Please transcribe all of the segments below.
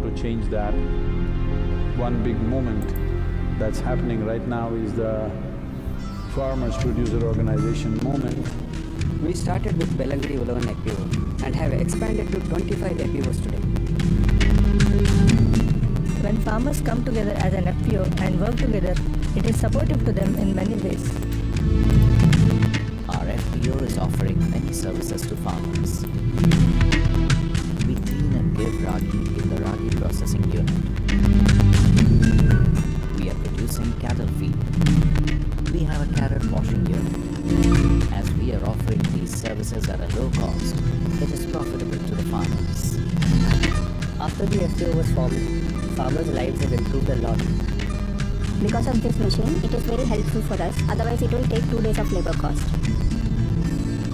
to change that. One big movement that's happening right now is the Farmers Producer Organization movement. We started with Belangadi Ulavan FPO and have expanded to 25 FPOs today. When farmers come together as an FPO and work together, it is supportive to them in many ways. Our FPO is offering many services to farmers. We clean and give ragi in the ragi processing unit. We are producing cattle feed. We have a carrot washing unit. As we are offering these services at a low cost, it is profitable to the farmers. After the FPO was formed, farmers' lives have improved a lot. Because of this machine, it is very helpful for us, otherwise it will take 2 days of labor cost.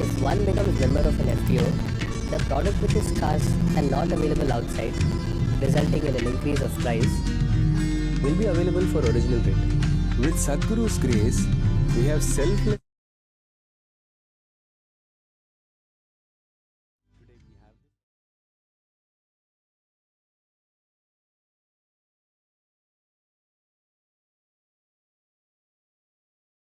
If one becomes member of an FPO, the product which is scarce and not available outside, resulting in an increase of price, will be available for original rate. With Sadhguru's grace, we have self-led.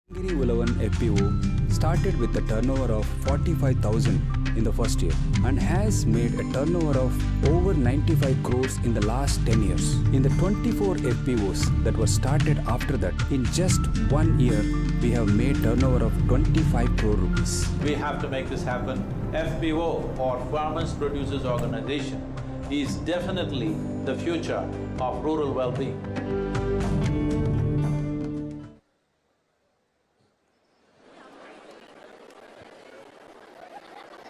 Belangadi Ulavan FPO started with a turnover of 45,000 in the first year and has made a turnover of over 95 crores in the last 10 years. In the 24 FPOs that were started after that, in just 1 year, we have made turnover of 25 crore rupees. We have to make this happen. FPO or Farmers Producers Organization is definitely the future of rural well-being.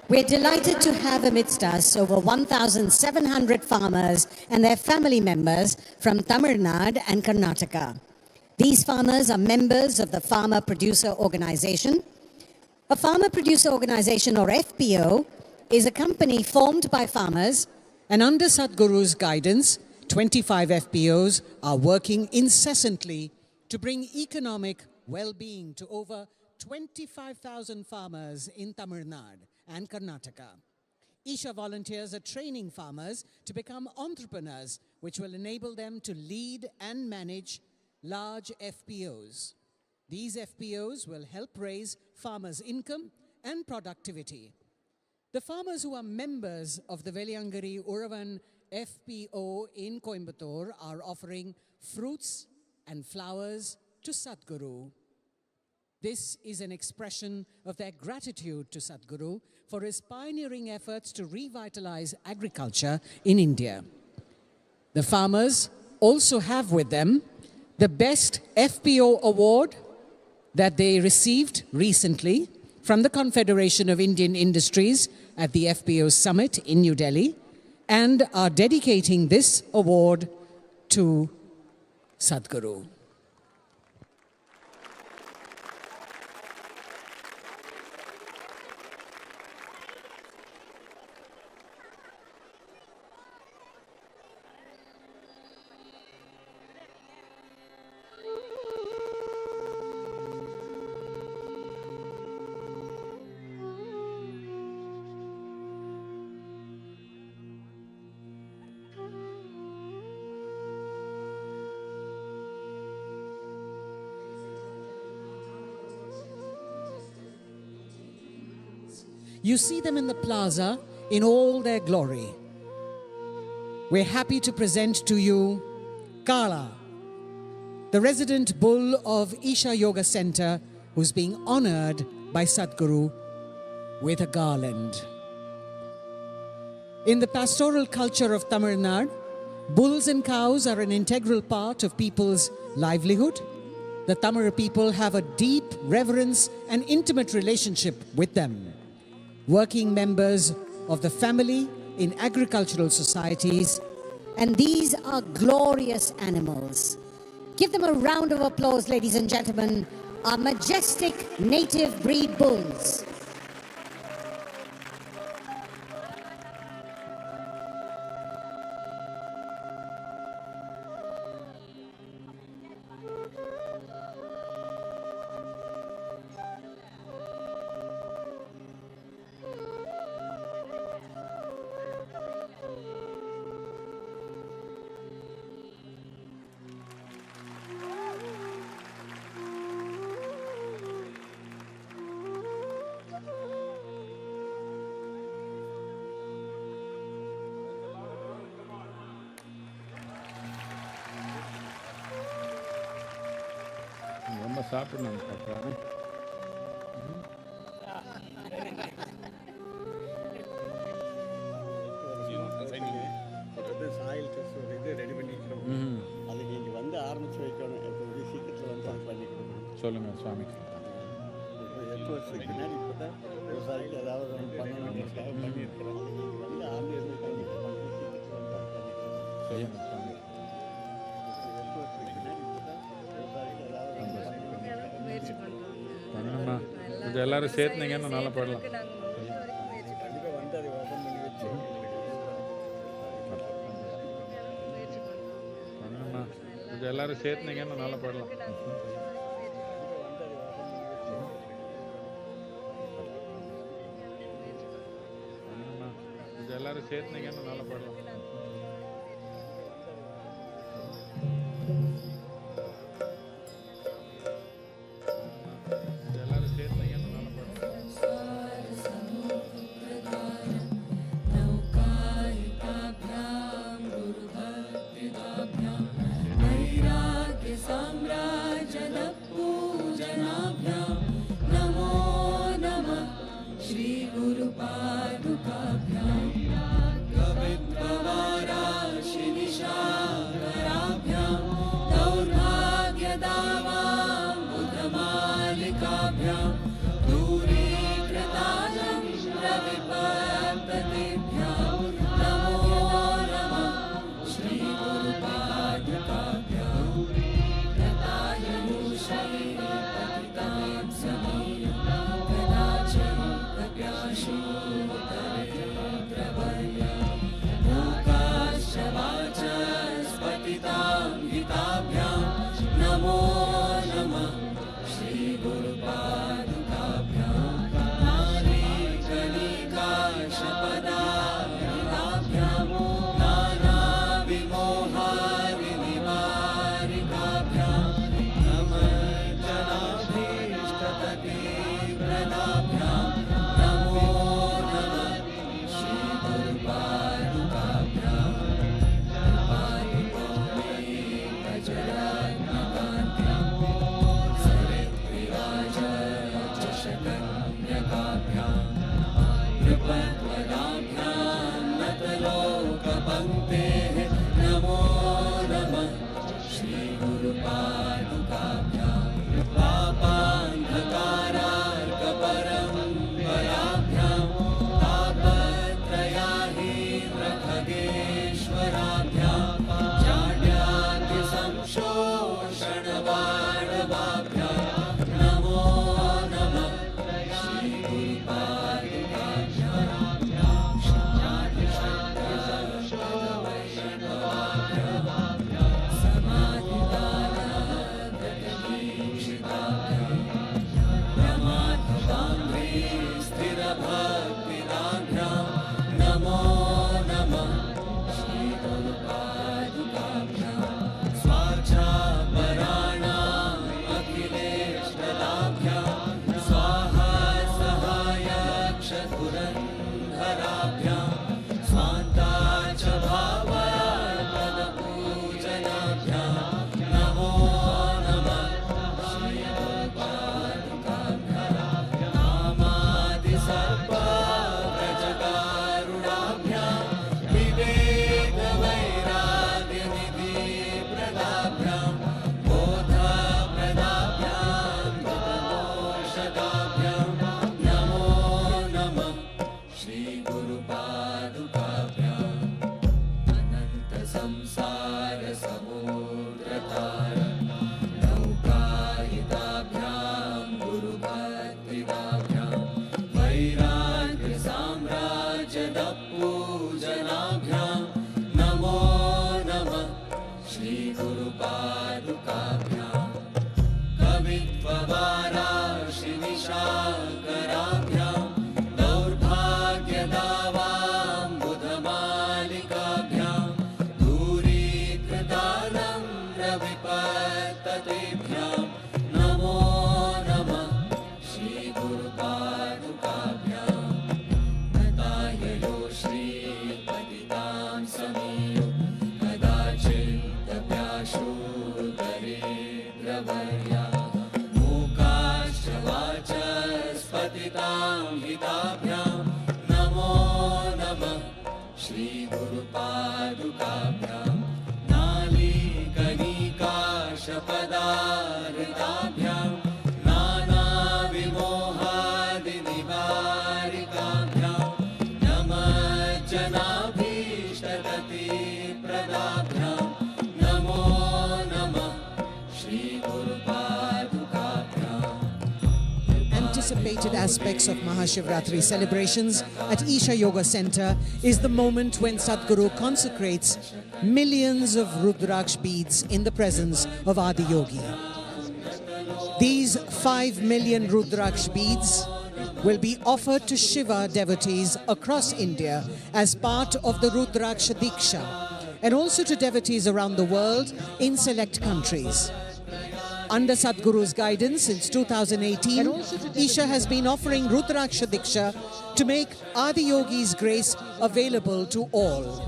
We're delighted to have amidst us over 1,700 farmers and their family members from Tamil Nadu and Karnataka. These farmers are members of the Farmer Producer Organization. A Farmer Producer Organization, or FPO, is a company formed by farmers, and under Sadhguru's guidance, 25 FPOs are working incessantly to bring economic well-being to over 25,000 farmers in Tamil Nadu and Karnataka. Isha volunteers are training farmers to become entrepreneurs, which will enable them to lead and manage large FPOs. These FPOs will help raise farmers' income and productivity. The farmers who are members of the Belangadi Ulavan FPO in Coimbatore are offering fruits and flowers to Sadhguru. This is an expression of their gratitude to Sadhguru for his pioneering efforts to revitalize agriculture in India. The farmers also have with them the Best FPO Award that they received recently from the Confederation of Indian Industries at the FPO Summit in New Delhi, and are dedicating this award to Sadhguru. You see them in the plaza in all their glory. We're happy to present to you Kala, the resident bull of Isha Yoga Center, who's being honored by Sadhguru with a garland. In the pastoral culture of Tamil Nadu, bulls and cows are an integral part of people's livelihood. The Tamil people have a deep reverence and intimate relationship with them. Working members of the family in agricultural societies. and these are glorious animals. Give them a round of applause, ladies and gentlemen, our majestic native breed bulls. சாப்பிடணும் சாப்பிட்றானே. Soil test ஒரு இது ready பண்ணிக்கிறோம். அது நீங்கள் வந்து ஆரம்பித்து வைக்கணும். எப்போ சீக்கிரத்தில் வந்து அது பண்ணி கொடுக்கணும். சொல்லுங்கள் சுவாமி. இப்போ 8 வருஷத்துக்கு முன்னாடி இப்போ தான் விவசாயிக்கு ஏதாவது ஒன்று பண்ணணுன்றதுக்காக பண்ணியிருக்கிறோம். அது நீங்கள் வந்து ஆன்மீகம் பண்ணிக்கலாம். சீக்கிரத்தில் வந்து அது பண்ணிக்கலாம். சொல்லுங்கள் சுவாமி. 8 வருஷத்துக்கு முன்னாடி இப்போ தான் விவசாயிக்கு ஏதாவது ஒன்று பண்ணணும்ண்ணா. கொஞ்சம் எல்லாரும் சேர்த்துனீங்கன்னா நல்லா போடலாம். கண்டிப்பாக வந்து அதை ஓப்பன் பண்ணி வச்சு பண்ணணும்ண்ணா. கொஞ்சம் எல்லாரும் சேர்த்துனீங்கன்னா நல்லா போடலாம். பண்ணணும்ண்ணா. கொஞ்சம் எல்லாரும் சேர்த்துனீங்கன்னா நல்லா போடலாம். எல்லாரும் சேர்த்துனீங்கன்னா நல்லா போடலாம். श्रीपतितां समीयो कदाचित् तप्याशो anticipated aspects of MahaShivRatri celebrations at Isha Yoga Center is the moment when Sadhguru consecrates millions of Rudraksh beads in the presence of Adi Yogi. These 5 million Rudraksh beads will be offered to Shiva devotees across India as part of the Rudraksh Diksha, and also to devotees around the world in select countries. Under Sadhguru's guidance since 2018, Isha has been offering Rudraksh Diksha to make Adi Yogi's grace available to all.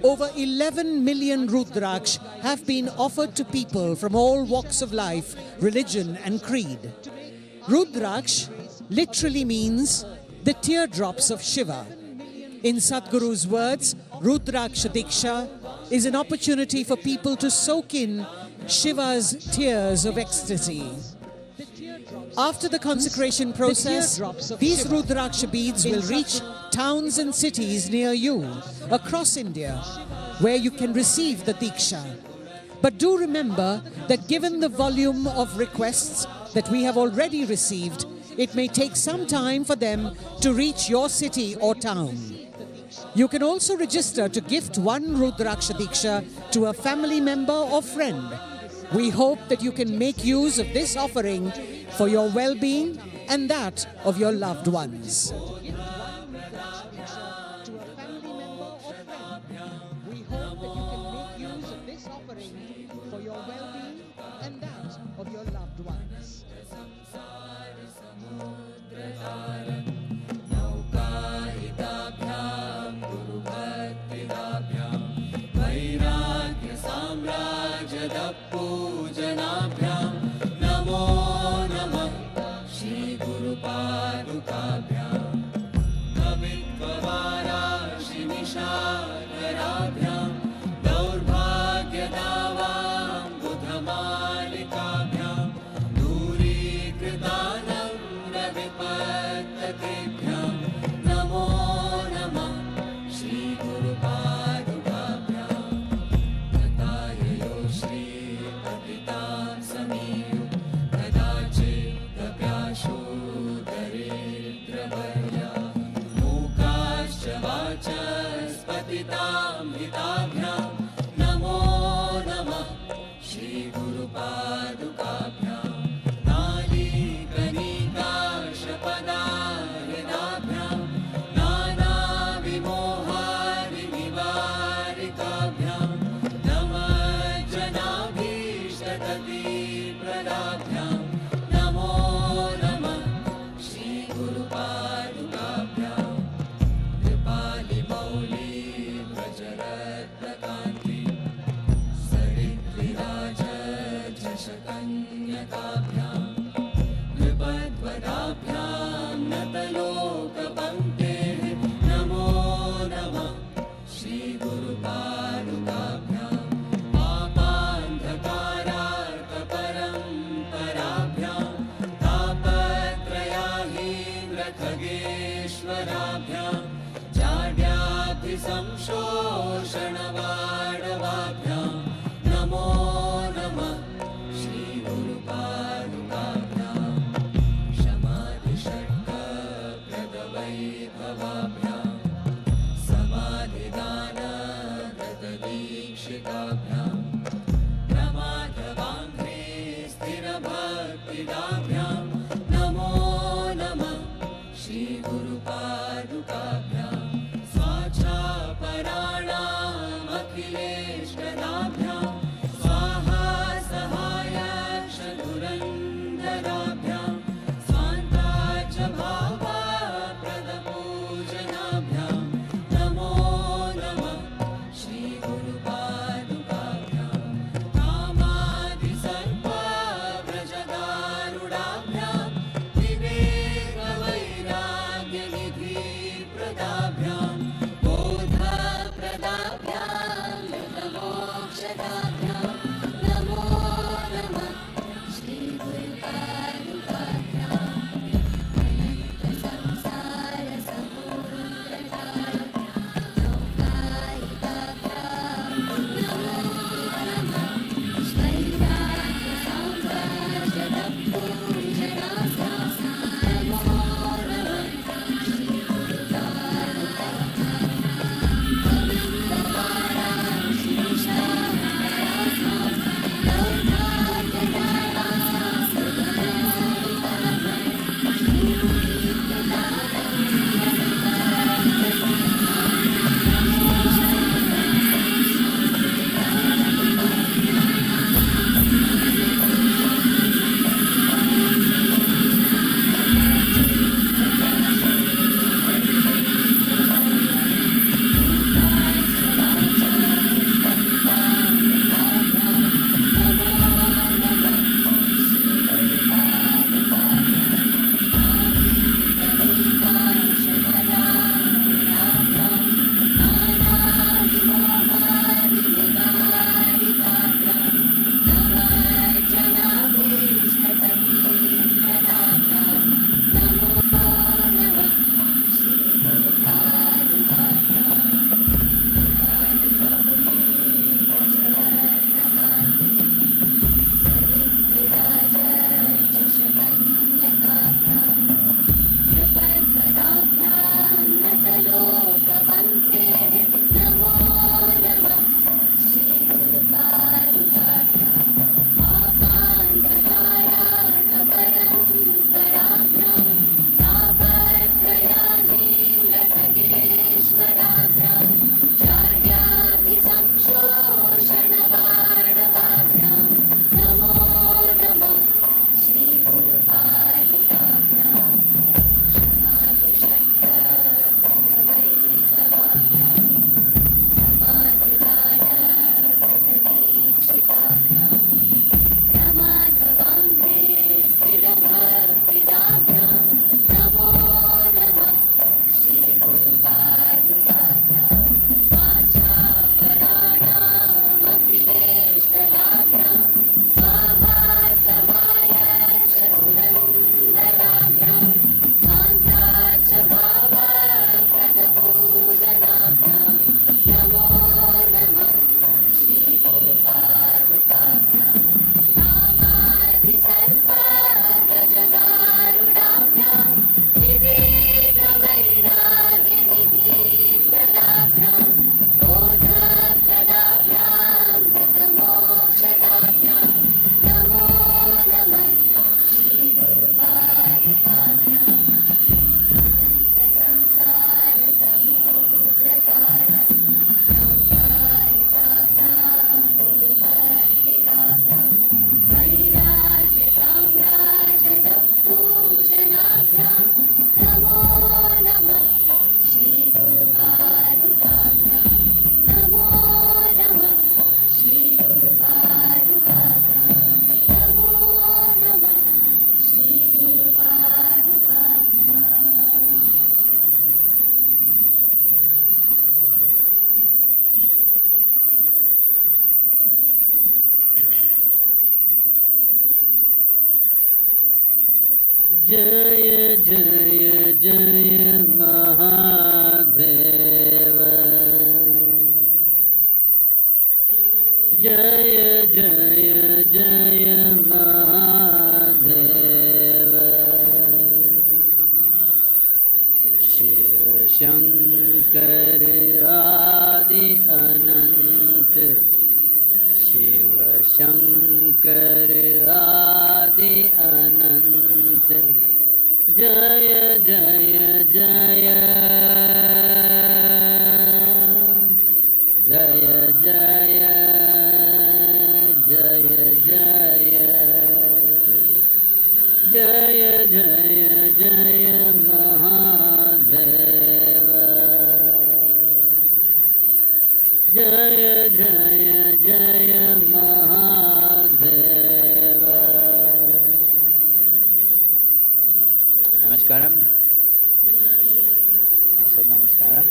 Over 11 million Rudraksh have been offered to people from all walks of life, religion and creed. Rudraksh literally means the teardrops of Shiva. In Sadhguru's words, Rudraksh Diksha is an opportunity for people to soak in Shiva's tears of ecstasy. After the consecration process, these Rudraksh beads will reach towns and cities near you across India, where you can receive the Diksha. But do remember that given the volume of requests that we have already received, it may take some time for them to reach your city or town. You can also register to gift one Rudraksh Diksha to a family member or friend. We hope that you can make use of this offering for your well-being and that of your loved ones. We hope that you can make use of this offering for your well-being and that of your loved ones. Jaya Jaya Jaya Mahadeva Jaya Jaya Jaya Mahadeva Shiva Shankar Adi Anant Shiva Shankar Adi Anant Jaya Jaya Jaya Jaya Jaya Jaya Jaya Jaya Jaya Jaya Mahadeva Jaya Jaya Jaya Mahadeva. Namaskaram. I said Namaskaram.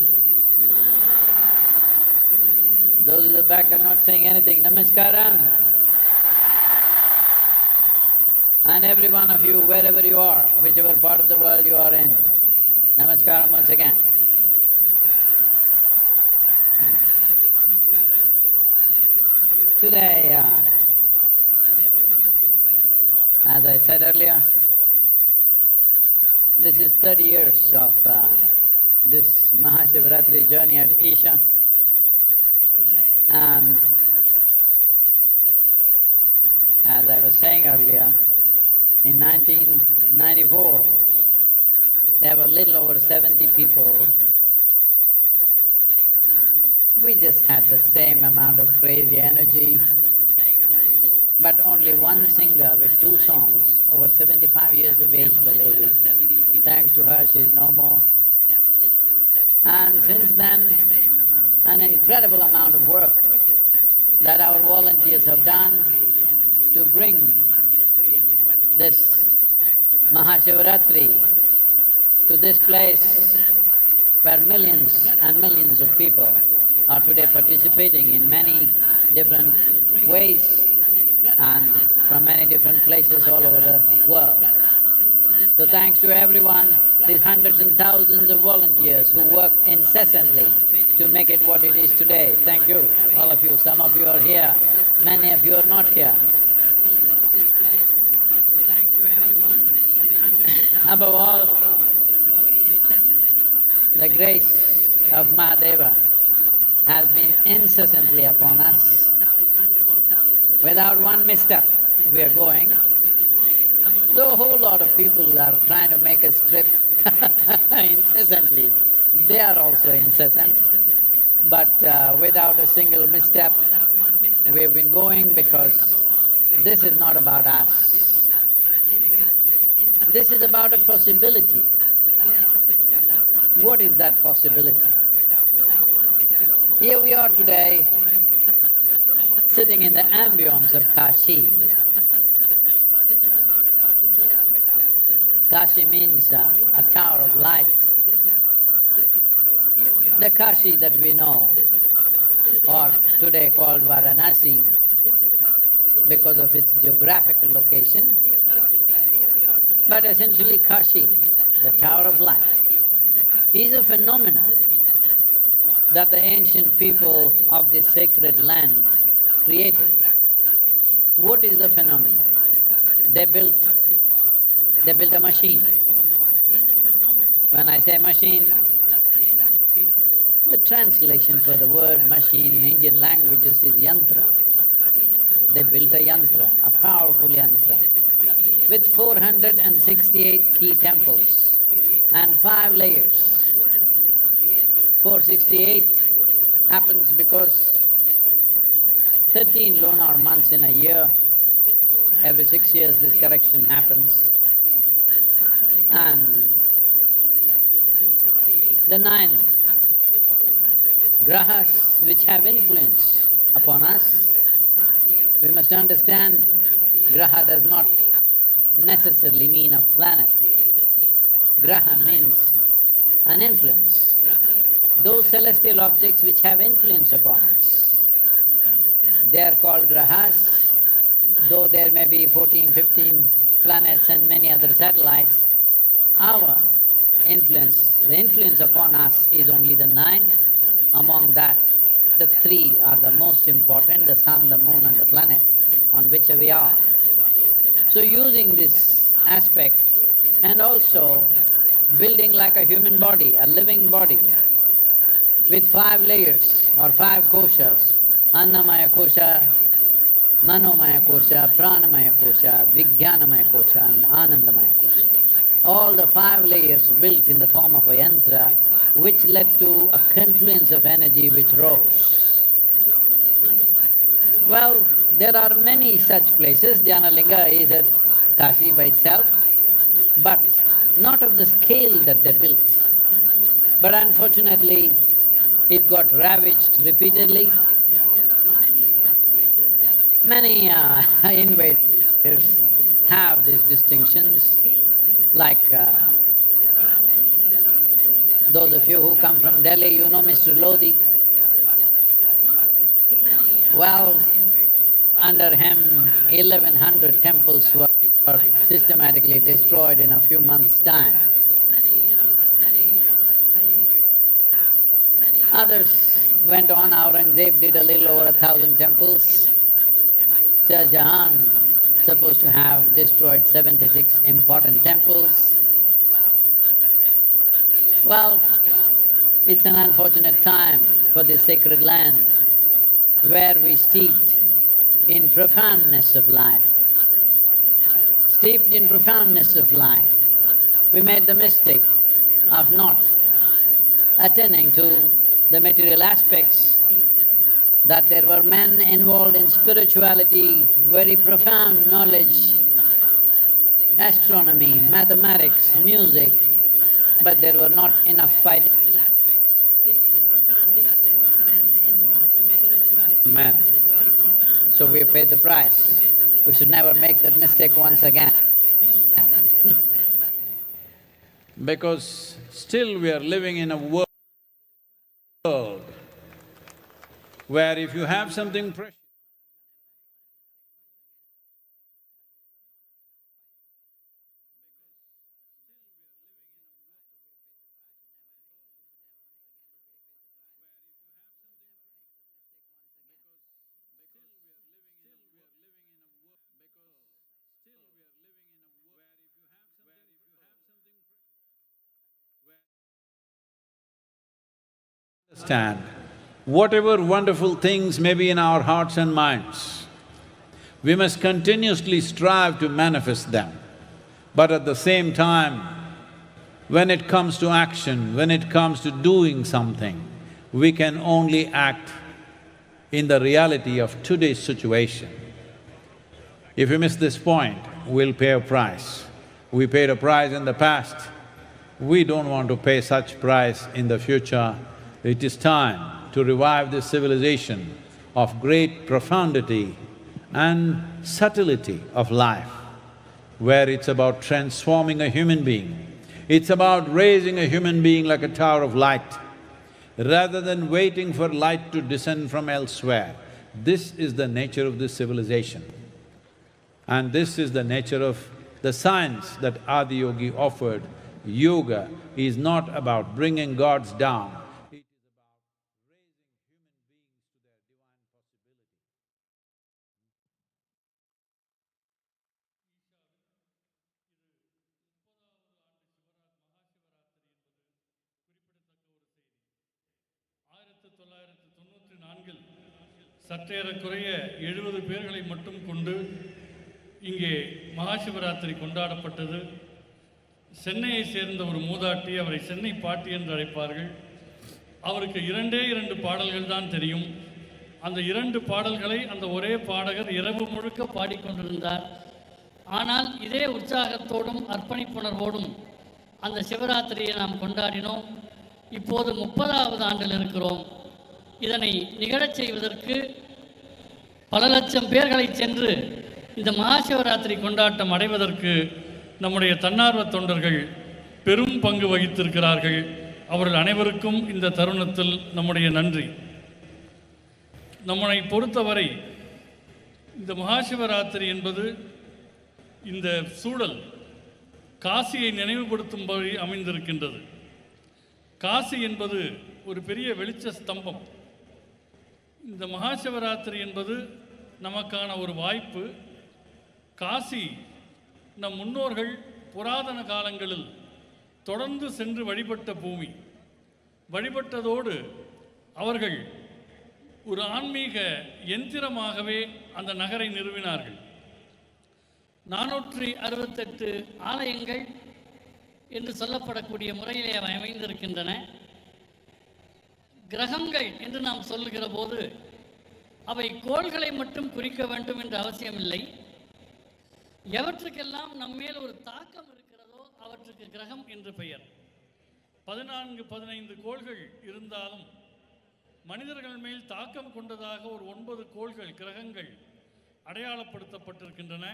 Those at the back are not saying anything. Namaskaram. And every one of you, wherever you are, whichever part of the world you are in, Namaskaram once again. Today, as I said earlier, this is 30 years of this MahaShivRatri journey at Isha. And as I was saying earlier, in 1994, there were little over 70 people. We just had the same amount of crazy energy, but only one singer with 2 songs, over 75 years of age, the lady. Thanks to her, she is no more. And since then, an incredible amount of work that our volunteers have done to bring this MahaShivRatri to this place where millions and millions of people are today participating in many different ways and from many different places all over the world. So thanks to everyone, these hundreds and thousands of volunteers who work incessantly to make it what it is today. Thank you, all of you. Some of you are here, many of you are not here. Above all, the grace of Mahadeva has been incessantly upon us. Without one misstep, we are going. Though a whole lot of people are trying to make us trip incessantly, they are also incessant. But without a single misstep, We've been going because this is not about us. This is about a possibility. What is that possibility? Here we are today, sitting in the ambience of Kashi. Kashi means a tower of light. The Kashi that we know, or today called Varanasi, because of its geographical location, but essentially Kashi, the tower of light, is a phenomenon that the ancient people of this sacred land created. What is the phenomenon? They built a machine. When I say machine, the translation for the word machine in Indian languages is yantra. They built a yantra, a powerful yantra, with 468 key temples and 5 layers. 468 happens because 13 lunar months in a year, every 6 years this correction happens. And the 9 grahas which have influence upon us, we must understand graha does not necessarily mean a planet. Graha means an influence. Those celestial objects which have influence upon us, they are called grahas, though there may be 14, 15 planets and many other satellites. Our influence, the influence upon us is only the 9. Among that, the 3 are the most important, the sun, the moon and the planet on which we are. So using this aspect and also building like a human body, a living body, with 5 layers or 5 koshas, Annamaya kosha, Manomaya kosha, Pranamaya kosha, Vijnanamaya kosha and Anandamaya kosha. All the 5 layers built in the form of a yantra, which led to a confluence of energy which rose. Well, there are many such places. Dhyanalinga is at Kashi by itself, but not of the scale that they built. But unfortunately, it got ravaged repeatedly. Many invaders have these distinctions, like those of you who come from Delhi, you know Mr. Lodi. Well, under him, 1100 temples were systematically destroyed in a few months' time. Others went on. Aurangzeb did a little over 1,000 temples. Shah Jahan supposed to have destroyed 76 important temples. Well, it's an unfortunate time for this sacred land where we steeped in profoundness of life. Steeped in profoundness of life, we made the mistake of not attending to the material aspects, that there were men involved in spirituality, very profound knowledge, astronomy, mathematics, music, but there were not enough fighting men. So we paid the price. We should never make that mistake once again. Because still we are living in a world where if you have something precious, understand, whatever wonderful things may be in our hearts and minds, we must continuously strive to manifest them. But at the same time, when it comes to action, when it comes to doing something, we can only act in the reality of today's situation. If we miss this point, we'll pay a price. We paid a price in the past, we don't want to pay such price in the future. It is time to revive this civilization of great profundity and subtlety of life, where it's about transforming a human being. It's about raising a human being like a tower of light, rather than waiting for light to descend from elsewhere. This is the nature of this civilization. And this is the nature of the science that Adiyogi offered. Yoga is not about bringing gods down, it is about raising human beings to their divine possibility. சற்றேறக்குறைய 70 பேர்களை மட்டும் கொண்டு இங்கே மகாசிவராத்திரி கொண்டாடப்பட்டது. சென்னையை சேர்ந்த ஒரு மூதாட்டி, அவரை சென்னை பாட்டி என்று அழைப்பார்கள். அவருக்கு இரண்டே பாடல்கள் தான் தெரியும். அந்த 2 பாடல்களை அந்த ஒரே பாடகர் இரவு முழுக்க பாடிக்கொண்டிருந்தார். ஆனால் இதே உற்சாகத்தோடும் அர்ப்பணிப்புணர்வோடும் அந்த சிவராத்திரியை நாம் கொண்டாடினோம். இப்போது 30வது ஆண்டில் இருக்கிறோம். இதனை நிகழச் செய்வதற்கு பல லட்சம் பேர்களை சென்று இந்த மகாசிவராத்திரி கொண்டாட்டம் அடைவதற்கு நம்முடைய தன்னார்வ தொண்டர்கள் பெரும் பங்கு வகித்திருக்கிறார்கள். அவர்கள் அனைவருக்கும் இந்த தருணத்தில் நம்முடைய நன்றி. நம்மை பொறுத்தவரை இந்த மகாசிவராத்திரி என்பது இந்த சூழல் காசியை நினைவுபடுத்தும்படி அமைந்திருக்கின்றது. காசி என்பது ஒரு பெரிய வெளிச்ச ஸ்தம்பம். இந்த மகாசிவராத்திரி என்பது நமக்கான ஒரு வாய்ப்பு. காசி நம் முன்னோர்கள் புராதன காலங்களில் தொடர்ந்து சென்று வழிபட்ட பூமி. வழிபட்டதோடு அவர்கள் ஒரு ஆன்மீக யந்திரமாகவே அந்த நகரை நிறுவினார்கள். 468 ஆலயங்கள் என்று சொல்லப்படக்கூடிய முறையிலே அவை அமைந்திருக்கின்றன. கிரகங்கள் என்று நாம் சொல்லுகிற போது அவை கோள்களை மட்டும் குறிக்க வேண்டும் என்ற அவசியமில்லை. எவற்றுக்கெல்லாம் நம்மேல் ஒரு தாக்கம் இருக்கிறதோ அவற்றுக்கு கிரகம் என்று பெயர். 14-15 கோள்கள் இருந்தாலும் மனிதர்கள் மேல் தாக்கம் கொண்டதாக ஒரு 9 கோள்கள் கிரகங்கள் அடையாளப்படுத்தப்பட்டிருக்கின்றன.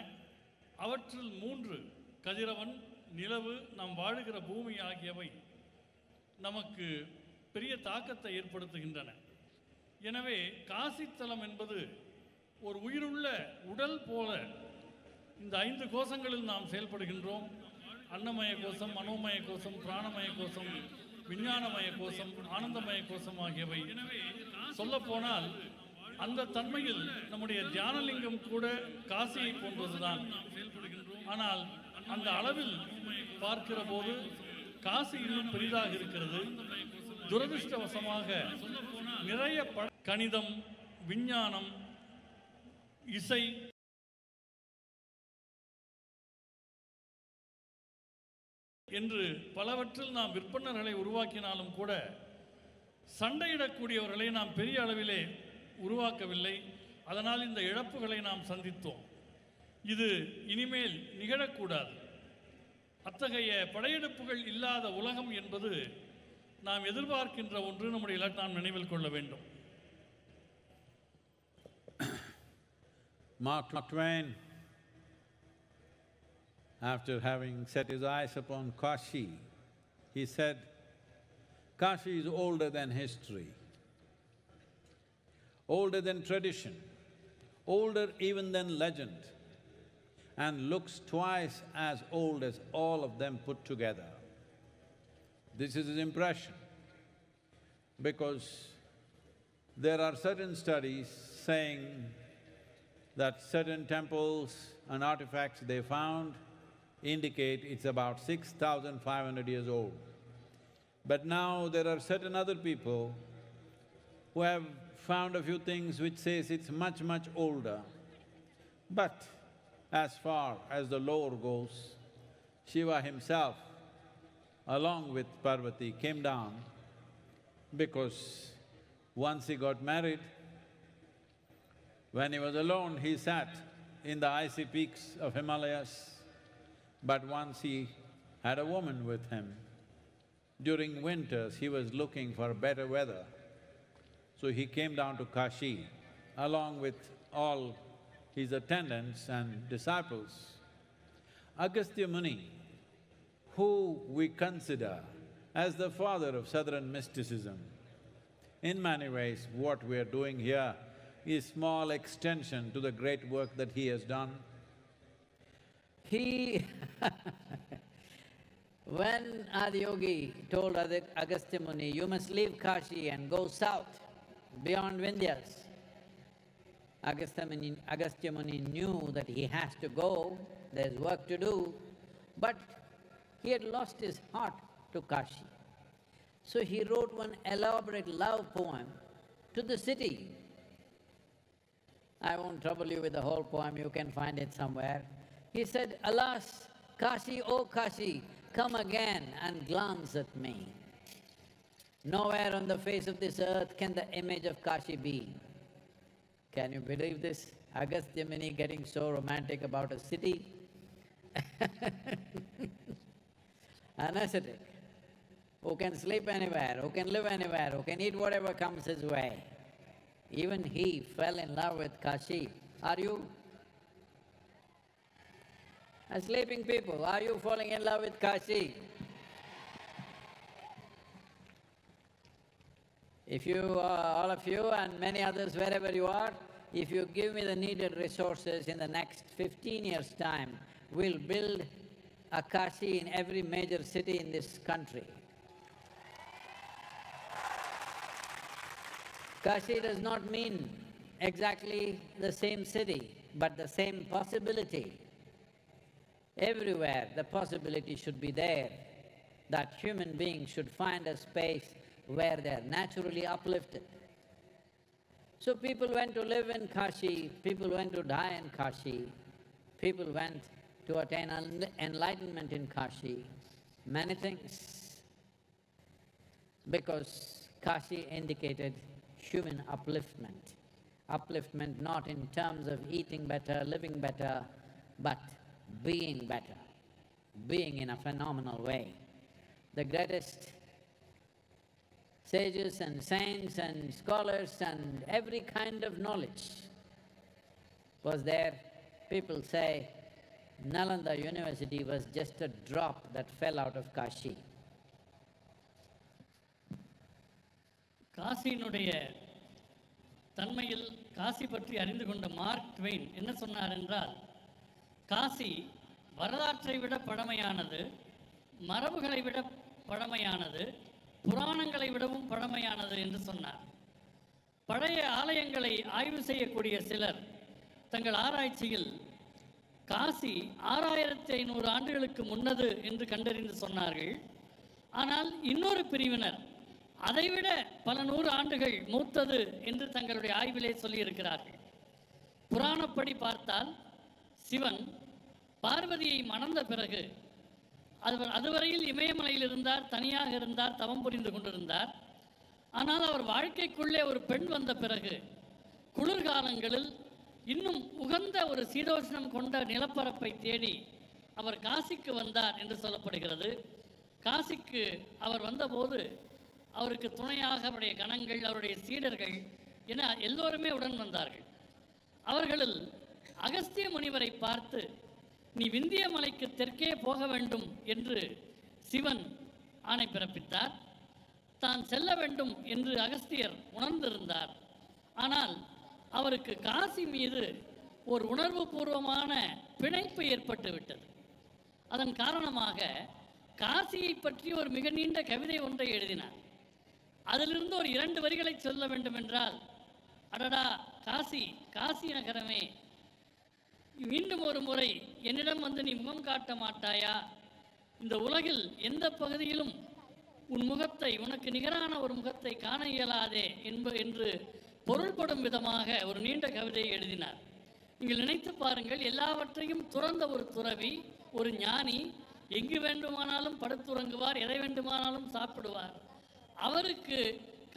அவற்றில் 3 கதிரவன், நிலவு, நாம் வாழுகிற பூமி ஆகியவை நமக்கு பெரிய தாக்கத்தை ஏற்படுத்துகின்றன. எனவே காசித்தலம் என்பது ஒரு உயிருள்ள உடல் போல இந்த 5 கோஷங்களில் நாம் செயல்படுகின்றோம். அன்னமய கோஷம், மனோமய கோஷம், பிராணமய கோஷம், விஞ்ஞானமய கோஷம், ஆனந்தமய கோஷம் ஆகியவை. சொல்லப்போனால் அந்த தன்மையில் நம்முடைய தியானலிங்கம் கூட காசியை போன்றதுதான். ஆனால் அந்த அளவில் பார்க்கிற போது காசி இன்னும் பெரிதாக இருக்கிறது. துரதிருஷ்டவசமாக நிறைய கணிதம், விஞ்ஞானம், இசை என்று பலவற்றில் நாம் விற்பனர்களை உருவாக்கினாலும் கூட சண்டையிடக்கூடியவர்களை நாம் பெரிய அளவிலே உருவாக்கவில்லை. அதனால் இந்த இழப்புகளை நாம் சந்தித்தோம். இது இனிமேல் நிகழக்கூடாது. அத்தகைய படையெடுப்புகள் இல்லாத உலகம் என்பது நாம் எதிர்பார்க்கின்ற ஒன்று. நம்முடைய இலக்கு நாம் நினைவில் கொள்ள வேண்டும். Mark Twain, after having set his eyes upon Kashi, he said, Kashi is older than history, older than tradition, older even than legend, and looks twice as old as all of them put together. This is his impression, because there are certain studies saying that certain temples and artifacts they found indicate it's about 6,500 years old. But now there are certain other people who have found a few things which says it's much, much older. But as far as the lore goes, Shiva himself, along with Parvati, came down because once he got married, When he was alone, he sat in the icy peaks of Himalayas, but once he had a woman with him. During winters, he was looking for better weather, so he came down to Kashi along with all his attendants and disciples. Agastya Muni, who we consider as the father of southern mysticism, in many ways what we are doing here is small extension to the great work that he has done. He when Adiyogi told Agastya Muni, you must leave Kashi and go south, beyond Vindhyas, Agastya Muni knew that he has to go, there's work to do, but he had lost his heart to Kashi. So he wrote one elaborate love poem to the city. I won't trouble you with the whole poem, you can find it somewhere. He said, alas, Kashi, oh Kashi, come again and glance at me. Nowhere on the face of this earth can the image of Kashi be. Can you believe this? Agastya Muni getting so romantic about a city. An ascetic, who can sleep anywhere, who can live anywhere, who can eat whatever comes his way. Even he fell in love with Kashi. Are you? Sleeping people, are you falling in love with Kashi? If you, all of you and many others wherever you are, if you give me the needed resources in the next 15 years' time, we'll build a Kashi in every major city in this country. Kashi does not mean exactly the same city, but the same possibility. Everywhere the possibility should be there, that human beings should find a space where they're naturally uplifted. So people went to live in Kashi, people went to die in Kashi, people went to attain enlightenment in Kashi, many things. Because Kashi indicated human upliftment. Upliftment not in terms of eating better, living better, but being better, being in a phenomenal way. The greatest sages and saints and scholars and every kind of knowledge was there. People say Nalanda University was just a drop that fell out of Kashi. காசியினுடைய தன்மையில் காசி பற்றி அறிந்து கொண்ட mark Twain என்ன சொன்னார் என்றால், காசி வரலாற்றை விட பழமையானது, மரபுகளை விட பழமையானது, புராணங்களை விடவும் பழமையானது என்று சொன்னார். பழைய ஆலயங்களை ஆய்வு செய்யக்கூடிய சிலர் தங்கள் ஆராய்ச்சியில் காசி 6500 ஆண்டுகளுக்கு முன்னது என்று கண்டறிந்து சொன்னார்கள். ஆனால் இன்னொரு பிரிவினர் அதைவிட பல 100 ஆண்டுகள் மூத்தது என்று தங்களுடைய ஆய்விலே சொல்லியிருக்கிறார்கள். புராணப்படி பார்த்தால் சிவன் பார்வதியை மணந்த பிறகு அதுவரையில் இமயமலையில் இருந்தார், தனியாக இருந்தார், தவம் புரிந்து கொண்டிருந்தார். ஆனால் அவர் வாழ்க்கைக்குள்ளே ஒரு பெண் வந்த பிறகு குளிர்காலங்களில் இன்னும் உகந்த ஒரு சீதோஷ்ணம் கொண்ட நிலப்பரப்பை தேடி அவர் காசிக்கு வந்தார் என்று சொல்லப்படுகிறது. காசிக்கு அவர் வந்தபோது அவருக்கு துணையாக அவருடைய கணங்கள், அவருடைய சீடர்கள் என எல்லோருமே உடன் வந்தார்கள். அவர்களில் அகஸ்திய முனிவரை பார்த்து, நீ விந்திய மலைக்கு தெற்கே போக வேண்டும் என்று சிவன் ஆணை பிறப்பித்தார். தான் செல்ல வேண்டும் என்று அகஸ்தியர் உணர்ந்திருந்தார். ஆனால் அவருக்கு காசி மீது ஒரு உணர்வு பூர்வமான பிணைப்பு ஏற்பட்டு விட்டது. அதன் காரணமாக காசியை பற்றி ஒரு மிக நீண்ட கவிதை ஒன்றை எழுதினார். அதிலிருந்து ஒரு 2 வரிகளை சொல்ல வேண்டும் என்றால், அடடா காசி, காசி நகரமே, மீண்டும் ஒரு முறை என்னிடம் வந்து நீ முகம் காட்ட மாட்டாயா? இந்த உலகில் எந்த பகுதியிலும் உன் முகத்தை, உனக்கு நிகரான ஒரு முகத்தை காண இயலாதே என்று பொருள்படும் விதமாக ஒரு நீண்ட கவிதையை எழுதினார். நீங்கள் நினைத்து பாருங்கள், எல்லாவற்றையும் துறந்த ஒரு துறவி, ஒரு ஞானி, எங்கு வேண்டுமானாலும் படுத்துறங்குவார், எதை வேண்டுமானாலும் சாப்பிடுவார். அவருக்கு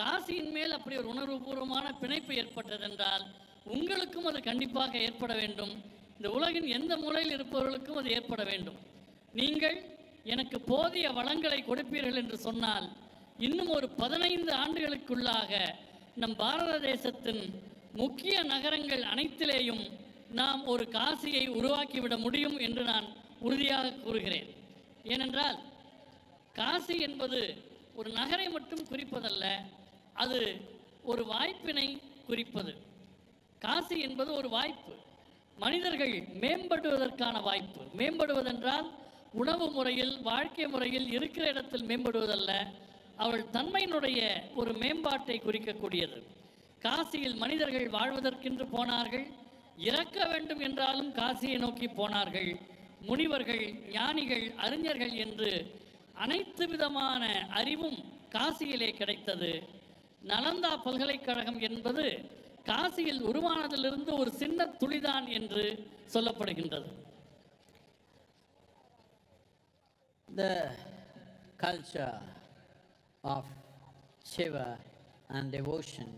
காசியின் மேல் அப்படி ஒரு உணர்வுபூர்வமான பிணைப்பு ஏற்பட்டதென்றால் உங்களுக்கும் அது கண்டிப்பாக ஏற்பட வேண்டும். இந்த உலகின் எந்த மூலையில் இருப்பவர்களுக்கும் அது ஏற்பட வேண்டும். நீங்கள் எனக்கு போதிய வளங்களை கொடுப்பீர்கள் என்று சொன்னால் இன்னும் ஒரு 15 ஆண்டுகளுக்குள்ளாக நம் பாரத தேசத்தின் முக்கிய நகரங்கள் அனைத்திலேயும் நாம் ஒரு காசியை உருவாக்கிவிட முடியும் என்று நான் உறுதியாக கூறுகிறேன். ஏனென்றால் காசி என்பது ஒரு நகரை மட்டும் குறிப்பதல்ல, அது ஒரு வாய்ப்பினை குறிப்பது. காசி என்பது ஒரு வாய்ப்பு, மனிதர்கள் மேம்படுவதற்கான வாய்ப்பு. மேம்படுவதென்றால் உணவு முறையில், வாழ்க்கை முறையில், இருக்கிற இடத்தில் மேம்படுவதல்ல, அவள் தன்மையினுடைய ஒரு மேம்பாட்டை குறிக்கக்கூடியது. காசியில் மனிதர்கள் வாழ்வதற்கென்று போனார்கள், இறக்க வேண்டும் என்றாலும் காசியை நோக்கி போனார்கள். முனிவர்கள், ஞானிகள், அறிஞர்கள் என்று அனைத்து விதமான அறிவும் காசியிலே கிடைத்தது. நலந்தா பல்கலைக்கழகம் என்பது காசியில் உருவானதிலிருந்து ஒரு சின்ன துளிதான் என்று சொல்லப்படுகின்றது. The culture of Shiva and devotion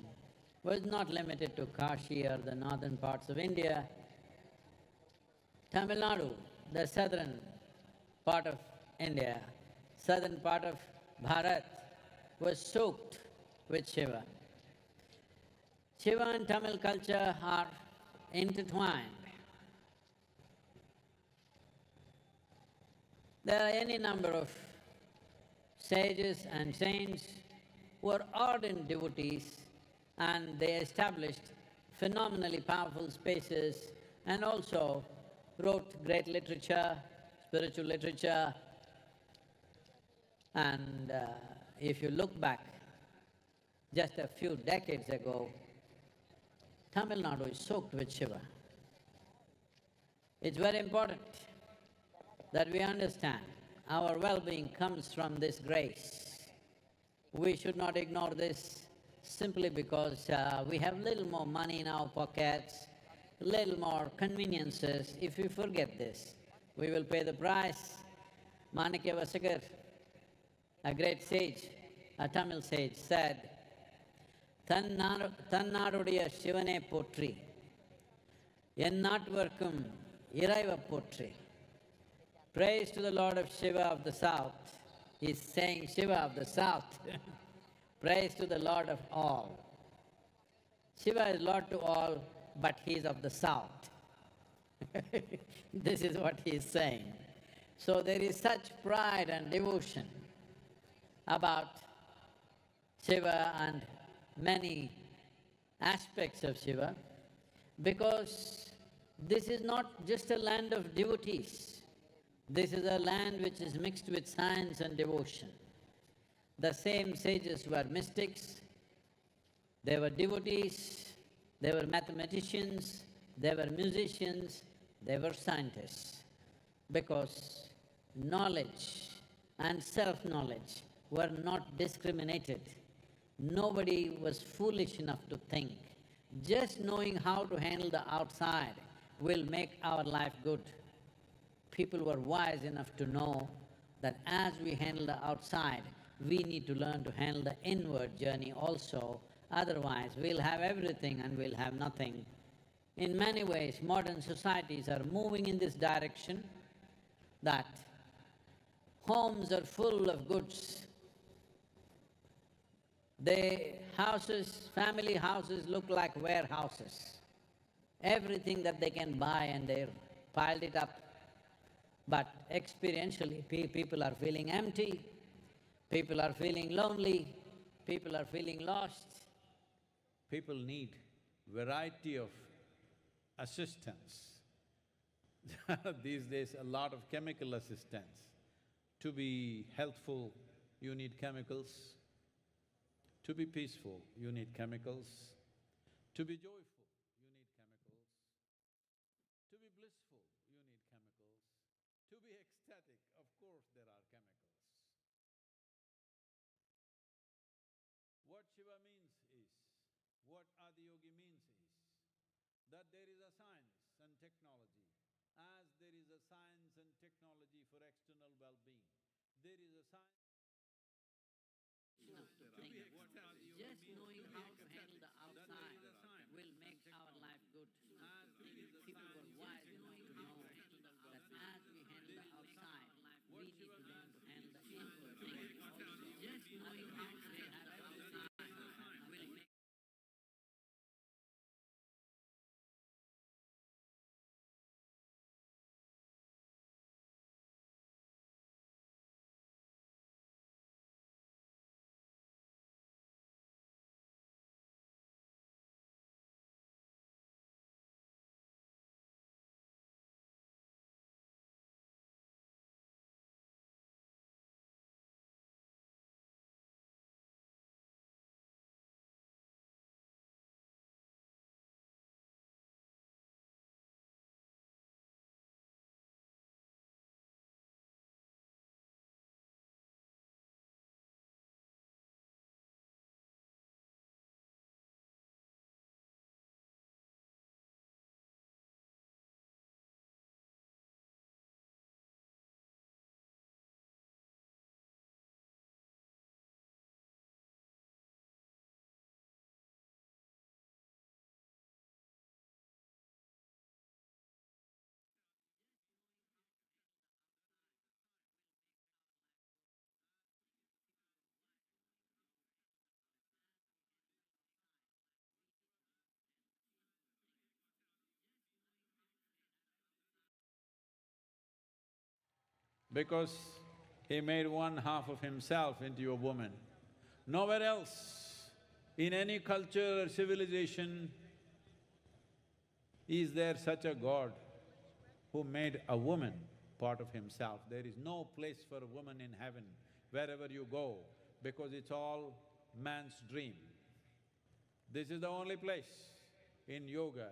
was not limited to Kashi or the northern parts of India. Tamil Nadu, the southern part of India, southern part of Bharat, was soaked with Shiva. Shiva and Tamil culture are intertwined. There are any number of sages and saints who are ardent devotees, and they established phenomenally powerful spaces and also wrote great literature, spiritual literature. And if you look back just a few decades ago, Tamil Nadu is soaked with Shiva. It's very important that we understand our well-being comes from this grace. We should not ignore this simply because we have little more money in our pockets, little more conveniences. If we forget this, we will pay the price. Manikya Vasagar, a great sage, a Tamil sage, said, Tannaadudiya Shivane Potri, Ennatvarkum Iraiva Potri. Praise to the Lord of Shiva of the South. He's saying Shiva of the South. Praise to the Lord of all. Shiva is Lord to all, but he is of the South. This is what he is saying. So there is such pride and devotion about Shiva and many aspects of Shiva, because this is not just a land of devotees. This is a land which is mixed with science and devotion. The same sages were mystics, they were devotees, they were mathematicians, they were musicians, they were scientists. Because knowledge and self-knowledge were not discriminated. Nobody was foolish enough to think just knowing how to handle the outside will make our life good. People were wise enough to know that as we handle the outside, we need to learn to handle the inward journey also. Otherwise, we'll have everything and we'll have nothing. In many ways, modern societies are moving in this direction, that homes are full of goods. Family houses look like warehouses. Everything that they can buy and they've piled it up. But experientially, people are feeling empty, people are feeling lonely, people are feeling lost. People need variety of assistance. These days, a lot of chemical assistance. To be healthful, you need chemicals. To be peaceful, you need chemicals. To be joyful, you need chemicals. To be blissful, you need chemicals. To be ecstatic, of course there are chemicals. What Shiva means is, what Adiyogi means is, that there is a science and technology. As there is a science and technology for external well-being, there is a science… Just knowing how to handle the outside will make our life because he made one half of himself into a woman. Nowhere else, in any culture or civilization, is there such a God who made a woman part of himself. There is no place for a woman in heaven, wherever you go, because it's all man's dream. This is the only place. In yoga,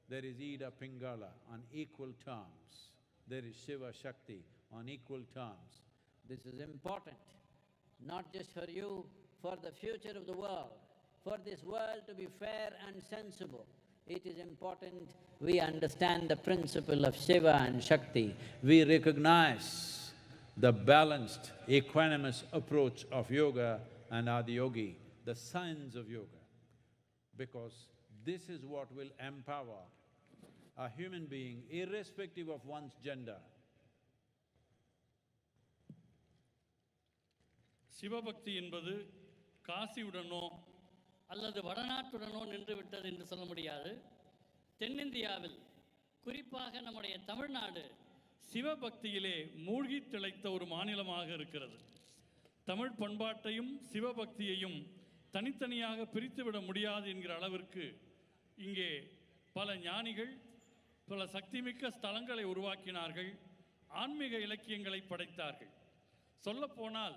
there is Ida Pingala on equal terms. There is Shiva Shakti on equal terms. This is important, not just for you, for the future of the world, for this world to be fair and sensible. It is important we understand the principle of Shiva and Shakti. We recognize the balanced, equanimous approach of yoga and Adiyogi, the science of yoga, because this is what will empower a human being irrespective of one's gender. சிவபக்தி என்பது காசியுடனோ அல்லது வடநாட்டுடனோ நின்றுவிட்டது என்று சொல்ல முடியாது. தென்னிந்தியாவில், குறிப்பாக நம்முடைய தமிழ்நாடு சிவபக்தியிலே மூழ்கி திளைத்த ஒரு மாநிலமாக இருக்கிறது. தமிழ் பண்பாட்டையும் சிவபக்தியையும் தனித்தனியாக பிரித்துவிட முடியாது என்கிற அளவிற்கு இங்கே பல ஞானிகள் பல சக்திமிக்க ஸ்தலங்களை உருவாக்கினார்கள், ஆன்மீக இலக்கியங்களை படைத்தார்கள். சொல்லப்போனால்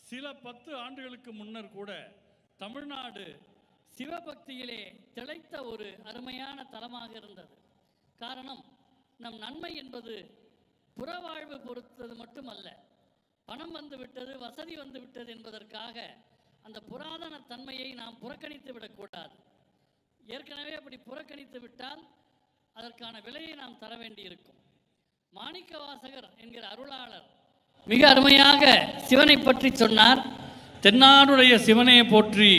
சில 10 ஆண்டுகளுக்கு முன்னர் கூட தமிழ்நாடு சிவபக்தியிலே திளைத்த ஒரு அருமையான தலமாக இருந்தது. காரணம், நம் நன்மை என்பது புறவாழ்வு பொறுத்தது மட்டுமல்ல. பணம் வந்து விட்டது, வசதி வந்து விட்டது என்பதற்காக அந்த புராதன தன்மையை நாம் புறக்கணித்து விடக்கூடாது. ஏற்கனவே அப்படி புறக்கணித்து விட்டால் அதற்கான விலையை நாம் தர வேண்டியிருக்கும். மாணிக்கவாசகர் என்கிற அருளாளர் மிக அருமையாக சிவனை பற்றி சொன்னார். தென்னாடுடைய சிவனையை போற்றி,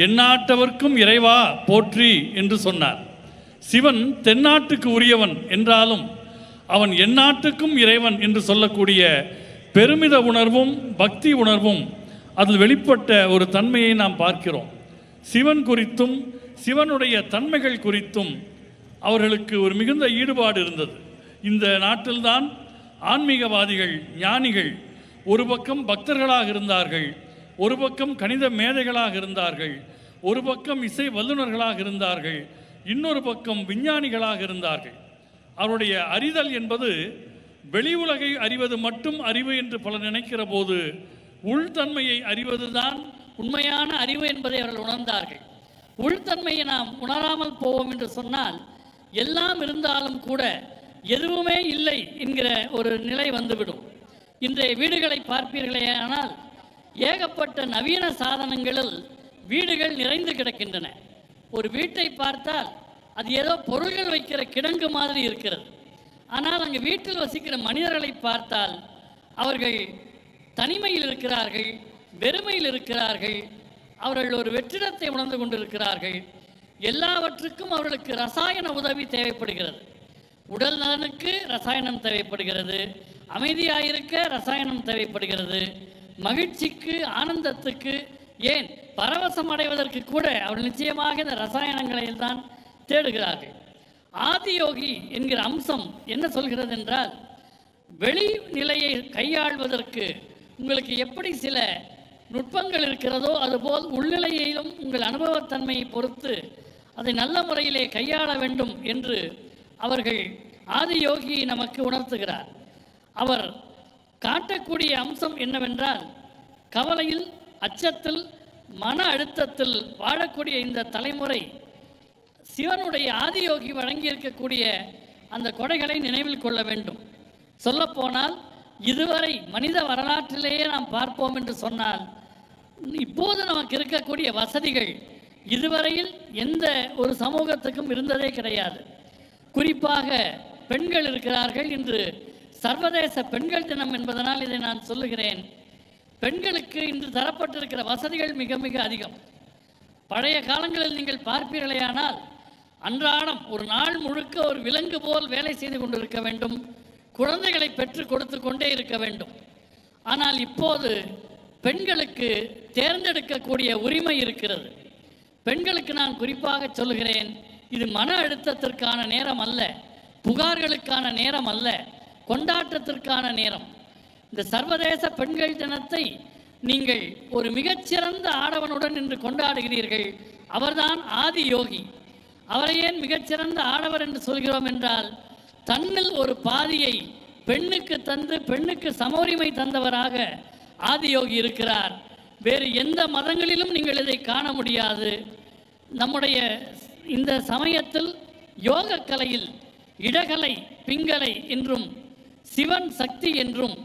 எந்நாட்டவர்க்கும் இறைவா போற்றி என்று சொன்னார். சிவன் தென்னாட்டுக்கு உரியவன் என்றாலும் அவன் எந்நாட்டுக்கும் இறைவன் என்று சொல்லக்கூடிய பெருமித உணர்வும் பக்தி உணர்வும் அதில் வெளிப்பட்ட ஒரு தன்மையை நாம் பார்க்கிறோம். சிவன் குறித்தும் சிவனுடைய தன்மைகள் குறித்தும் அவர்களுக்கு ஒரு மிகுந்த ஈடுபாடு இருந்தது. இந்த நாட்டில்தான் ஆன்மீகவாதிகள், ஞானிகள் ஒரு பக்கம் பக்தர்களாக இருந்தார்கள், ஒரு பக்கம் கணித மேதைகளாக இருந்தார்கள், ஒரு பக்கம் இசை வல்லுநர்களாக இருந்தார்கள், இன்னொரு பக்கம் விஞ்ஞானிகளாக இருந்தார்கள். அவருடைய அறிதல் என்பது வெளி உலகை அறிவது மட்டும் அறிவு என்று பலர் நினைக்கிற போது உள்தன்மையை அறிவதுதான் உண்மையான அறிவு என்பதை அவர்கள் உணர்ந்தார்கள். உள்தன்மையை நாம் உணராமல் போவோம் என்று சொன்னால் எல்லாம் இருந்தாலும் கூட எதுவுமே இல்லை என்கிற ஒரு நிலை வந்துவிடும். இன்றைய வீடுகளை பார்ப்பீர்களே ஆனால் ஏகப்பட்ட நவீன சாதனங்களில் வீடுகள் நிறைந்து கிடக்கின்றன. ஒரு வீட்டை பார்த்தால் அது ஏதோ பொருள்கள் வைக்கிற கிடங்கு மாதிரி இருக்கிறது. ஆனால் அங்கு வீட்டில் வசிக்கிற மனிதர்களை பார்த்தால் அவர்கள் தனிமையில் இருக்கிறார்கள், வெறுமையில் இருக்கிறார்கள், அவர்கள் ஒரு வெற்றிடத்தை உணர்ந்து கொண்டிருக்கிறார்கள். எல்லாவற்றுக்கும் அவர்களுக்கு ரசாயன உதவி தேவைப்படுகிறது. உடல் நலனுக்கு ரசாயனம் தேவைப்படுகிறது, அமைதியாயிருக்க ரசாயனம் தேவைப்படுகிறது, மகிழ்ச்சிக்கு, ஆனந்தத்துக்கு, ஏன் பரவசம் அடைவதற்கு கூட அவர்கள் நிச்சயமாக இந்த ரசாயனங்களில் தான் தேடுகிறார்கள். ஆதியோகி என்கிற அம்சம் என்ன சொல்கிறது என்றால், வெளி நிலையை கையாள்வதற்கு உங்களுக்கு எப்படி சில நுட்பங்கள் இருக்கிறதோ அதுபோல் உள்நிலையிலும் உங்கள் அனுபவத்தன்மையை பொறுத்து அதை நல்ல முறையிலே கையாள வேண்டும் என்று அவர்கள் ஆதியோகியை நமக்கு உணர்த்துகிறார். அவர் காட்டக்கூடிய அம்சம் என்னவென்றால், கவலையில், அச்சத்தில், மன அழுத்தத்தில் வாழக்கூடிய இந்த தலைமுறை சிவனுடைய ஆதியோகி வழங்கியிருக்கக்கூடிய அந்த கொடைகளை நினைவில் கொள்ள வேண்டும். சொல்லப்போனால் இதுவரை மனித வரலாற்றிலேயே நாம் பார்ப்போம் என்று சொன்னால், இப்போது நமக்கு இருக்கக்கூடிய வசதிகள் இதுவரையில் எந்த ஒரு சமூகத்துக்கும் இருந்ததே கிடையாது. குறிப்பாக பெண்கள் இருக்கிறார்கள். இன்று சர்வதேச பெண்கள் தினம் என்பதனால் இதை நான் சொல்லுகிறேன். பெண்களுக்கு இன்று தரப்பட்டிருக்கிற வசதிகள் மிக மிக அதிகம். பழைய காலங்களில் நீங்கள் பார்ப்பீர்களேயானால் அன்றாடம் ஒரு நாள் முழுக்க ஒரு விலங்கு போல் வேலை செய்து கொண்டிருக்க வேண்டும், குழந்தைகளை பெற்று கொடுத்து கொண்டே இருக்க வேண்டும். ஆனால் இப்போது பெண்களுக்கு தேர்ந்தெடுக்கக்கூடிய உரிமை இருக்கிறது. பெண்களுக்கு நான் குறிப்பாக சொல்லுகிறேன், இது மன அழுத்தத்திற்கான நேரம் அல்ல, புகார்களுக்கான நேரம் அல்ல, கொண்டாட்டத்திற்கான நேரம். இந்த சர்வதேச பெண்கள் தினத்தை நீங்கள் ஒரு மிகச்சிறந்த ஆடவனுடன் இன்று கொண்டாடுகிறீர்கள். அவர்தான் ஆதி யோகி. அவரை ஏன் மிகச்சிறந்த ஆடவர் என்று சொல்கிறோம் என்றால், தன்னில் ஒரு பாதியை பெண்ணுக்கு தந்து பெண்ணுக்கு சமோரிமை தந்தவராக ஆதியோகி இருக்கிறார். வேறு எந்த மதங்களிலும் நீங்கள் இதை காண முடியாது. நம்முடைய இந்த சமயத்தில் யோக கலையில் இடகலை பிங்கலை என்றும் சிவன் சக்தி என்றும்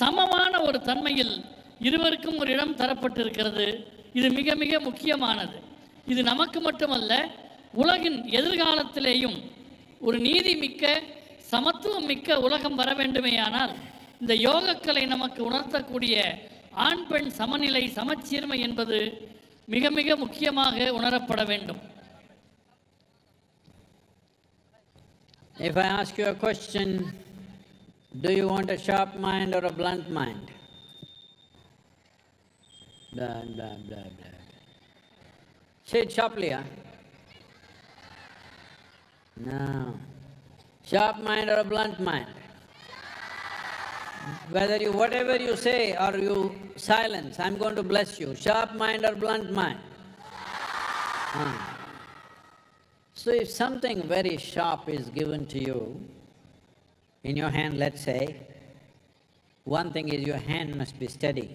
சமமான ஒரு தன்மையில் இருவருக்கும் ஒரு இடம் தரப்பட்டிருக்கிறது. இது மிக மிக முக்கியமானது. இது நமக்கு மட்டுமல்ல, உலகின் எதிர்காலத்திலேயும் ஒரு நீதி மிக்க சமத்துவம் மிக்க உலகம் வர வேண்டுமேயானால் இந்த யோகக்கலை நமக்கு உணர்த்தக்கூடிய ஆண் பெண் சமநிலை சமச்சீர்மை என்பது மிக மிக முக்கியமாக உணரப்பட வேண்டும். If I ask you a question, do you want a sharp mind or a blunt mind? Blah, blah, blah, blah. Say it sharply, huh? No. Sharp mind or a blunt mind? Whatever you say or you silence, I'm going to bless you. Sharp mind or blunt mind? So if something very sharp is given to you, in your hand, let's say, one thing is your hand must be steady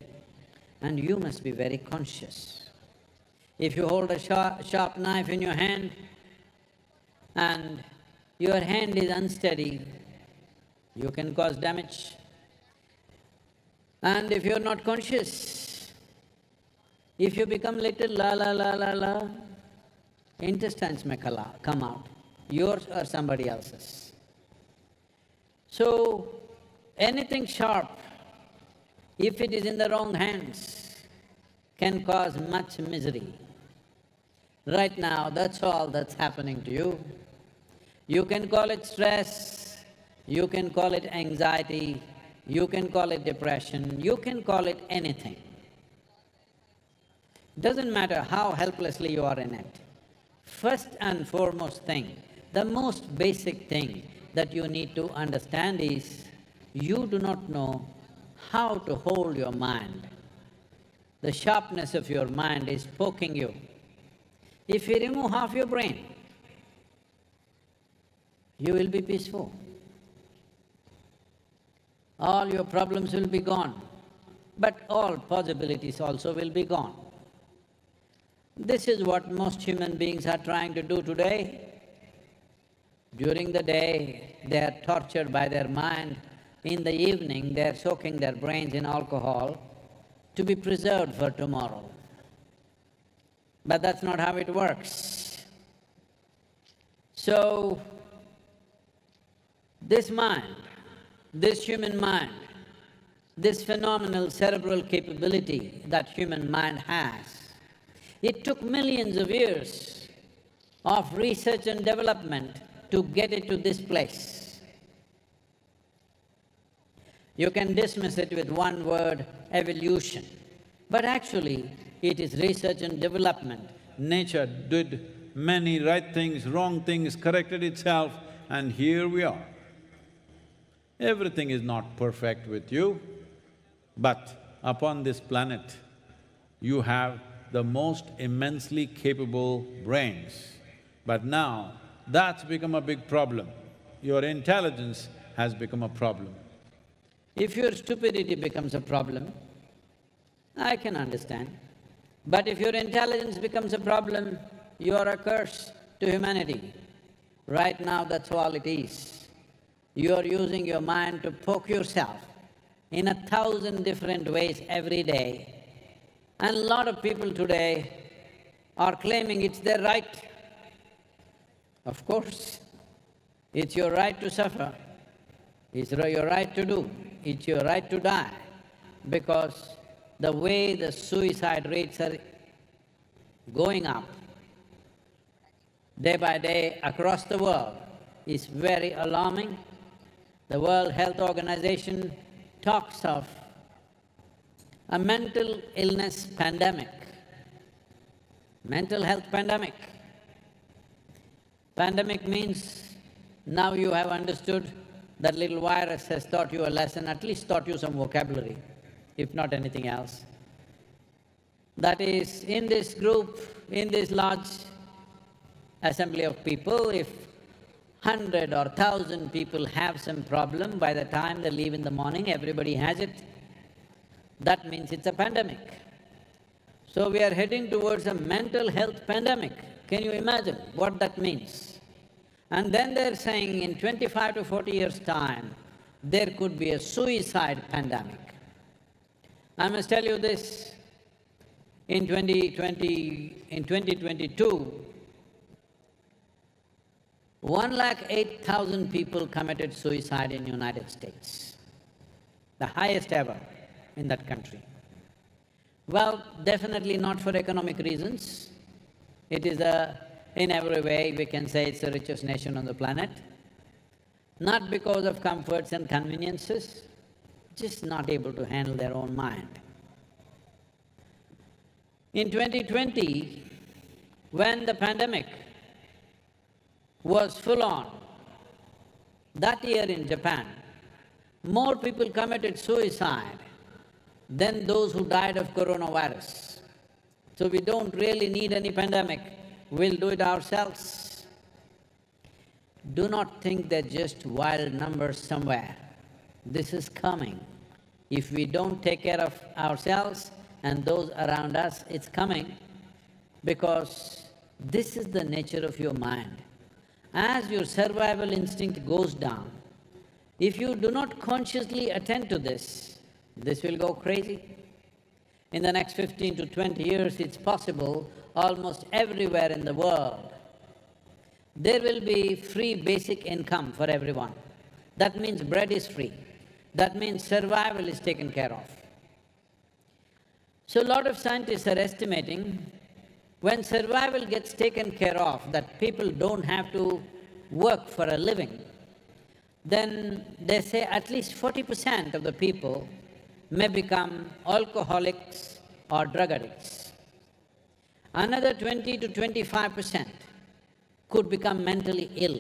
and you must be very conscious. If you hold a sharp knife in your hand and your hand is unsteady, you can cause damage. And if you're not conscious, if you become little la la la la la, intestines may come out, yours or somebody else's. So, anything sharp, if it is in the wrong hands, can cause much misery. Right now, that's all that's happening to you. You can call it stress, you can call it anxiety, you can call it depression, you can call it anything. Doesn't matter how helplessly you are in it. First and foremost thing, the most basic thing that you need to understand is, you do not know how to hold your mind. The sharpness of your mind is poking you. If you remove half your brain, you will be peaceful. All your problems will be gone, but all possibilities also will be gone. This is what most human beings are trying to do today. During the day, they are tortured by their mind. In the evening, they are soaking their brains in alcohol to be preserved for tomorrow. But that's not how it works. So, this mind, this human mind, this phenomenal cerebral capability that human mind has, it took millions of years of research and development to get it to this place. You can dismiss it with one word, evolution. But actually, it is research and development. Nature did many right things, wrong things, corrected itself, and here we are. Everything is not perfect with you, but upon this planet, you have the most immensely capable brains. But now, that's become a big problem. Your intelligence has become a problem. If your stupidity becomes a problem, I can understand. But if your intelligence becomes a problem, you are a curse to humanity. Right now, that's all it is. You are using your mind to poke yourself in 1,000 different ways every day. And a lot of people today are claiming it's their right. Of course, it's your right to suffer, it's your right to do, it's your right to die, because the way the suicide rates are going up day by day across the world is very alarming. The World Health Organization talks of a mental illness pandemic, mental health pandemic. Pandemic means now you have understood That little virus has taught you a lesson, at least taught you some vocabulary, if not anything else. That is, in this group, in this large assembly of people, if 100 or 1,000 people have some problem, by the time they leave in the morning, everybody has it. That means it's a pandemic. So we are heading towards a mental health pandemic. Can you imagine what that means? And then they're saying in 25 to 40 years' time, there could be a suicide pandemic. I must tell you this, in 2022, 108,000 people committed suicide in the United States, the highest ever in that country. Well, definitely not for economic reasons. It is in every way, we can say it's the richest nation on the planet. Not because of comforts and conveniences, just not able to handle their own mind. In 2020, when the pandemic was full on, that year in Japan, more people committed suicide than those who died of coronavirus. So we don't really need any pandemic, we'll do it ourselves. Do not think they're just wild numbers somewhere. This is coming. If we don't take care of ourselves and those around us, it's coming, because this is the nature of your mind. As your survival instinct goes down, if you do not consciously attend to this will go crazy. In the next 15 to 20 years, it's possible almost everywhere in the world, there will be free basic income for everyone. That means bread is free. That means survival is taken care of. So a lot of scientists are estimating when survival gets taken care of, that people don't have to work for a living, then they say at least 40% of the people may become alcoholics or drug addicts. Another 20 to 25% could become mentally ill.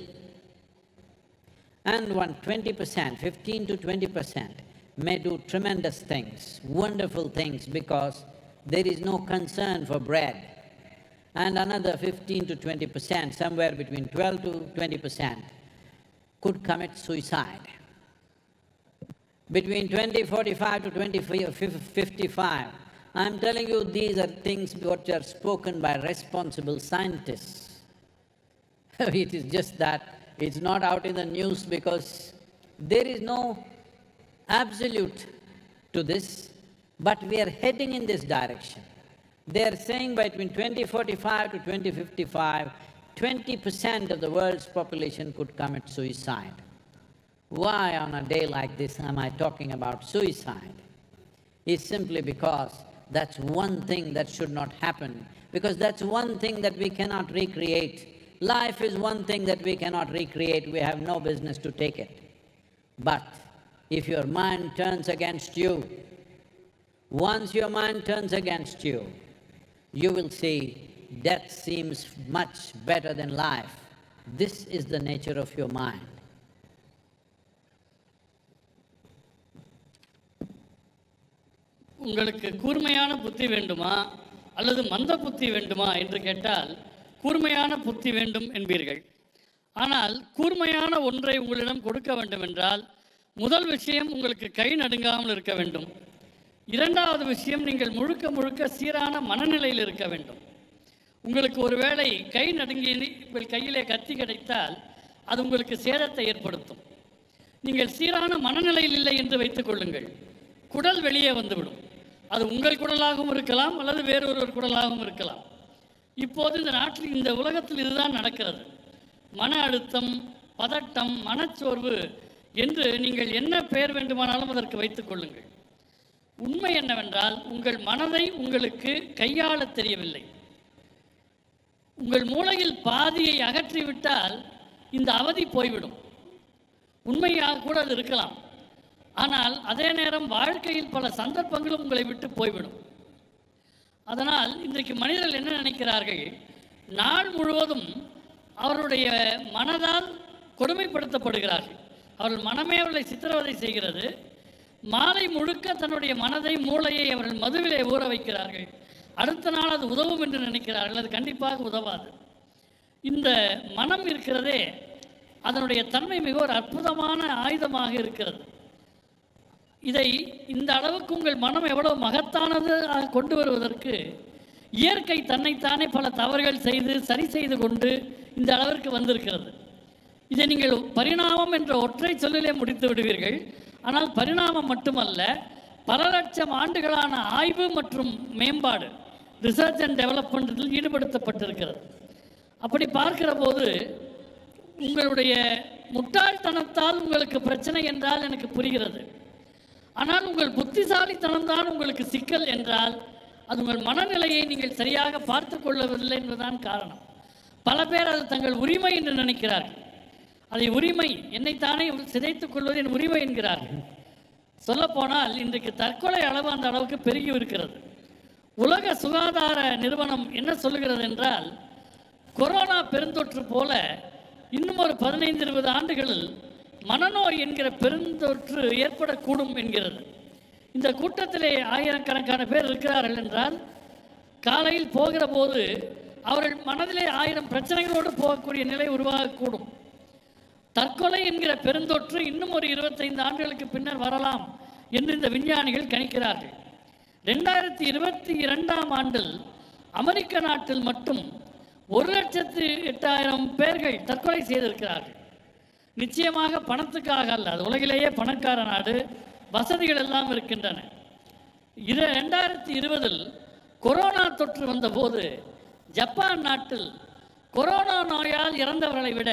And 20%, 15 to 20% may do tremendous things, wonderful things, because there is no concern for bread. And another 15 to 20%, somewhere between 12 to 20%, could commit suicide. Between 2045 to 2055, I'm telling you, these are things which are spoken by responsible scientists. It is just that it's not out in the news because there is no absolute to this, but we are heading in this direction. They are saying between 2045 to 2055, 20% of the world's population could commit suicide. Why on a day like this am I talking about suicide? It's simply because that's one thing that should not happen, because that's one thing that we cannot recreate. Life is one thing that we cannot recreate, we have no business to take it. But if your mind turns against you, once your mind turns against you, you will see death seems much better than life. This is the nature of your mind. உங்களுக்கு கூர்மையான புத்தி வேண்டுமா அல்லது மந்த புத்தி வேண்டுமா என்று கேட்டால் கூர்மையான புத்தி வேண்டும் என்பீர்கள். ஆனால் கூர்மையான ஒன்றை உங்களிடம் கொடுக்க வேண்டும் என்றால் முதல் விஷயம் உங்களுக்கு கை நடுங்காமல் இருக்க வேண்டும். இரண்டாவது விஷயம், நீங்கள் முழுக்க முழுக்க சீரான மனநிலையில் இருக்க வேண்டும். உங்களுக்கு ஒருவேளை கை நடுங்கி கையிலே கத்தி கிடைத்தால் அது உங்களுக்கு சேதத்தை ஏற்படுத்தும். நீங்கள் சீரான மனநிலையில் இல்லை என்று வைத்துக் கொள்ளுங்கள், குடல் வெளியே வந்துவிடும். அது உங்கள் குடலாகவும் இருக்கலாம் அல்லது வேறொரு குடலாகவும் இருக்கலாம். இப்போது இந்த நாட்டில், இந்த உலகத்தில் இதுதான் நடக்கிறது. மன அழுத்தம், பதட்டம், மனச்சோர்வு என்று நீங்கள் என்ன பெயர் வேண்டுமானாலும் அதற்கு வைத்துக் கொள்ளுங்கள். உண்மை என்னவென்றால் உங்கள் மனதை உங்களுக்கு கையாள தெரியவில்லை. உங்கள் மூளையில் பாதியை அகற்றிவிட்டால் இந்த அவதி போய்விடும். உண்மையாக கூட அது இருக்கலாம். ஆனால் அதே நேரம் வாழ்க்கையில் பல சந்தர்ப்பங்களும் உங்களை விட்டு போய்விடும். அதனால் இன்றைக்கு மனிதர்கள் என்ன நினைக்கிறார்கள், நாள் முழுவதும் அவருடைய மனதால் கொடுமைப்படுத்தப்படுகிறார்கள். அவர்கள் மனமே அவர்களை சித்திரவதை செய்கிறது. மாலை முழுக்க தன்னுடைய மனதை மூளையை அவர்கள் மதுவிலே ஊற வைக்கிறார்கள். அடுத்த நாள் அது உதவும் என்று நினைக்கிறார்கள். அது கண்டிப்பாக உதவாது. இந்த மனம் இருக்கிறதே, அதனுடைய தன்மை மிக ஒரு அற்புதமான ஆயுதமாக இருக்கிறது. இதை இந்த அளவுக்கு உங்கள் மனம் எவ்வளவு மகத்தானது கொண்டு வருவதற்கு இயற்கை தன்னைத்தானே பல தவறுகள் செய்து சரி செய்து கொண்டு இந்த அளவிற்கு வந்திருக்கிறது. இதை நீங்கள் பரிணாமம் என்ற ஒற்றை சொல்லிலே முடித்து விடுவீர்கள். ஆனால் பரிணாமம் மட்டுமல்ல, பல லட்சம் ஆண்டுகளான ஆய்வு மற்றும் மேம்பாடு, ரிசர்ச் அண்ட் டெவலப்மெண்ட்டில் ஈடுபடுத்தப்பட்டிருக்கிறது. அப்படி பார்க்கிற போது உங்களுடைய முட்டாள்தனத்தால் உங்களுக்கு பிரச்சனை என்றால் எனக்கு புரிகிறது. ஆனால் உங்கள் புத்திசாலித்தனம்தான் உங்களுக்கு சிக்கல் என்றால் அது உங்கள் மனநிலையை நீங்கள் சரியாக பார்த்து கொள்ளவில்லை என்பதுதான் காரணம். பல பேர் அது தங்கள் உரிமை என்று நினைக்கிறார்கள். அதை உரிமை, என்னைத்தானே சிதைத்துக் கொள்வது என் உரிமை என்கிறார்கள். சொல்லப்போனால் இன்றைக்கு தற்கொலை அளவு அந்த அளவுக்கு பெருகி இருக்கிறது. உலக சுகாதார நிறுவனம் என்ன சொல்லுகிறது என்றால், கொரோனா பெருந்தொற்று போல இன்னும் ஒரு 15-20 ஆண்டுகளில் மனநோய் என்கிற பெருந்தொற்று ஏற்படக்கூடும் என்கிறது. இந்த கூட்டத்திலே ஆயிரக்கணக்கான பேர் இருக்கிறார்கள் என்றால், காலையில் போகிற போது அவர்கள் மனதிலே 1000 பிரச்சனைகளோடு போகக்கூடிய நிலை உருவாகக்கூடும். தற்கொலை என்கிற பெருந்தொற்று இன்னும் ஒரு 25 ஆண்டுகளுக்கு பின்னர் வரலாம் என்று இந்த விஞ்ஞானிகள் கணிக்கிறார்கள். 2022ஆம் ஆண்டில் அமெரிக்க நாட்டில் மட்டும் 1,08,000 பேர்கள் தற்கொலை செய்திருக்கிறார்கள். நிச்சயமாக பணத்துக்காக அல்ல, அது உலகிலேயே பணக்கார நாடு, வசதிகள் எல்லாம் இருக்கின்றன. 2020இல் கொரோனா தொற்று வந்தபோது ஜப்பான் நாட்டில் கொரோனா நோயால் இறந்தவர்களை விட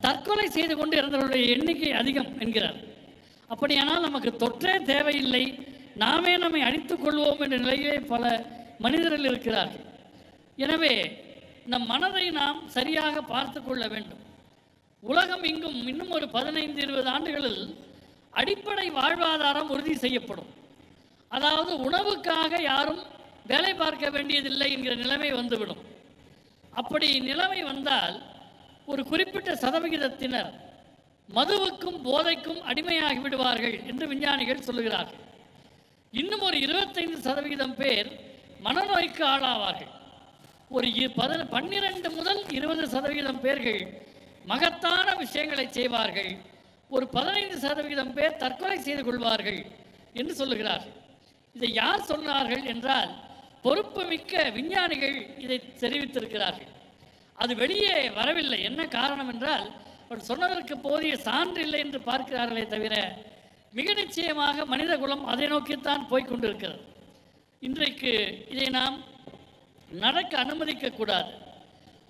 தற்கொலை செய்து கொண்டு இறந்தவர்களுடைய எண்ணிக்கை அதிகம் என்கிறார். அப்படியானால் நமக்கு தொற்றே தேவையில்லை, நாமே நம்மை அழித்துக் கொள்வோம் என்ற நிலையிலே பல மனிதர்கள் இருக்கிறார்கள். எனவே நம் மனதை நாம் சரியாக பார்த்து கொள்ள வேண்டும். உலகம் இங்கும் இன்னும் ஒரு 15-20 ஆண்டுகளில் அடிப்படை வாழ்வாதாரம் உறுதி செய்யப்படும். அதாவது உணவுக்காக யாரும் வேலை பார்க்க வேண்டியதில்லை என்கிற நிலைமை வந்துவிடும். அப்படி நிலைமை வந்தால் ஒரு குறிப்பிட்ட சதவிகிதத்தினர் மதுவுக்கும் போதைக்கும் அடிமையாகி விடுவார்கள் என்று விஞ்ஞானிகள் சொல்லுகிறார்கள். இன்னும் ஒரு 25% பேர் மனநோய்க்கு ஆளாவார்கள். ஒரு 12 முதல் 20% பேர்கள் மகத்தான விஷயங்களை செய்வார்கள். ஒரு 15% பேர் தற்கொலை செய்து கொள்வார்கள் என்று சொல்லுகிறார்கள். இதை யார் சொன்னார்கள் என்றால், பொறுப்புமிக்க விஞ்ஞானிகள் இதை தெரிவித்திருக்கிறார்கள். அது வெளியே வரவில்லை. என்ன காரணம் என்றால், அவர் சொன்னதற்கு போதிய சான்று இல்லை என்று பார்க்கிறார்களே தவிர, மிக நிச்சயமாக மனித குலம் அதை நோக்கித்தான் போய்கொண்டிருக்கிறது. இன்றைக்கு இதை நாம் நடக்க அனுமதிக்கக்கூடாது.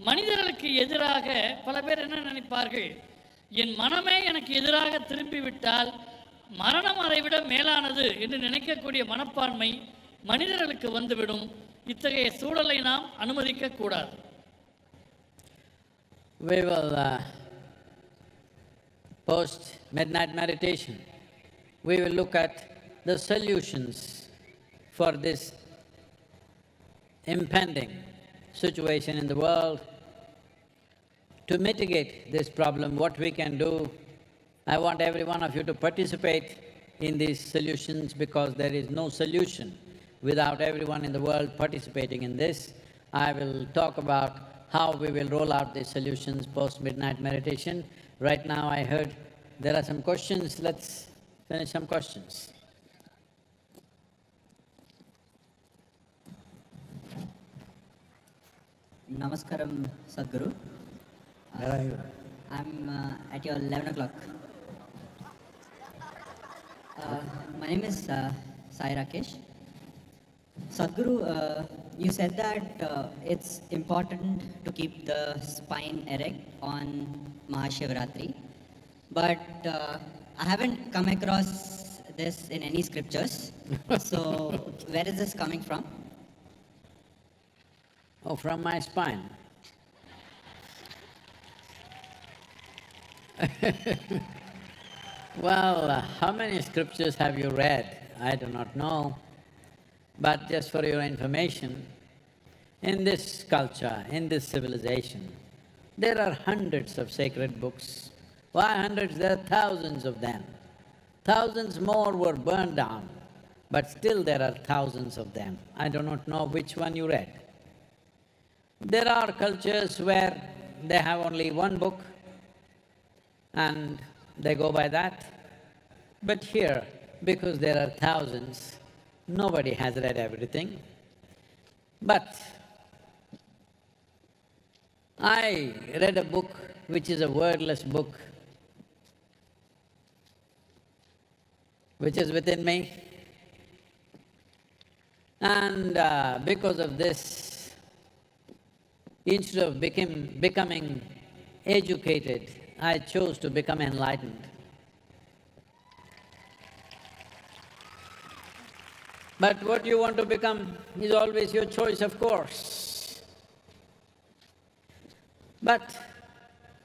மனிதர்களுக்கு எதிராக பல பேர் என்ன நினைப்பார்கள், என் மனமே எனக்கு எதிராக திரும்பிவிட்டால் மரணம் அதைவிட மேலானது என்று நினைக்கக்கூடிய மனப்பான்மை மனிதர்களுக்கு வந்துவிடும். இத்தகைய சூழலை நாம் அனுமதிக்கக்கூடாது. We will post midnight meditation. We will look at the solutions for this impending situation in the world. To mitigate this problem, what we can do, I want every one of you to participate in these solutions, because there is no solution without everyone in the world participating in this. I will talk about how we will roll out these solutions post-midnight meditation. Right now I heard there are some questions. Let's finish some questions. Namaskaram, Sadhguru. I'm at your 11 o'clock. My name is Sai Rakesh. Sadhguru, you said that it's important to keep the spine erect on MahaShivRatri, but I haven't come across this in any scriptures. So where is this coming from? Oh, from my spine. Well, how many scriptures have you read? I do not know. But just for your information, in this culture, in this civilization, there are hundreds of sacred books Why hundreds? There are thousands of them. Thousands more were burned down, but still there are thousands of them. I do not know which one you read. There are cultures where they have only one book and they go by that. But here, because there are thousands, nobody has read everything. But I read a book which is a wordless book, which is within me. And because of this, instead of becoming educated, I chose to become enlightened. But what you want to become is always your choice, of course. But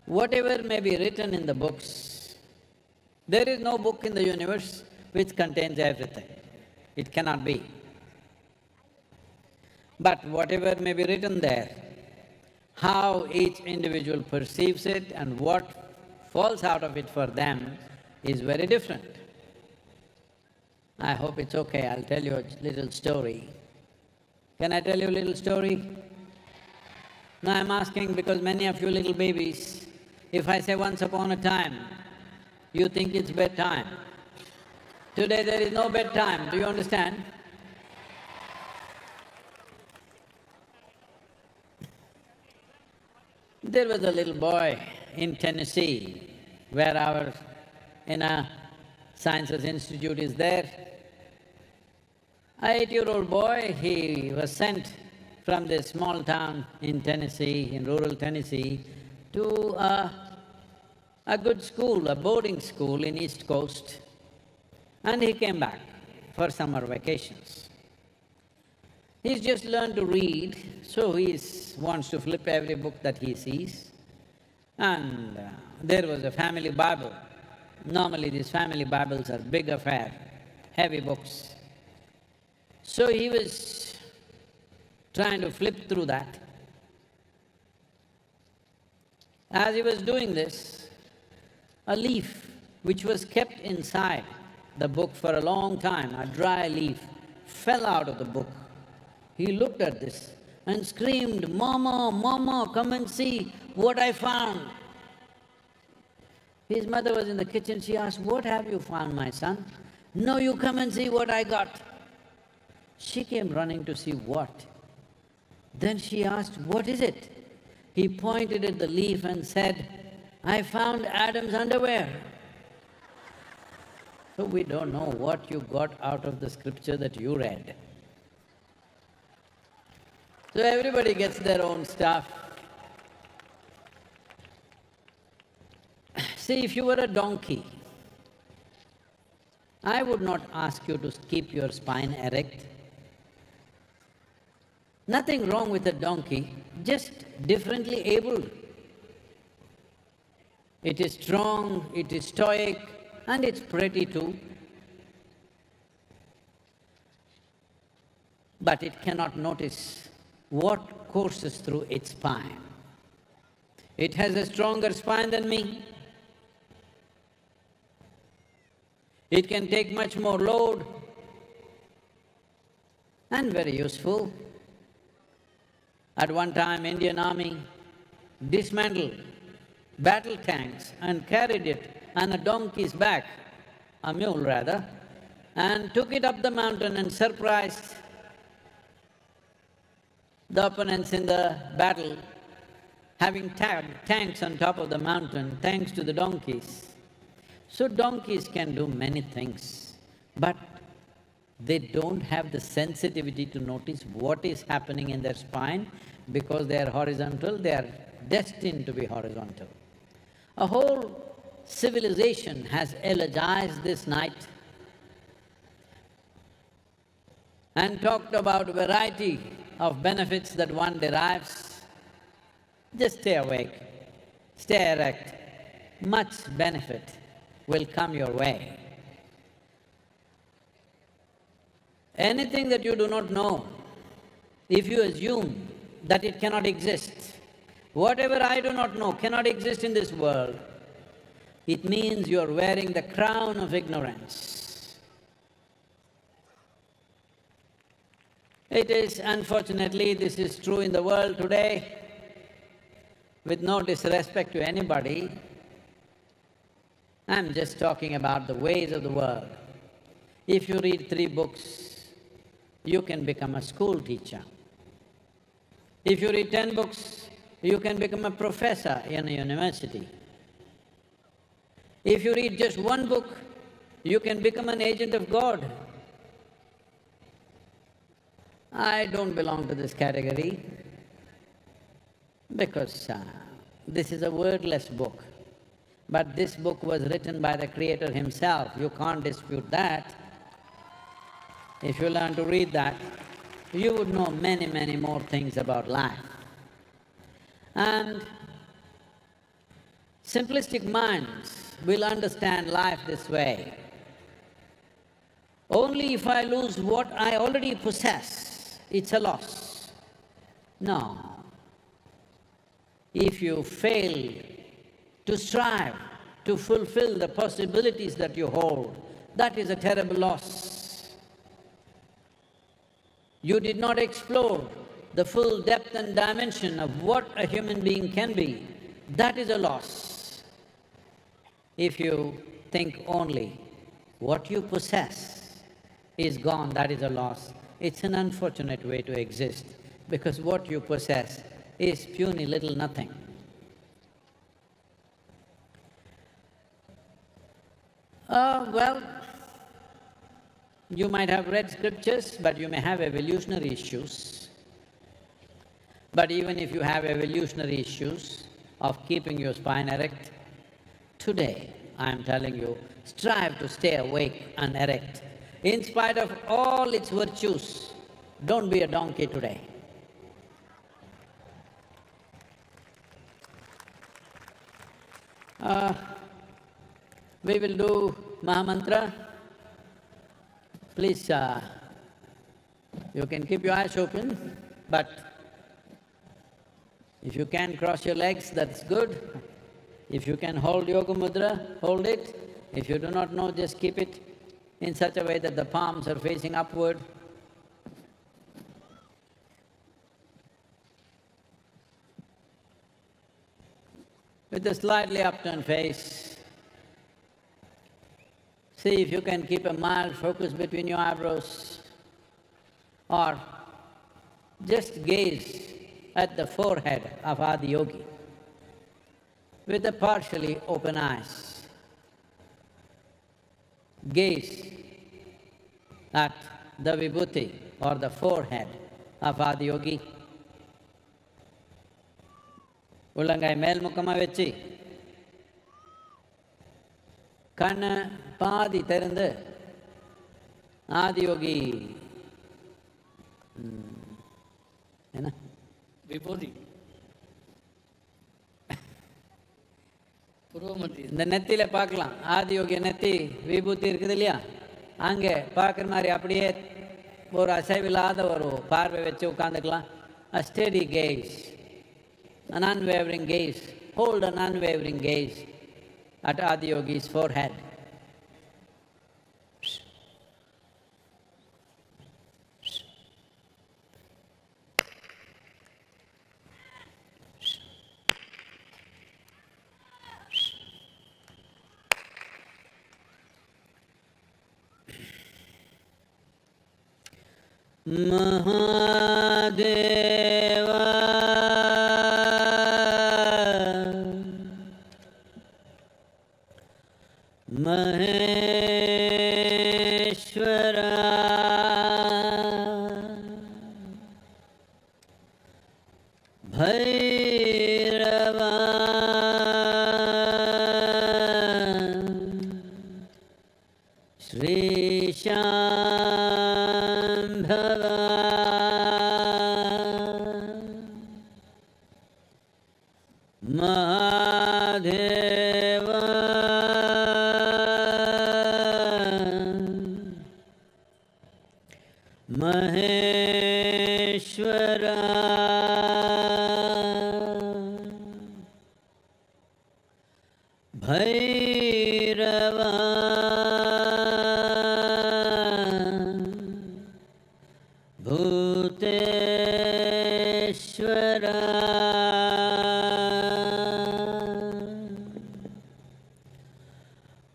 whatever may be written in the books, there is no book in the universe which contains everything. It cannot be. But whatever may be written there, how each individual perceives it and what falls out of it for them is very different. I hope it's okay, I'll tell you a little story. Can I tell you a little story? No, I'm asking because many of you little babies, if I say once upon a time, you think it's bedtime. Today there is no bedtime, do you understand? There was a little boy in Tennessee, where our Sciences Institute is there. An 8-year-old boy, he was sent from this small town in Tennessee, in rural Tennessee, to a good school, a boarding school in East Coast, and he came back for summer vacations. He's just learned to read, so he wants to flip every book that he sees. And there was a family Bible. Normally these family Bibles are big affair, heavy books. So he was trying to flip through that. As he was doing this, a leaf which was kept inside the book for a long time, a dry leaf, fell out of the book. He looked at this and screamed, "Mama, Mama, come and see what I found." His mother was in the kitchen. She asked, "What have you found, my son?" "No, you come and see what I got." She came running to see what. Then she asked, "What is it?" He pointed at the leaf and said, "I found Adam's underwear." So we don't know what you got out of the scripture that you read. So everybody gets their own stuff. See, if you were a donkey, I would not ask you to keep your spine erect. Nothing wrong with a donkey, just differently abled. It is strong, it is stoic, and it's pretty too. But it cannot notice what courses through its spine. It has a stronger spine than me. It can take much more load and very useful. At one time, Indian Army dismantled battle tanks and carried it on a donkey's back, a mule rather, and took it up the mountain and surprised the opponents in the battle, having tanks on top of the mountain, thanks to the donkeys. So donkeys can do many things, but they don't have the sensitivity to notice what is happening in their spine. Because they are horizontal, they are destined to be horizontal. A whole civilization has eulogized this night and talked about a variety of benefits that one derives. Just stay awake, stay erect, much benefit will come your way. Anything that you do not know, if you assume that it cannot exist, whatever I do not know cannot exist in this world, it means you are wearing the crown of ignorance. It is, unfortunately, this is true in the world today, with no disrespect to anybody. I'm just talking about the ways of the world. If you read 3 books, you can become a school teacher. If you read 10 books, you can become a professor in a university. If you read just 1 book, you can become an agent of God. I don't belong to this category because this is a wordless book. But this book was written by the Creator himself, you can't dispute that. If you learn to read that, you would know many, many more things about life. And simplistic minds will understand life this way. Only if I lose what I already possess, it's a loss. No. If you fail to strive to fulfill the possibilities that you hold, that is a terrible loss. You did not explore the full depth and dimension of what a human being can be, that is a loss. If you think only what you possess is gone, that is a loss. It's an unfortunate way to exist, because what you possess is puny little nothing. Well, you might have read scriptures, but you may have evolutionary issues. But even if you have evolutionary issues of keeping your spine erect, today I am telling you, strive to stay awake and erect. In spite of all its virtues, don't be a donkey today. We will do Mahamantra. Please, you can keep your eyes open, but if you can cross your legs, that's good. If you can hold Yoga Mudra, hold it. If you do not know, just keep it in such a way that the palms are facing upward. With a slightly upturned face, see if you can keep a mild focus between your eyebrows, or just gaze at the forehead of Adiyogi with the partially open eyes. Gaze at the vibhuti or the forehead of Adiyogi. உள்ளங்கை மேல்முக்கமா வச்சு கண்ணை பாதி திறந்து ஆதியோகி என்ன விபூதி புருவமத்தி இந்த நெத்தியில பார்க்கலாம். ஆதியோகி நெத்தி விபூதி இருக்குது இல்லையா, அங்கே பார்க்குற மாதிரி அப்படியே ஒரு அசைவில்லாத ஒரு பார்வை வச்சு உட்காந்துக்கலாம். A steady gaze, an unwavering gaze. Hold an unwavering gaze at Adiyogi's forehead. Mahadeva Maheshwara Bhairava Shri Shambhava Mahadeva Maheshwara Bhairava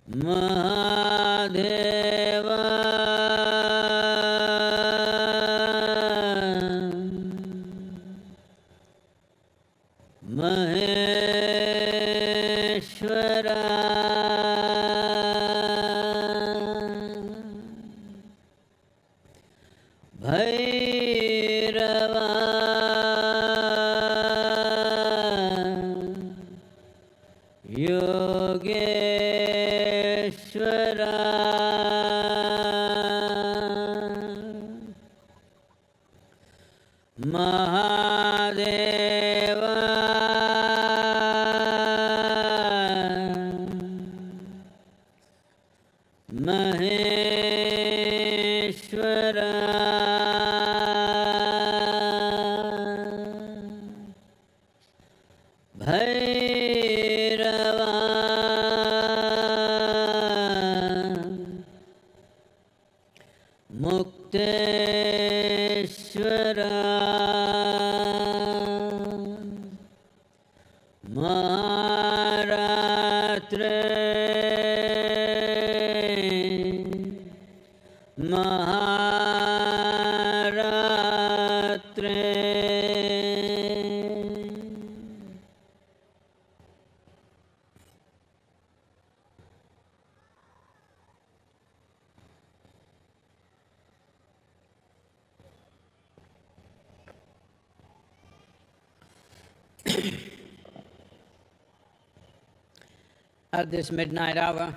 Mahadeva Maheshwara Bhairava Yogeshwara Mahadeva Maheshwara Bhairava Mukteshwara MahaRatri MahaRatri At this midnight hour,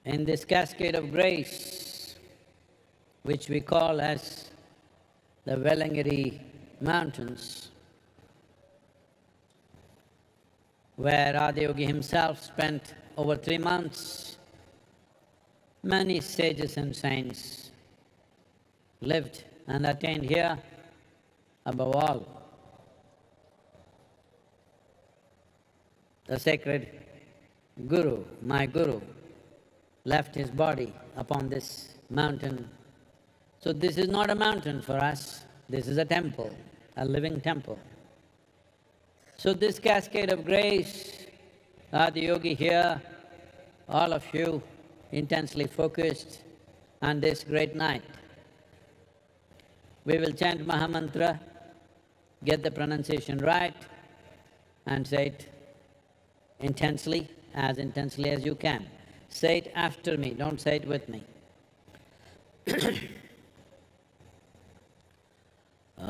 in this cascade of grace, which we call as the Velangiri Mountains, where Adiyogi himself spent over 3 months, many sages and saints lived and attained here. Above all, the sacred Guru, my Guru, left his body upon this mountain. So this is not a mountain for us, this is a temple, a living temple. So this cascade of grace, Adiyogi here, all of you intensely focused on this great night. We will chant Mahamantra, get the pronunciation right, and say it intensely as you can. Say it after me, don't say it with me. Om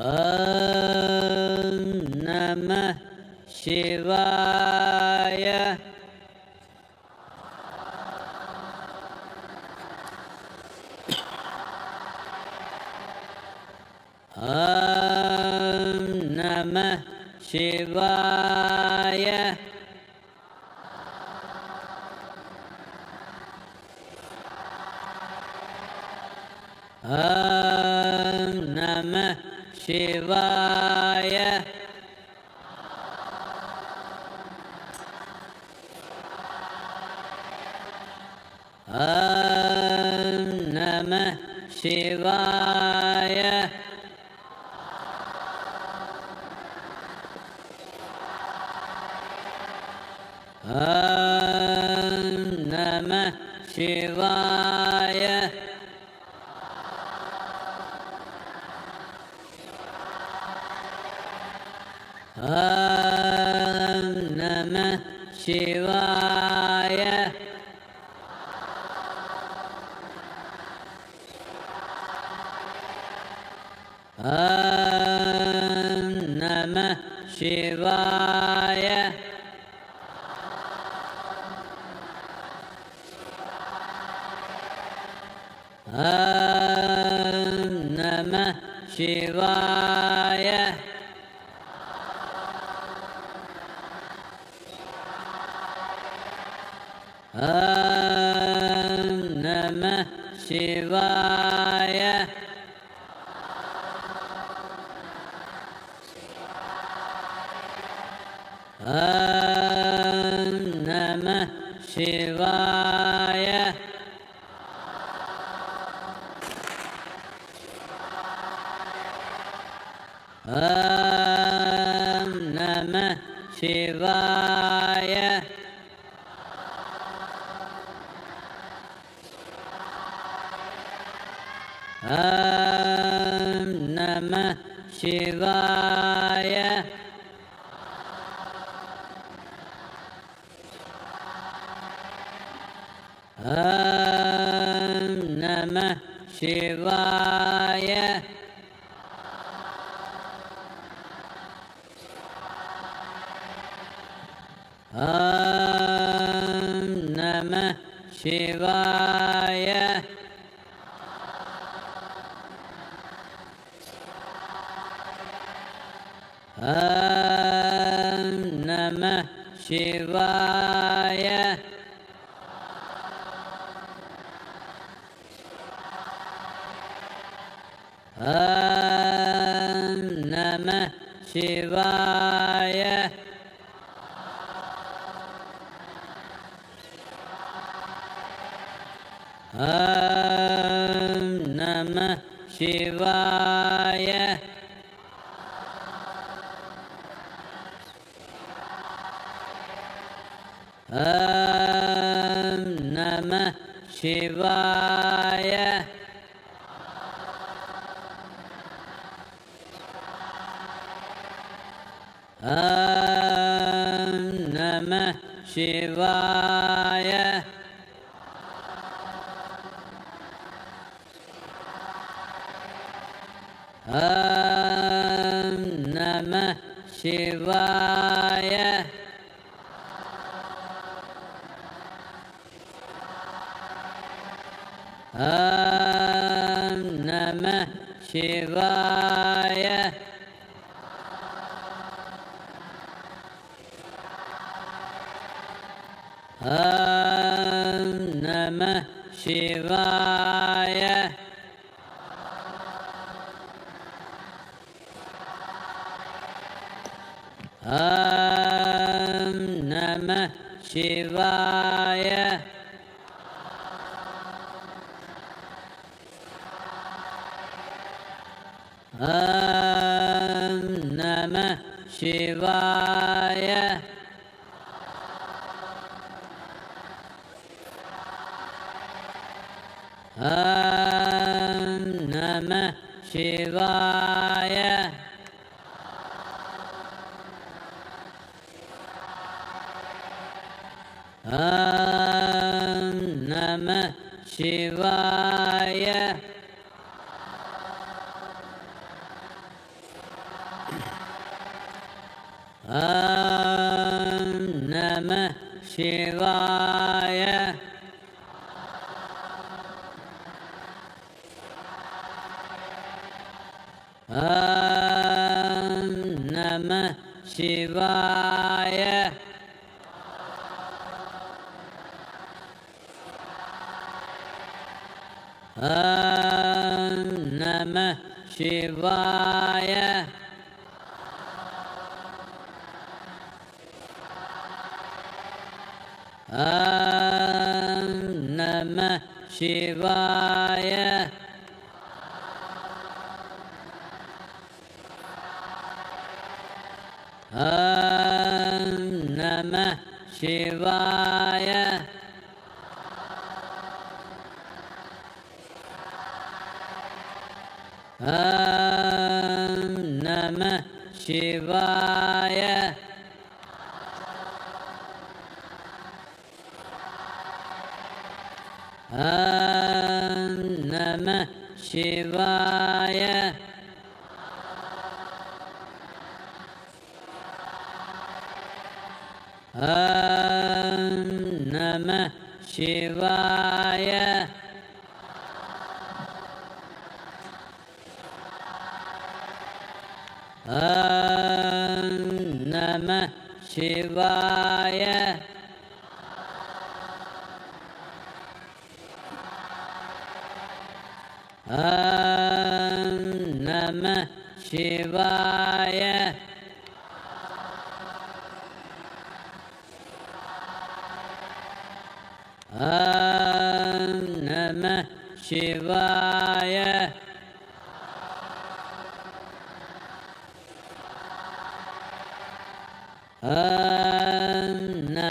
Namah Shivaya. Om Namah Shivaya. Om Namah Shivaya. Om Namah Shivaya. Om Namah Shivaya. Om Namah Shivaya. Om Namah Shivaya. Om Namah Shivaya. Om Namah Shivaya. Om Namah Shivaya. Om Namah Shivaya.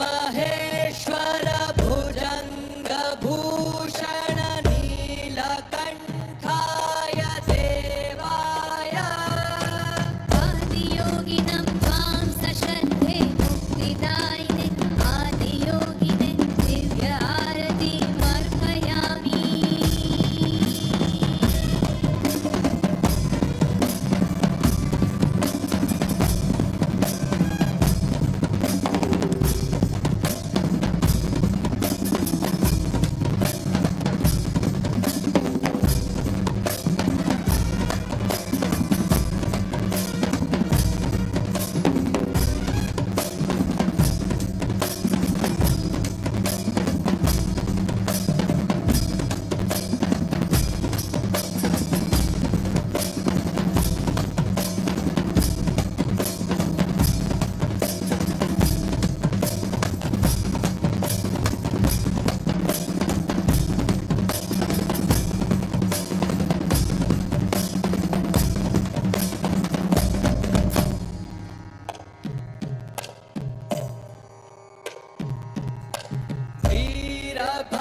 Maheshwar भुजंग भूषण नीलकंठाय देवाय आदियोगिनं त्वां सश्रद्धे मुक्तिदायिने आदियोगिने दिव्य आरति अर्पयामि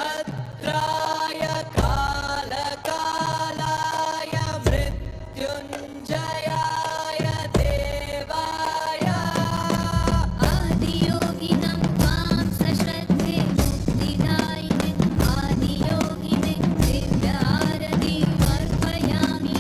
वीरभद्राय कालकालाय मृत्युञ्जयाय देवाय आदियोगिनं त्वां सश्रद्धे मुक्तिदायिने आदियोगिने दिव्य आरति अर्पयामि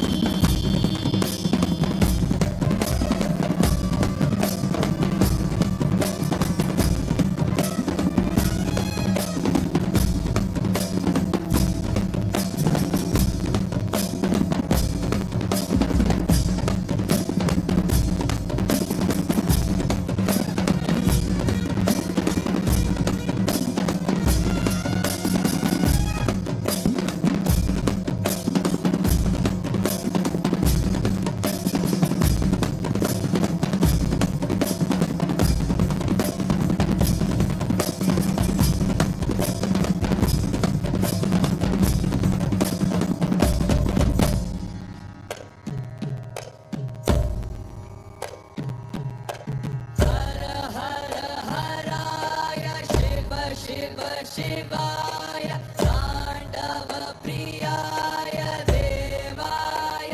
हर हर हराय शिव शिव शिवाय ताण्डव प्रियाय देवाय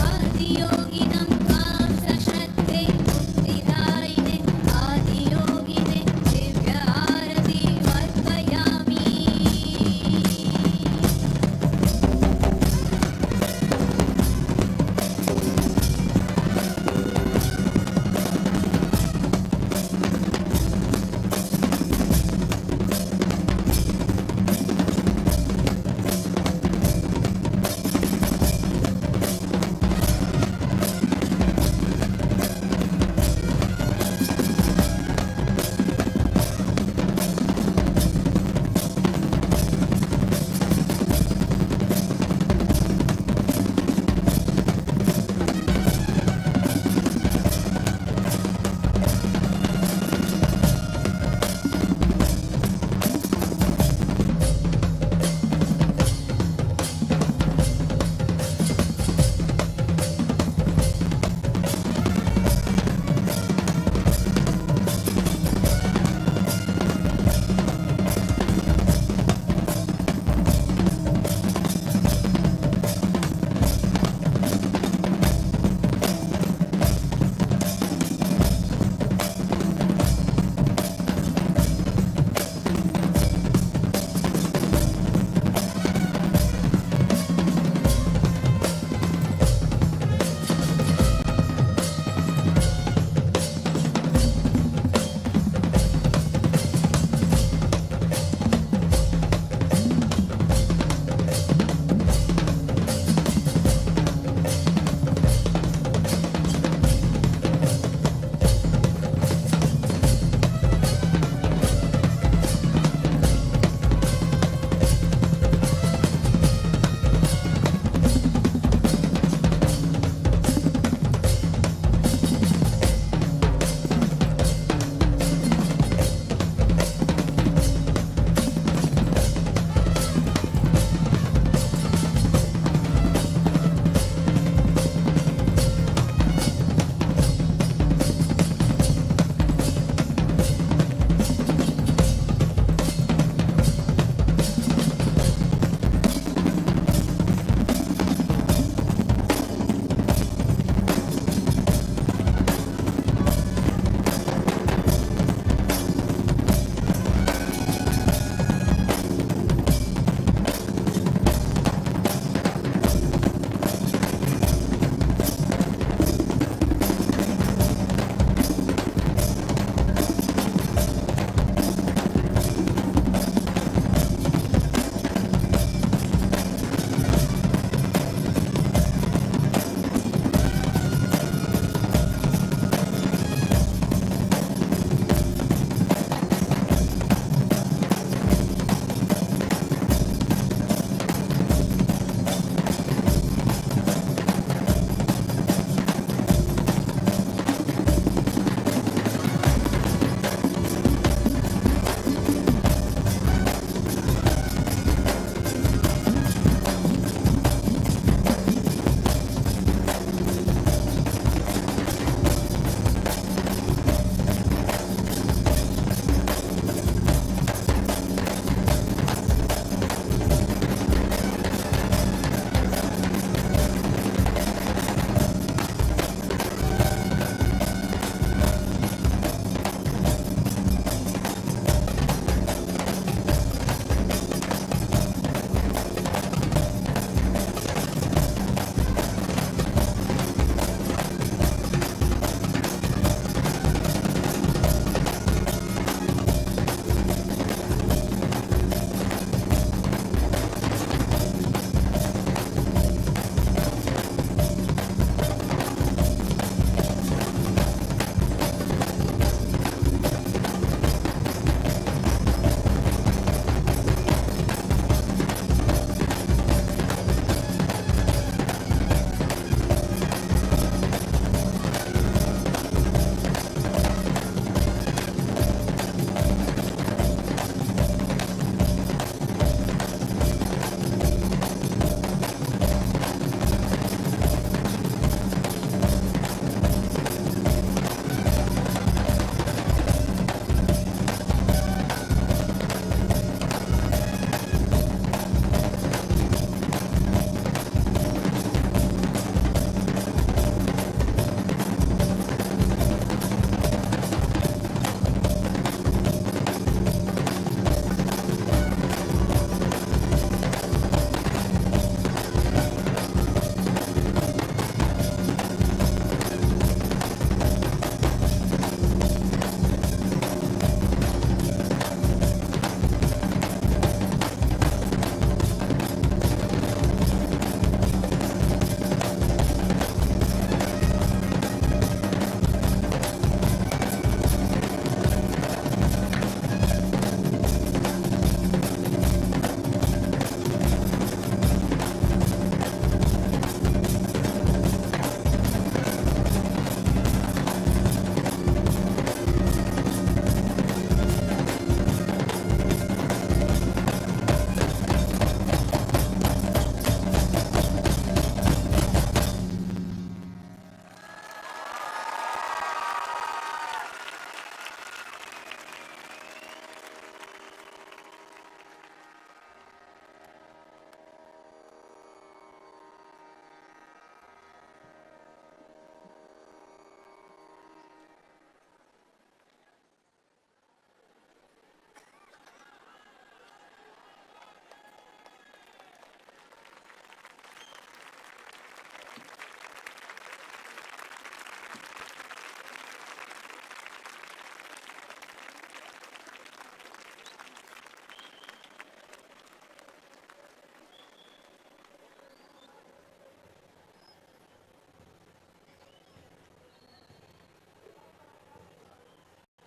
आदियोगिनं त्वां सश्रद्धे मुक्तिदायिने आदियोगिने दिव्य आरति अर्पयामि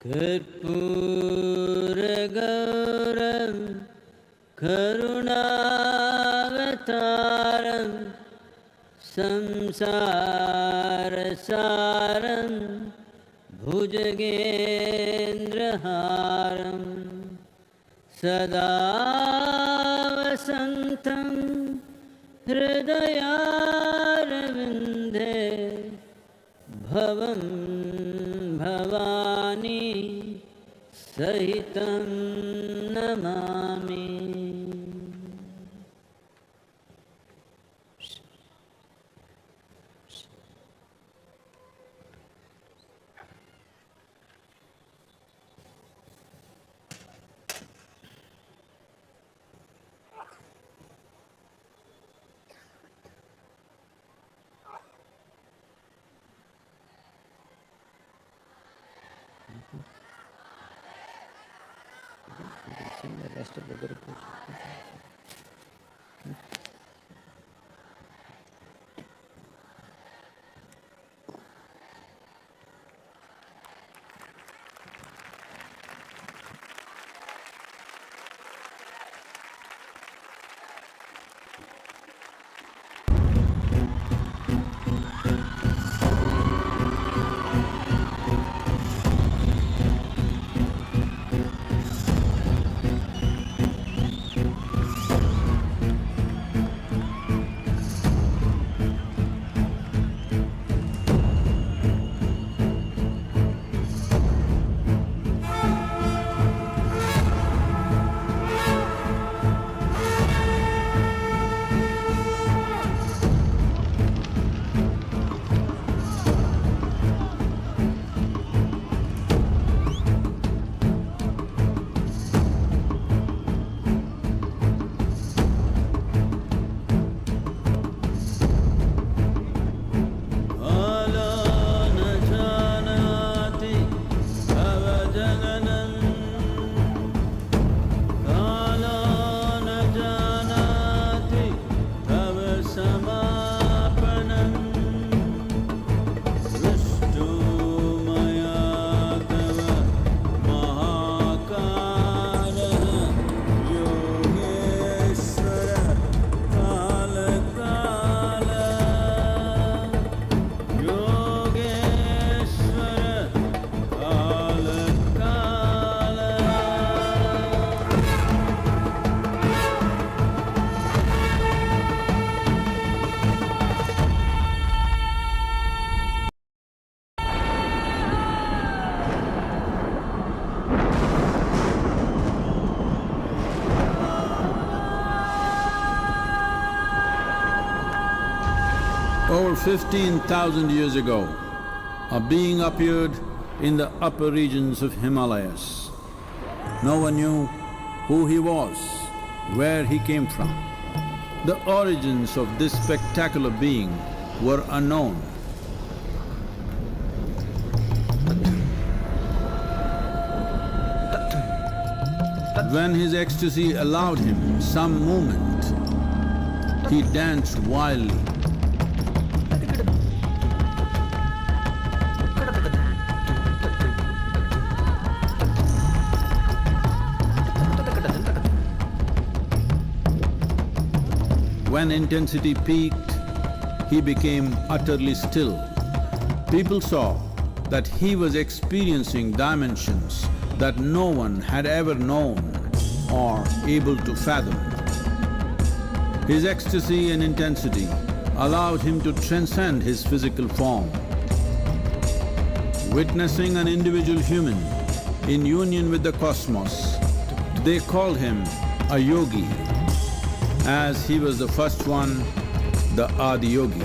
कर्पूरगौरं करुणावतारं संसारसारं भुजगेन्द्रहारं सदा वसन्तं हृदयारविन्दे भवं भवानी सहितं Namami. Sing the rest of the Guru Puja. Over 15,000 years ago, a being appeared in the upper regions of Himalayas. No one knew who he was, where he came from. The origins of this spectacular being were unknown. When his ecstasy allowed him some movement, he danced wildly. When intensity peaked, he became utterly still. People saw that he was experiencing dimensions that no one had ever known or able to fathom. His ecstasy and intensity allowed him to transcend his physical form. Witnessing an individual human in union with the cosmos, they called him a yogi, as he was the first one, the Adi Yogi.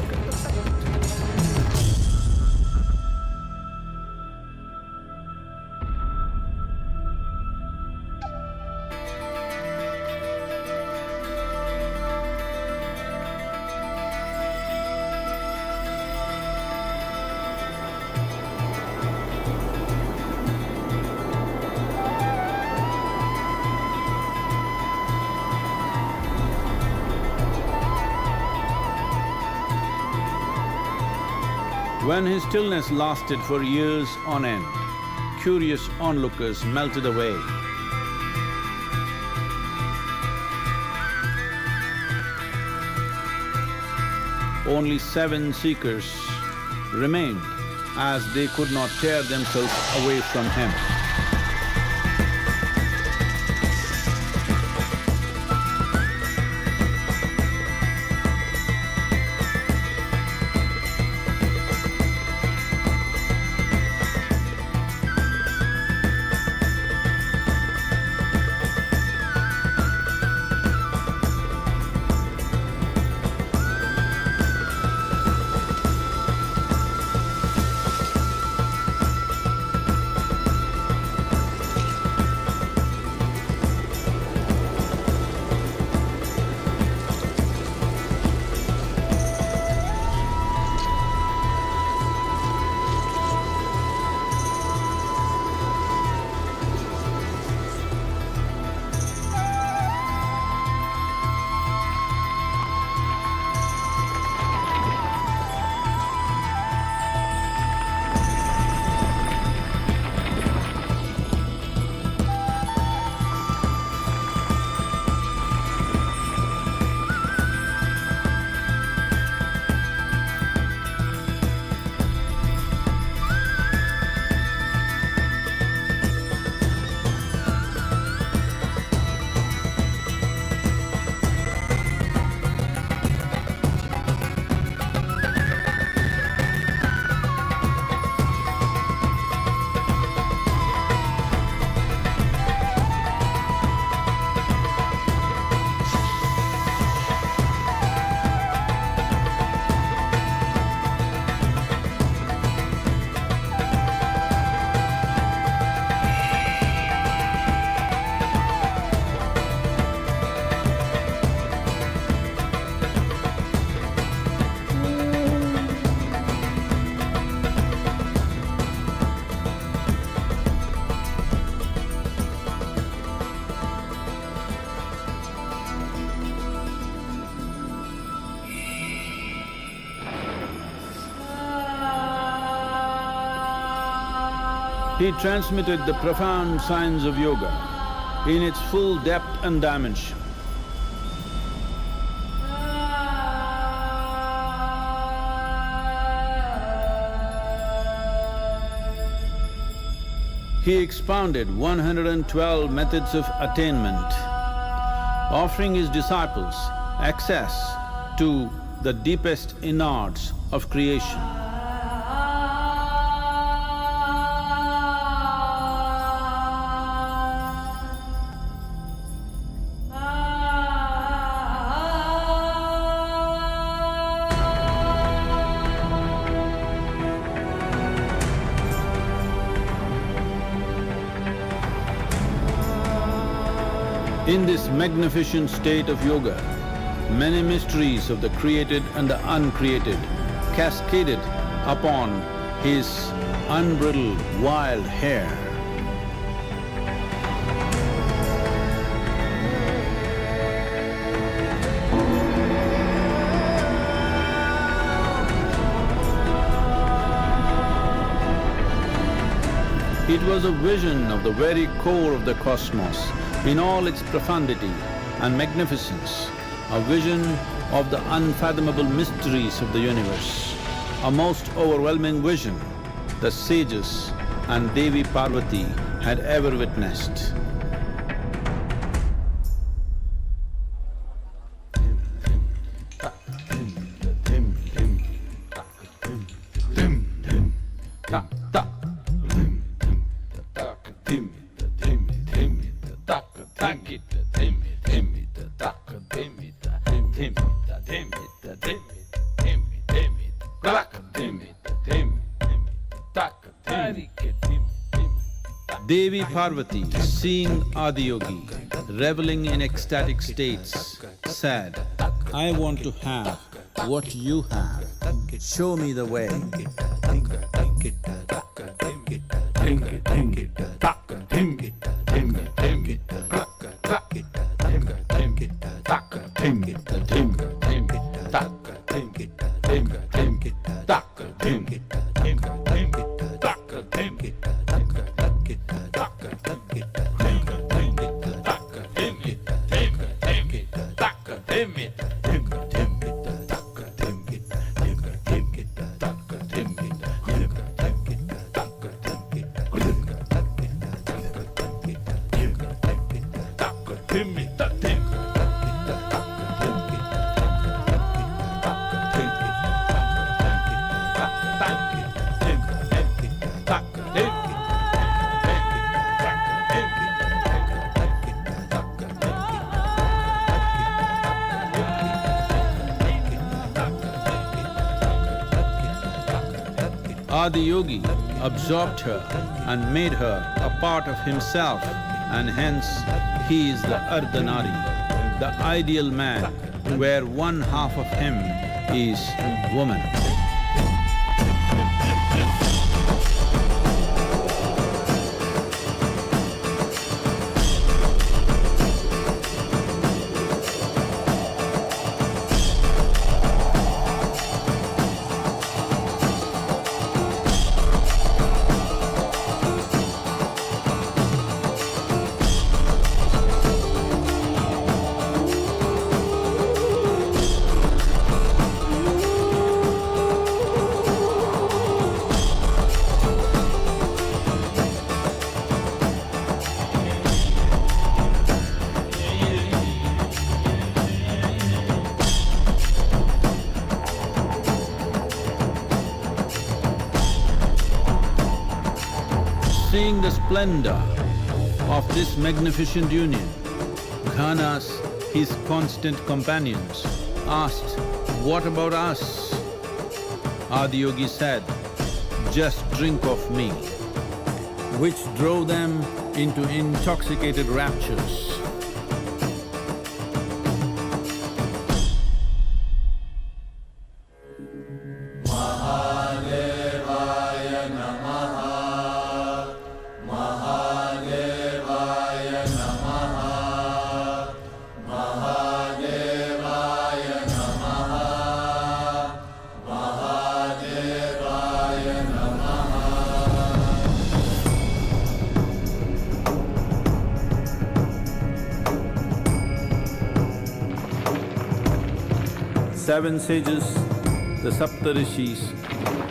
When his stillness lasted for years on end, curious onlookers melted away. Only 7 seekers remained, as they could not tear themselves away from him. He transmitted the profound science of yoga in its full depth and dimension. He expounded 112 methods of attainment, offering his disciples access to the deepest innards of creation. In this magnificent state of yoga, many mysteries of the created and the uncreated cascaded upon his unbridled wild hair. It was a vision of the very core of the cosmos in all its profundity and magnificence, a vision of the unfathomable mysteries of the universe, a most overwhelming vision the sages and Devi Parvati had ever witnessed. Devi Parvati, seeing Adiyogi reveling in ecstatic states, said, "I want to have what you have. Show me the way." Adiyogi absorbed her and made her a part of himself, and hence he is the Ardhanari, the ideal man, where one half of him is woman. Seeing the splendor of this magnificent union, Ghanas, his constant companions, asked, "What about us?" Adiyogi said, "Just drink of me," which drove them into intoxicated raptures. Seven sages, the Saptarishis,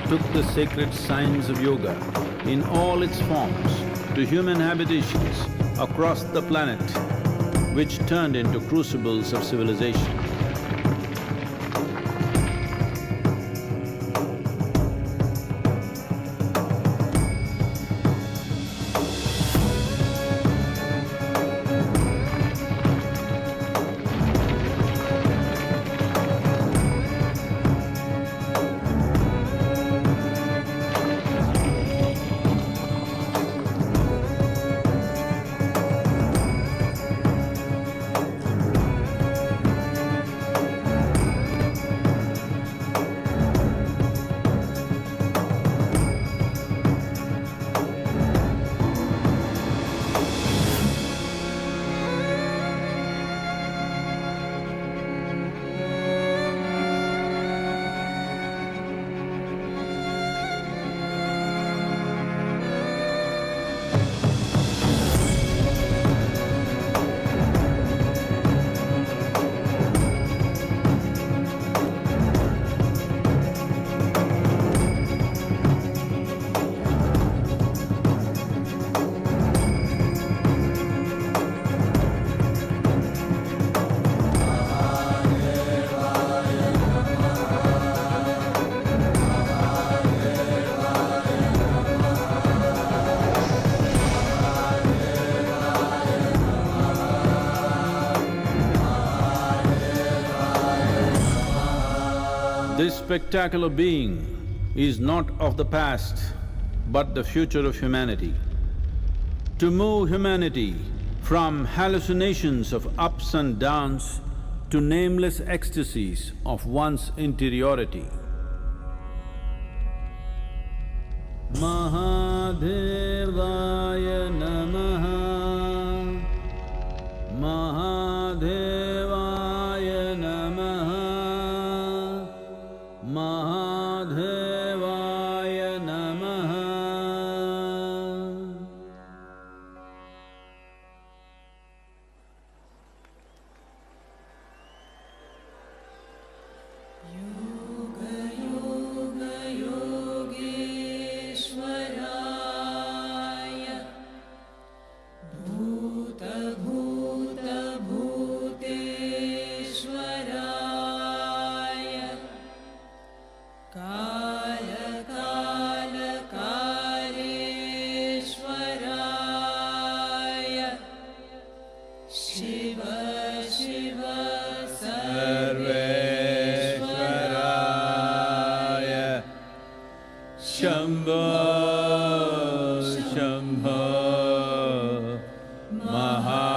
took the sacred science of yoga in all its forms to human habitations across the planet, which turned into crucibles of civilization. This spectacular being is not of the past, but the future of humanity. To move humanity from hallucinations of ups and downs to nameless ecstasies of one's interiority. Mahadevaya Namaha, Mahadevaya Namaha, Mahadevaya Namaha. Shambho, Shambho, Mahadevaya.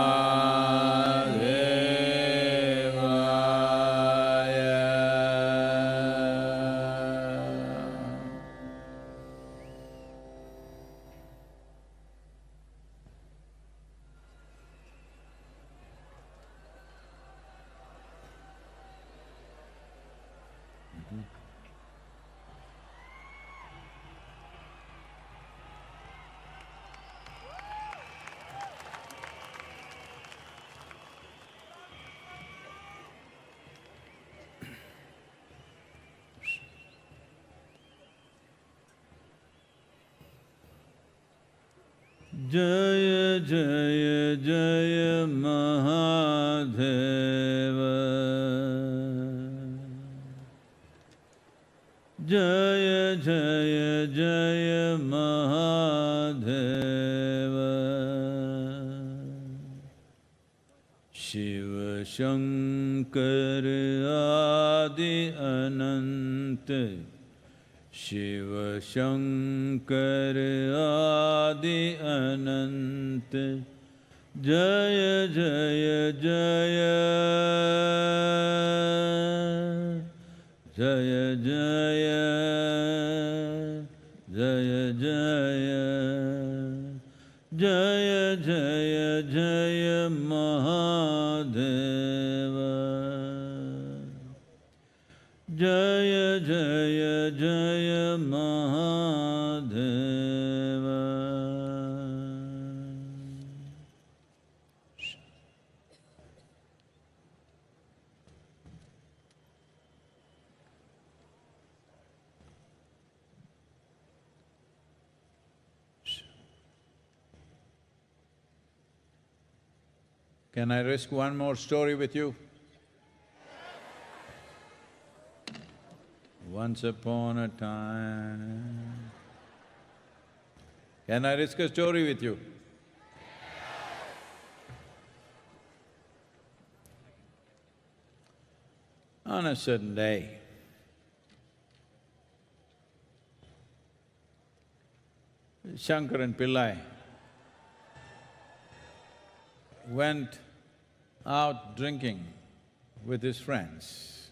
Jaya Jaya Jaya Mahadeva. Jaya Jaya Jaya Mahadeva. Shiva Shankar Adi Ananta. Shiva Shankar Adi Ananta. Jaya Jaya Jaya. Jaya Jaya. Jaya Jaya. Jaya Jaya Jaya Mahadeva. Jaya Jaya Jaya Mahadeva. Can I risk one more story with you? Once upon a time. Can I risk a story with you? On a certain day, Shankaran Pillai went out drinking with his friends.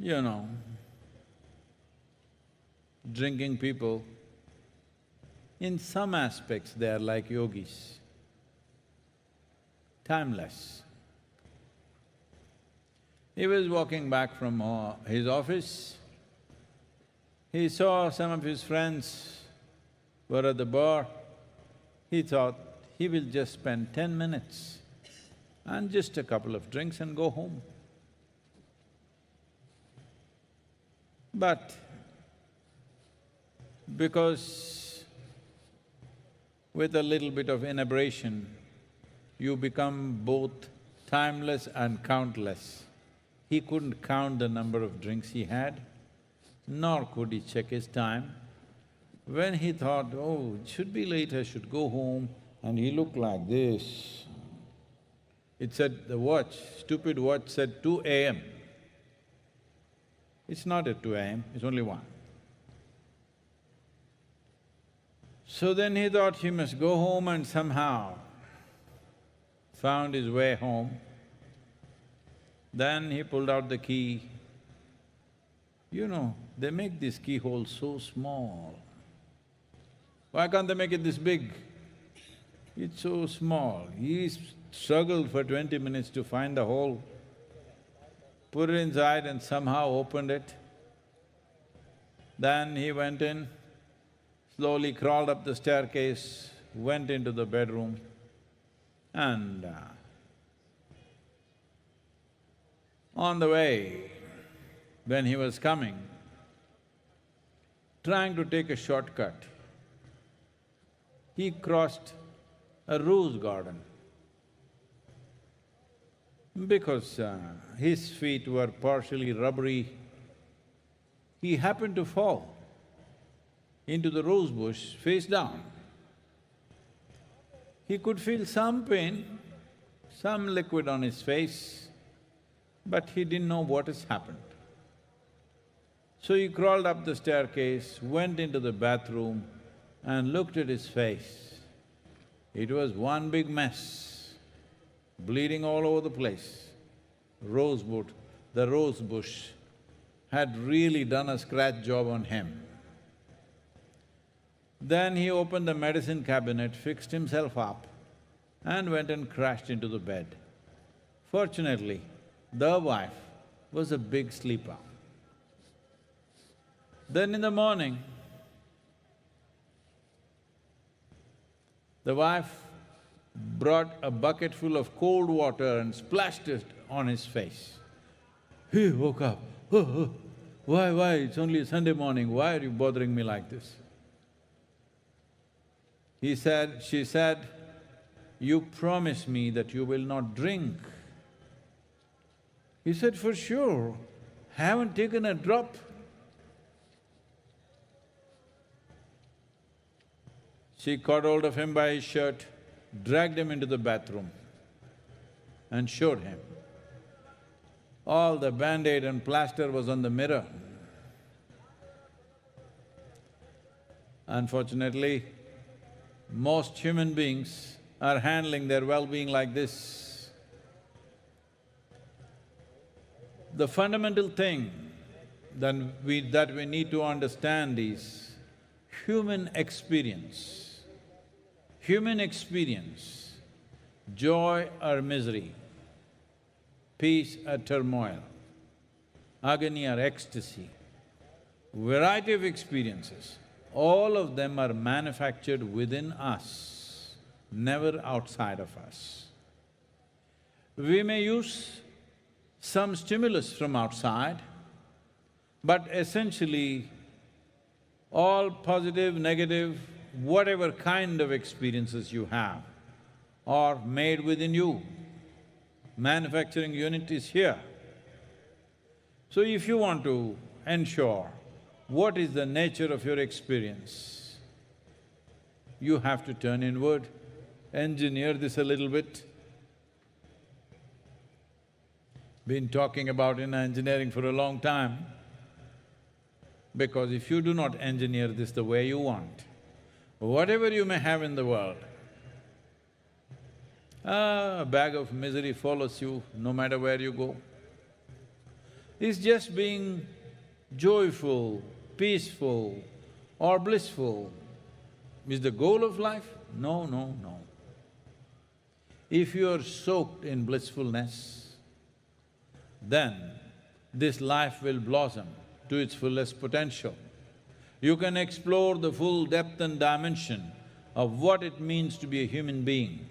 You know, drinking people, in some aspects they are like yogis, timeless. He was walking back from his office, he saw some of his friends were at the bar. He thought he will just spend 10 minutes and just a couple of drinks and go home. But because with a little bit of inebriation, you become both timeless and countless. He couldn't count the number of drinks he had, nor could he check his time. When he thought, oh, it should be late, I should go home, and he looked like this. It said, the watch, stupid watch said 2 a.m. It's not at 2 a.m., it's only 1. So then he thought he must go home and somehow found his way home. Then he pulled out the key. You know, they make this keyhole so small. Why can't they make it this big? It's so small. He struggled for 20 minutes to find the hole, put it inside and somehow opened it. Then he went in, slowly crawled up the staircase, went into the bedroom and on the way, when he was coming, trying to take a shortcut, he crossed a rose garden. Because his feet were partially rubbery, he happened to fall into the rose bush face down. He could feel some pain, some liquid on his face, but he didn't know what has happened. So he crawled up the staircase, went into the bathroom and looked at his face. It was one big mess, bleeding all over the place. The rose bush had really done a scratch job on him. Then he opened the medicine cabinet, fixed himself up and went and crashed into the bed. Fortunately, the wife was a big sleeper. Then in the morning, the wife brought a bucket full of cold water and splashed it on his face. He woke up, oh, why, it's only a Sunday morning, why are you bothering me like this? She said, you promised me that you will not drink. He said, for sure, haven't taken a drop. She caught hold of him by his shirt, dragged him into the bathroom and showed him. All the Band-Aid and plaster was on the mirror. Unfortunately, most human beings are handling their well-being like this. The fundamental thing that we need to understand is human experience. Human experience, joy or misery, peace or turmoil, agony or ecstasy, variety of experiences, all of them are manufactured within us, never outside of us. We may use some stimulus from outside, but essentially all positive, negative, whatever kind of experiences you have are made within you. Manufacturing unit is here. So if you want to ensure what is the nature of your experience, you have to turn inward, engineer this a little bit. Been talking about inner engineering for a long time, because if you do not engineer this the way you want, whatever you may have in the world, a bag of misery follows you no matter where you go. Is just being joyful, peaceful or blissful is the goal of life? No, no, no. If you are soaked in blissfulness, then this life will blossom to its fullest potential. You can explore the full depth and dimension of what it means to be a human being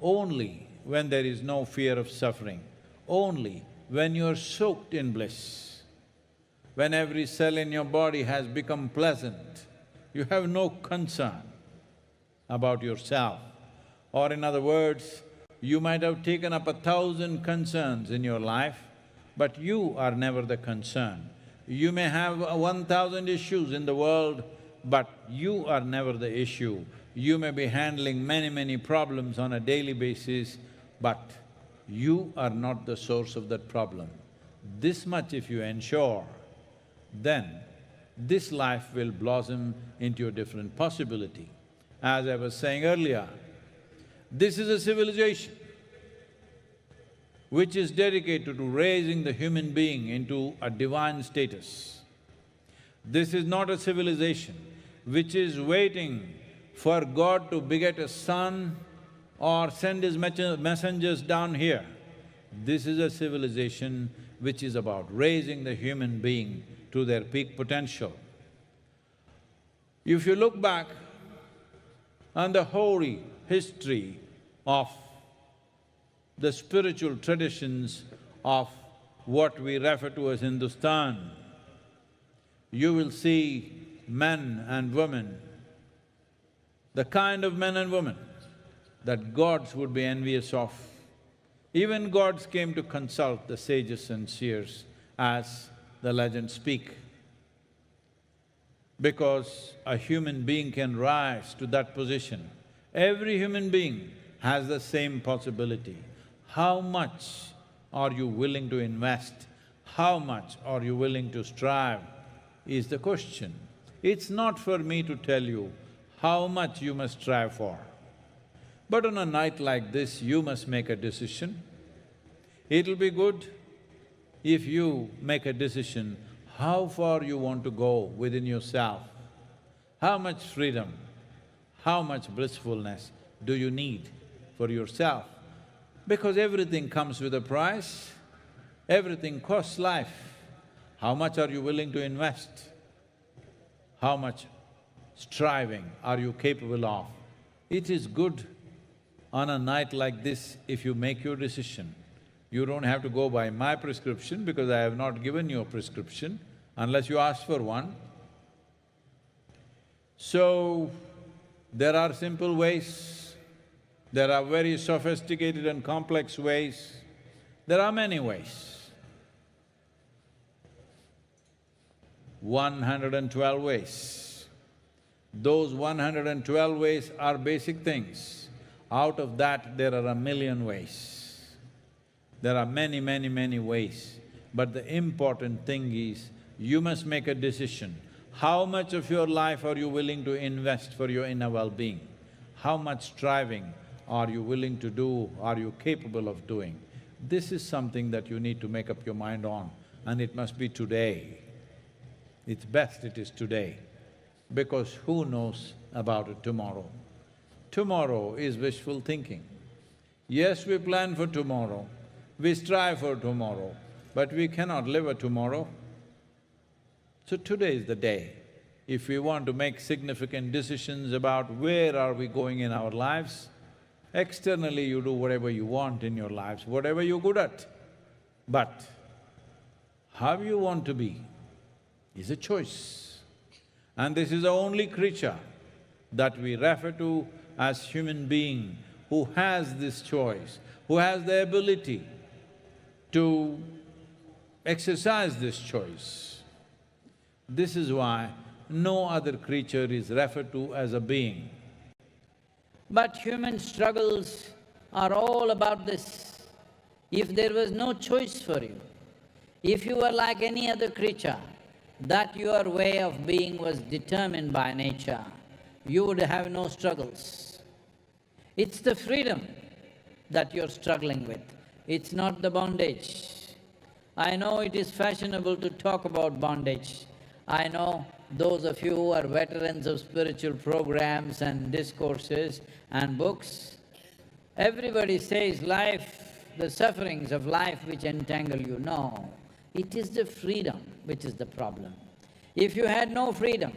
only when there is no fear of suffering, only when you are soaked in bliss. When every cell in your body has become pleasant, you have no concern about yourself. Or in other words, you might have taken up 1,000 concerns in your life, but you are never the concern. You may have 1,000 issues in the world, but you are never the issue. You may be handling many problems on a daily basis, but you are not the source of that problem. This much if you ensure, then this life will blossom into a different possibility. As I was saying earlier, this is a civilization which is dedicated to raising the human being into a divine status. This is not a civilization which is waiting for God to beget a son or send his messengers down here. This is a civilization which is about raising the human being to their peak potential. If you look back on the hoary history of the spiritual traditions of what we refer to as Hindustan, you will see men and women, the kind of men and women that gods would be envious of. Even gods came to consult the sages and seers, as the legends speak. Because a human being can rise to that position, every human being has the same possibility. How much are you willing to invest? How much are you willing to strive is the question. It's not for me to tell you how much you must strive for. But on a night like this, you must make a decision. It'll be good if you make a decision how far you want to go within yourself, how much freedom, how much blissfulness do you need for yourself. Because everything comes with a price, everything costs life. How much are you willing to invest? How much striving are you capable of? It is good on a night like this if you make your decision. You don't have to go by my prescription because I have not given you a prescription unless you ask for one. So, there are simple ways, there are very sophisticated and complex ways, there are many ways. 112 ways. Those 112 ways are basic things. Out of that, there are a million ways. There are many, many, many ways. But the important thing is, you must make a decision. How much of your life are you willing to invest for your inner well-being? How much striving are you willing to do, are you capable of doing? This is something that you need to make up your mind on, and it must be today. It's best it is today, because who knows about it tomorrow? Tomorrow is wishful thinking. Yes, we plan for tomorrow, we strive for tomorrow, but we cannot live a tomorrow. So today is the day. If we want to make significant decisions about where are we going in our lives, externally you do whatever you want in your lives, whatever you're good at. But how you want to be is a choice. And this is the only creature that we refer to as human being who has this choice, who has the ability to exercise this choice. This is why no other creature is referred to as a being. But human struggles are all about this. If there was no choice for you, if you were like any other creature, that your way of being was determined by nature, you would have no struggles. It's the freedom that you're struggling with, it's not the bondage. I know it is fashionable to talk about bondage. I know those of you who are veterans of spiritual programs and discourses and books, everybody says life, the sufferings of life which entangle you. No, it is the freedom which is the problem. If you had no freedom,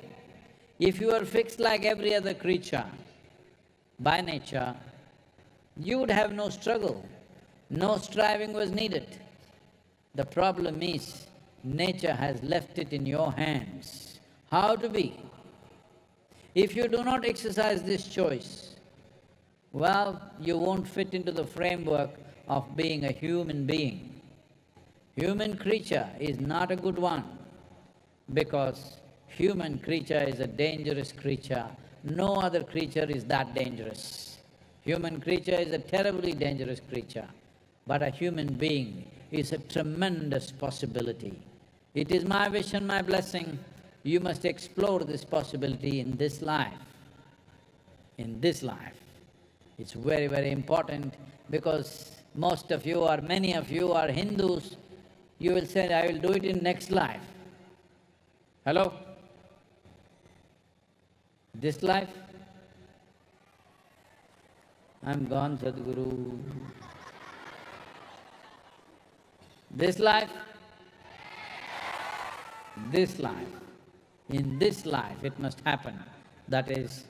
if you were fixed like every other creature by nature, you would have no struggle, no striving was needed. The problem is, nature has left it in your hands, how to be. If you do not exercise this choice, well, you won't fit into the framework of being a human being. Human creature is not a good one, because human creature is a dangerous creature. No other creature is that dangerous. Human creature is a terribly dangerous creature, but a human being is a tremendous possibility. It is my wish and my blessing, you must explore this possibility in this life. In this life. It's very, very important, because most of you or many of you are Hindus, you will say, I will do it in next life. Hello? This life? I'm gone, Sadhguru. This life? This life. In this life it must happen. That is,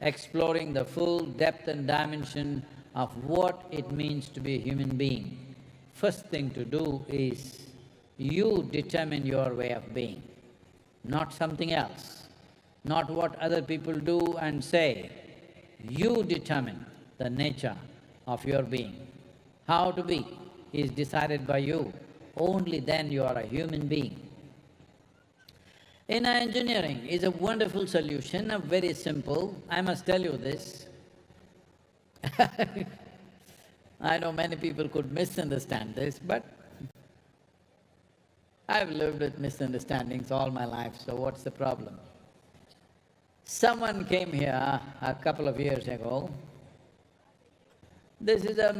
exploring the full depth and dimension of what it means to be a human being. First thing to do is, you determine your way of being, not something else, not what other people do and say. You determine the nature of your being. How to be is decided by you, only then you are a human being. Inner engineering is a wonderful solution, very simple. I must tell you this. I know many people could misunderstand this, but I've lived with misunderstandings all my life, so what's the problem? Someone came here a couple of years ago. This is a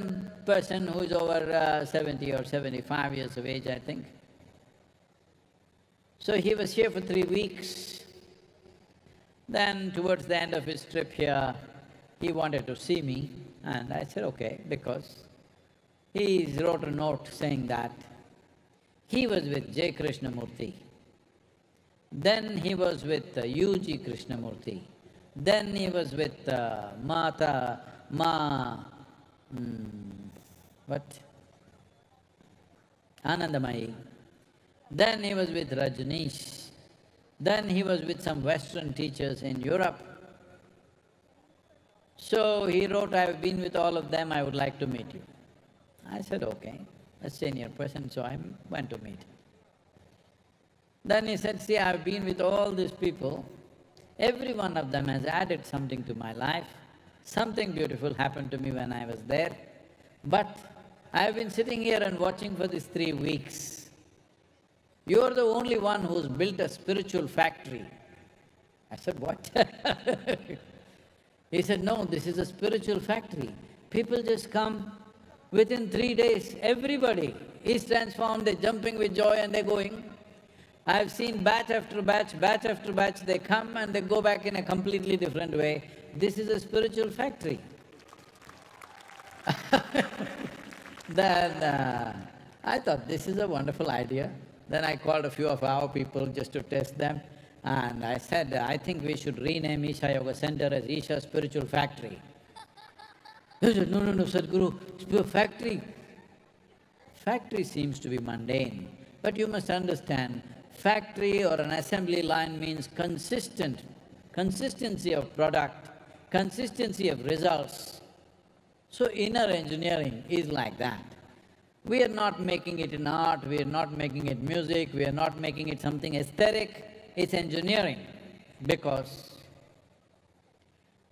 person who is over 70 or 75 years of age, I think. So he was here for 3 weeks. Then towards the end of his trip here, he wanted to see me, and I said, okay, because he wrote a note saying that he was with J. Krishnamurti, then he was with U.G. Krishnamurti, then he was with Anandamayi, then he was with Rajneesh, then he was with some Western teachers in Europe. So he wrote, I've been with all of them, I would like to meet you. I said, okay, a senior person, so I went to meet him. Then he said, see, I've been with all these people, every one of them has added something to my life, something beautiful happened to me when I was there, but I've been sitting here and watching for these 3 weeks. You're the only one who's built a spiritual factory. I said, what? He said, no, this is a spiritual factory. People just come, within 3 days, everybody is transformed, they're jumping with joy and they're going. I've seen batch after batch, they come and they go back in a completely different way. This is a spiritual factory. Then I thought, this is a wonderful idea. Then I called a few of our people just to test them, and I said, I think we should rename Isha Yoga Center as Isha Spiritual Factory. They said, no, Sadhguru, factory. Factory seems to be mundane, but you must understand, factory or an assembly line means consistency of product, consistency of results. So inner engineering is like that. We are not making it in art, we are not making it music, we are not making it something aesthetic, it's engineering. Because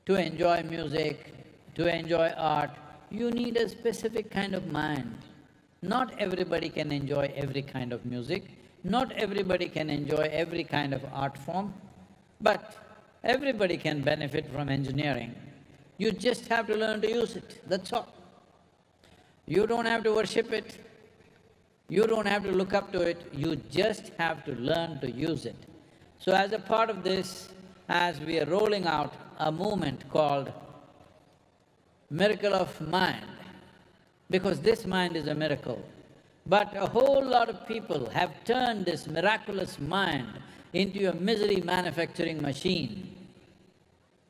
to enjoy music, to enjoy art, you need a specific kind of mind. Not everybody can enjoy every kind of music, not everybody can enjoy every kind of art form, but everybody can benefit from engineering. You just have to learn to use it, that's all. You don't have to worship it, you don't have to look up to it, you just have to learn to use it. So as a part of this, as we are rolling out a movement called Miracle of Mind, because this mind is a miracle, but a whole lot of people have turned this miraculous mind into a misery manufacturing machine.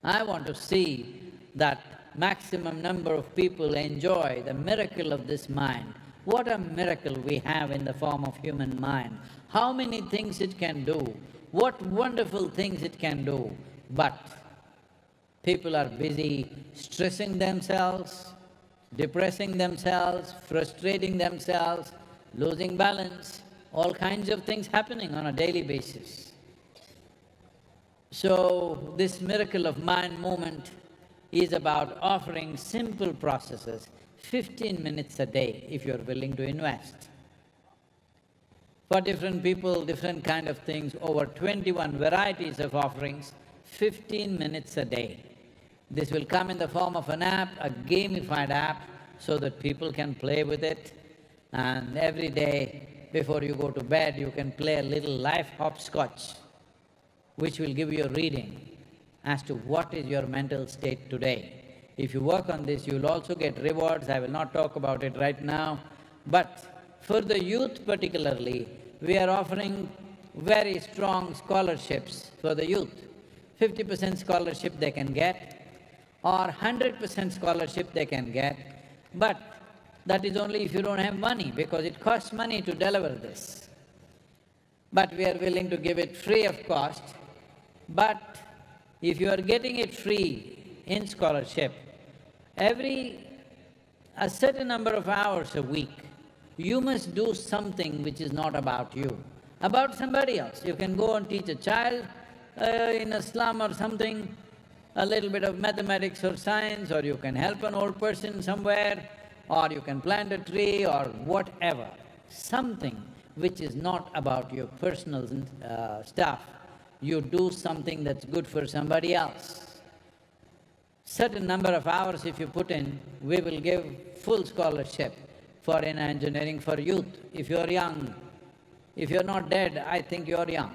I want to see that maximum number of people enjoy the miracle of this mind. What a miracle we have in the form of human mind. How many things it can do, what wonderful things it can do, but people are busy stressing themselves, depressing themselves, frustrating themselves, losing balance, all kinds of things happening on a daily basis. So this Miracle of Mind movement is about offering simple processes, 15 minutes a day if you're willing to invest. For different people, different kind of things, over 21 varieties of offerings, 15 minutes a day. This will come in the form of an app, a gamified app, so that people can play with it, and every day before you go to bed, you can play a little life hopscotch, which will give you a reading as to what is your mental state today. If you work on this, you'll also get rewards. I will not talk about it right now, but for the youth particularly, we are offering very strong scholarships for the youth. 50% scholarship they can get, or 100% scholarship they can get, but that is only if you don't have money, because it costs money to deliver this. But we are willing to give it free of cost, but if you are getting it free in scholarship, a certain number of hours a week, you must do something which is not about you, about somebody else. You can go and teach a child in a slum or something, a little bit of mathematics or science, or you can help an old person somewhere, or you can plant a tree or whatever, something which is not about your personal stuff. You do something that's good for somebody else. Certain number of hours if you put in, we will give full scholarship for in engineering for youth. If you're young, if you're not dead, I think you're young.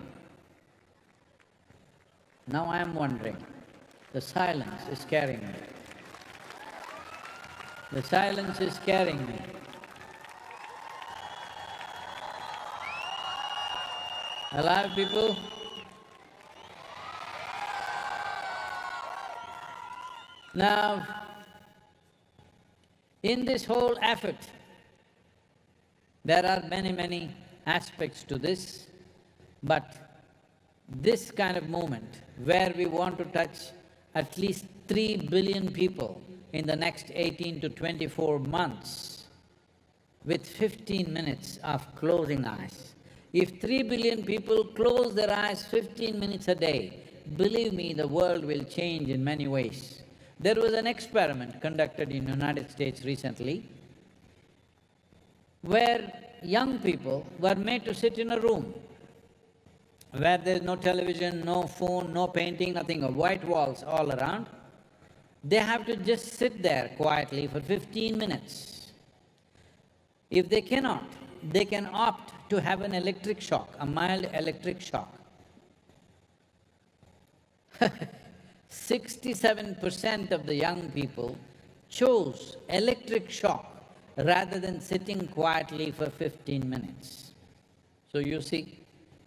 Now I am wondering, the silence is scaring me. The silence is scaring me. Alive, people? Now, in this whole effort, there are many aspects to this, but this kind of movement, where we want to touch at least 3 billion people in the next 18 to 24 months, with 15 minutes of closing eyes. If 3 billion people close their eyes 15 minutes a day, believe me, the world will change in many ways. There was an experiment conducted in the United States recently, where young people were made to sit in a room where there's no television, no phone, no painting, nothing, white walls all around. They have to just sit there quietly for 15 minutes. If they cannot, they can opt to have an electric shock, a mild electric shock. 67% of the young people chose electric shock rather than sitting quietly for 15 minutes. So you see,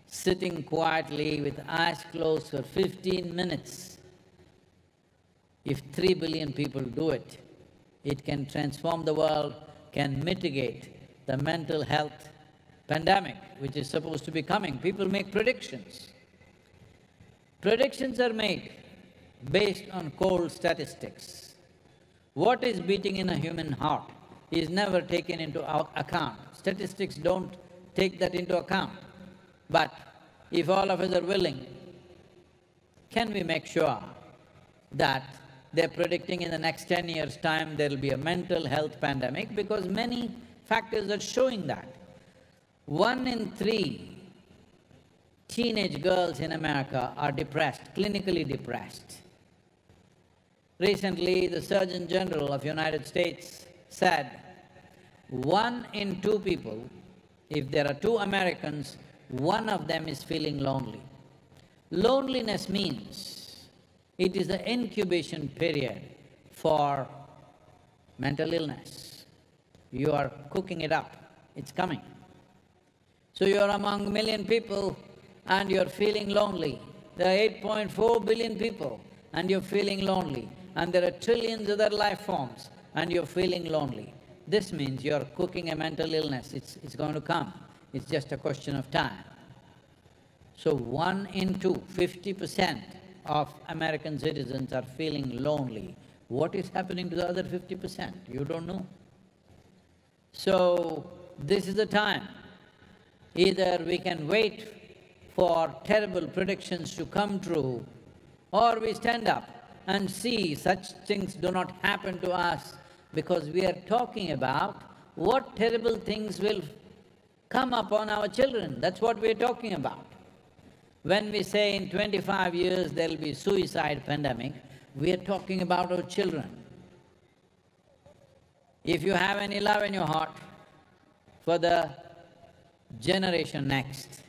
sitting quietly with eyes closed for 15 minutes, if 3 billion people do it, it can transform the world, can mitigate the mental health pandemic which is supposed to be coming. People make predictions. Predictions are made based on cold statistics. What is beating in a human heart is never taken into account. Statistics don't take that into account. But if all of us are willing, can we make sure that they're predicting in the next 10 years' time there'll be a mental health pandemic? Because many factors are showing that. 1 in 3 teenage girls in America are depressed, clinically depressed. Recently, the Surgeon General of United States said, 1 in 2 people, if there are 2 Americans, 1 of them is feeling lonely. Loneliness means it is the incubation period for mental illness. You are cooking it up, it's coming. So you're among 1 million people and you're feeling lonely. There are 8.4 billion people and you're feeling lonely. And there are trillions of other life forms and you're feeling lonely. This means you're cooking a mental illness, it's going to come. It's just a question of time. So 1 in 2, 50% of American citizens are feeling lonely. What is happening to the other 50%? You don't know. So this is the time. Either we can wait for terrible predictions to come true, or we stand up and see such things do not happen to us, because we are talking about what terrible things will come upon our children. That's what we are talking about. When we say in 25 years there'll be suicide pandemic, we are talking about our children. If you have any love in your heart for the generation next,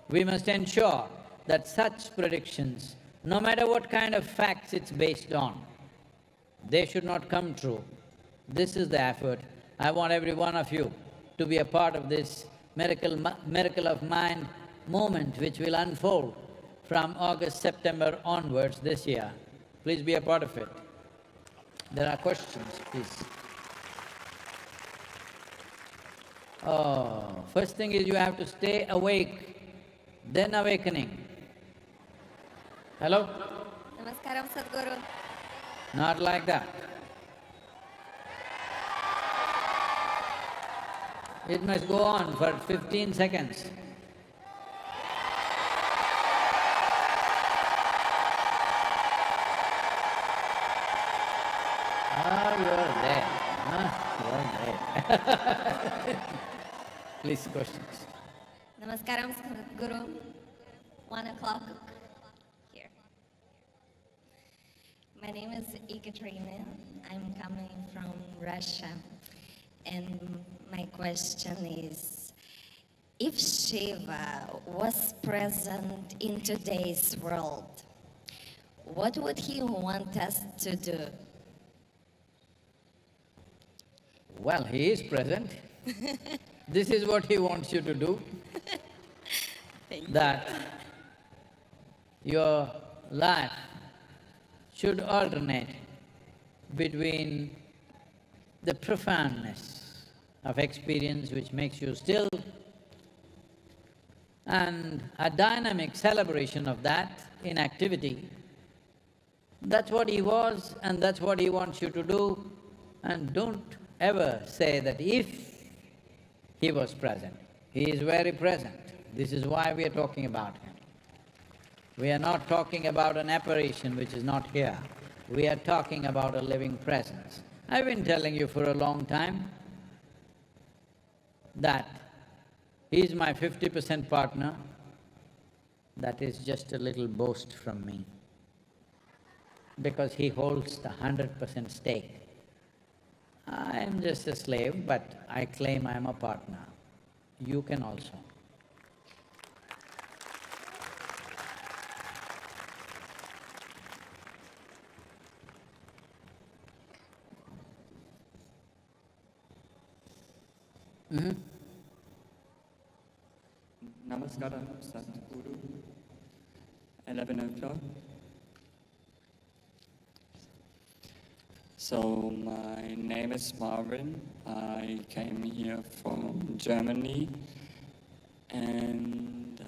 we must ensure that such predictions, no matter what kind of facts it's based on, they should not come true. This is the effort. I want every one of you to be a part of this miracle of mind movement which will unfold from August, September onwards this year. Please be a part of it. There are questions, please. Oh, first thing is you have to stay awake, then awakening. Hello? Namaskaram, Sadhguru. Not like that. It must go on for 15 seconds. Ah, you're there. Please, questions. Namaskaram, Sadhguru. 1 o'clock here. My name is Ekaterina. I'm coming from Russia. And my question is, if Shiva was present in today's world, what would he want us to do? Well, he is present. This is what he wants you to do. That your life should alternate between the profoundness of experience which makes you still and a dynamic celebration of that in activity. That's what he was and that's what he wants you to do. And don't ever say that if he was present. He is very present. This is why we are talking about him. We are not talking about an apparition which is not here. We are talking about a living presence. I've been telling you for a long time that he is my 50% partner. That is just a little boast from me, because he holds the 100% stake. I am just a slave, but I claim I am a partner. You can also. Namaskaram, Sadhguru. 11 o'clock. So my name is Marvin. I came here from Germany, and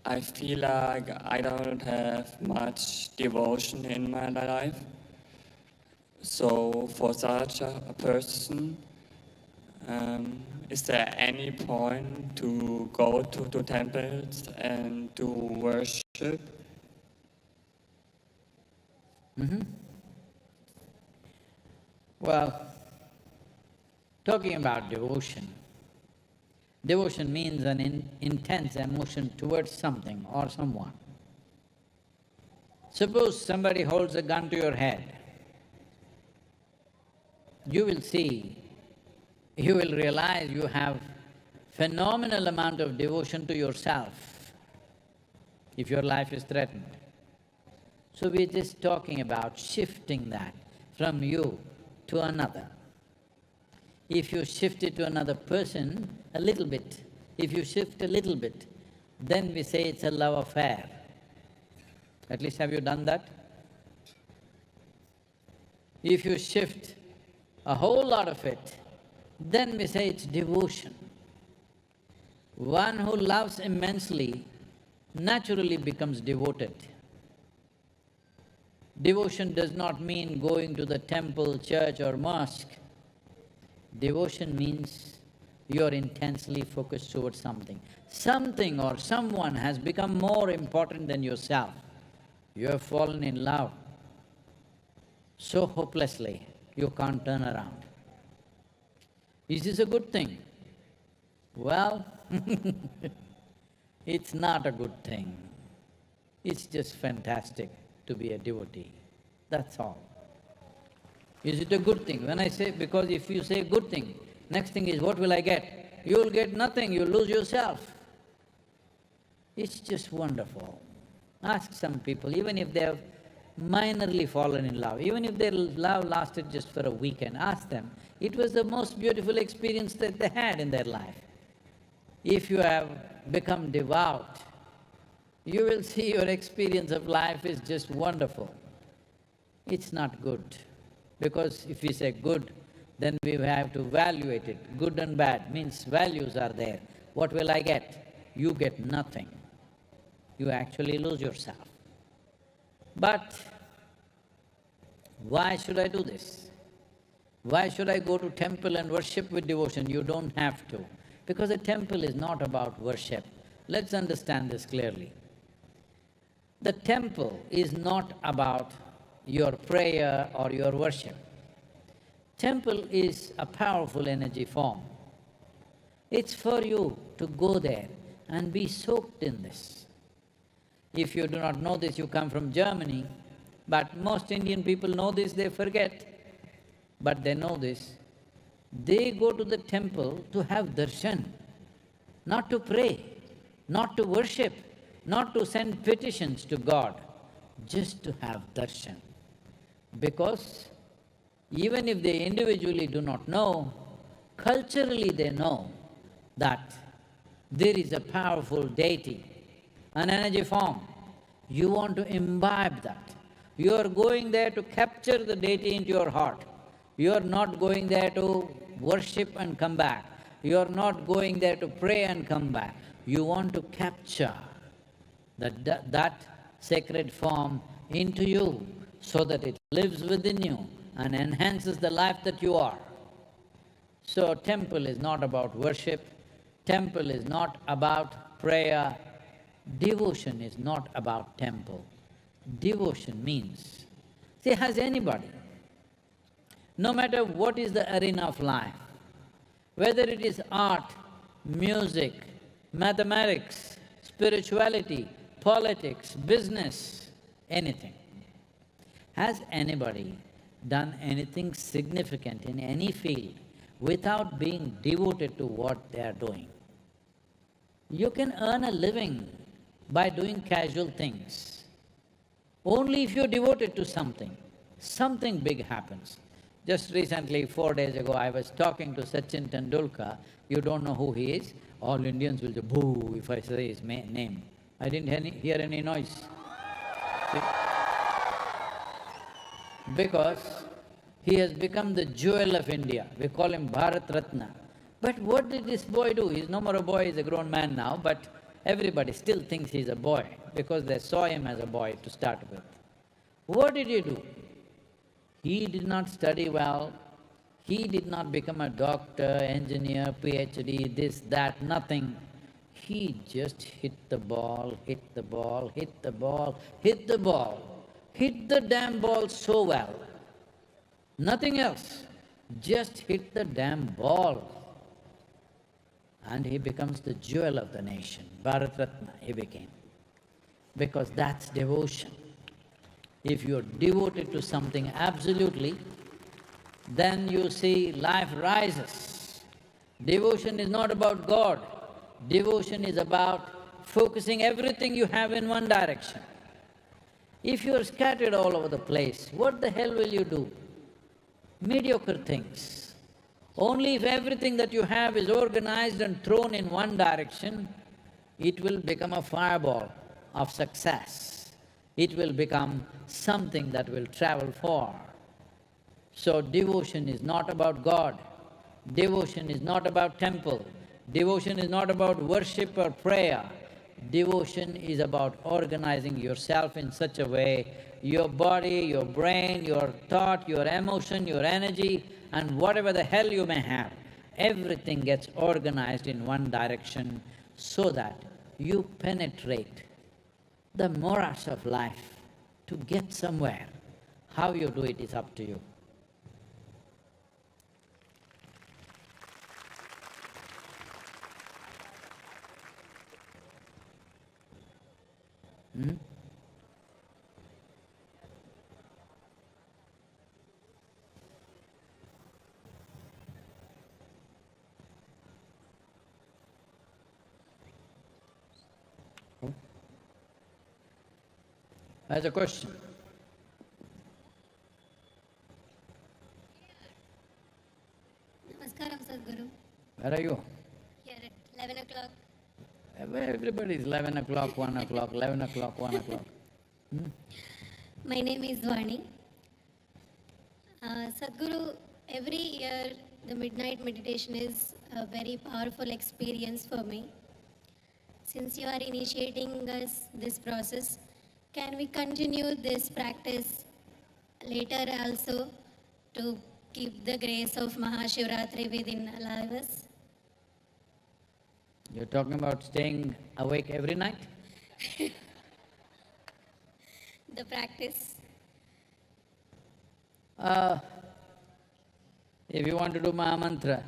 I feel like I don't have much devotion in my life. So for such a person, is there any point to go to temples and to worship? Well, talking about devotion, devotion means an intense emotion towards something or someone. Suppose somebody holds a gun to your head, you will see, you will realize you have phenomenal amount of devotion to yourself if your life is threatened. So we're just talking about shifting that from you to another. If you shift it to another person a little bit, if you shift a little bit, then we say it's a love affair. At least have you done that? If you shift a whole lot of it, then we say it's devotion. One who loves immensely naturally becomes devoted. Devotion does not mean going to the temple, church or mosque. Devotion means you're intensely focused towards something. Something or someone has become more important than yourself. You have fallen in love so hopelessly, you can't turn around. Is this a good thing? Well, it's not a good thing. It's just fantastic to be a devotee, that's all. Is it a good thing? When I say… because if you say good thing, next thing is, what will I get? You'll get nothing, you'll lose yourself. It's just wonderful. Ask some people, even if they have minorly fallen in love, even if their love lasted just for a weekend, ask them, it was the most beautiful experience that they had in their life. If you have become devout, you will see your experience of life is just wonderful. It's not good, because if we say good, then we have to evaluate it. Good and bad means values are there. What will I get? You get nothing. You actually lose yourself. But why should I do this? Why should I go to temple and worship with devotion? You don't have to, because a temple is not about worship. Let's understand this clearly. The temple is not about your prayer or your worship. Temple is a powerful energy form. It's for you to go there and be soaked in this. If you do not know this, you come from Germany, but most Indian people know this, they forget. But they know this. They go to the temple to have darshan, not to pray, not to worship, not to send petitions to God, just to have darshan. Because even if they individually do not know, culturally they know that there is a powerful deity, an energy form. You want to imbibe that. You are going there to capture the deity into your heart. You are not going there to worship and come back. You are not going there to pray and come back. You want to capture that sacred form into you so that it lives within you and enhances the life that you are. So temple is not about worship, temple is not about prayer, devotion is not about temple. Devotion means, see, has anybody, no matter what is the arena of life, whether it is art, music, mathematics, spirituality, politics, business, anything, has anybody done anything significant in any field without being devoted to what they are doing? You can earn a living by doing casual things. Only if you're devoted to something, something big happens. Just recently, 4 days ago, I was talking to Sachin Tendulkar. You don't know who he is? All Indians will say, boo, if I say his name. I didn't hear any noise. See? Because he has become the jewel of India. We call him Bharat Ratna. But what did this boy do? He's no more a boy, he's a grown man now, but everybody still thinks he's a boy because they saw him as a boy to start with. What did he do? He did not study well, he did not become a doctor, engineer, PhD, this, that, nothing. He just hit the ball, hit the ball, hit the ball, hit the ball, hit the damn ball so well. Nothing else, just hit the damn ball. And he becomes the jewel of the nation, Bharat Ratna he became. Because that's devotion. If you're devoted to something absolutely, then you see life rises. Devotion is not about God. Devotion is about focusing everything you have in one direction. If you're scattered all over the place, what the hell will you do? Mediocre things. Only if everything that you have is organized and thrown in one direction, it will become a fireball of success. It will become something that will travel far. So devotion is not about God, devotion is not about temple, devotion is not about worship or prayer. Devotion is about organizing yourself in such a way, your body, your brain, your thought, your emotion, your energy, and whatever the hell you may have, everything gets organized in one direction so that you penetrate the morass of life to get somewhere. How you do it is up to you. As a question. Namaskaram, Sadhguru. Where are you? Here at 11 o'clock. Everybody is 11 o'clock, 1 o'clock, 11 o'clock, 1 o'clock. My name is Vani. Sadhguru, every year the midnight meditation is a very powerful experience for me. Since you are initiating us this process, can we continue this practice later also to keep the grace of MahaShivRatri within alive us? You're talking about staying awake every night? The practice. If you want to do Maha Mantra,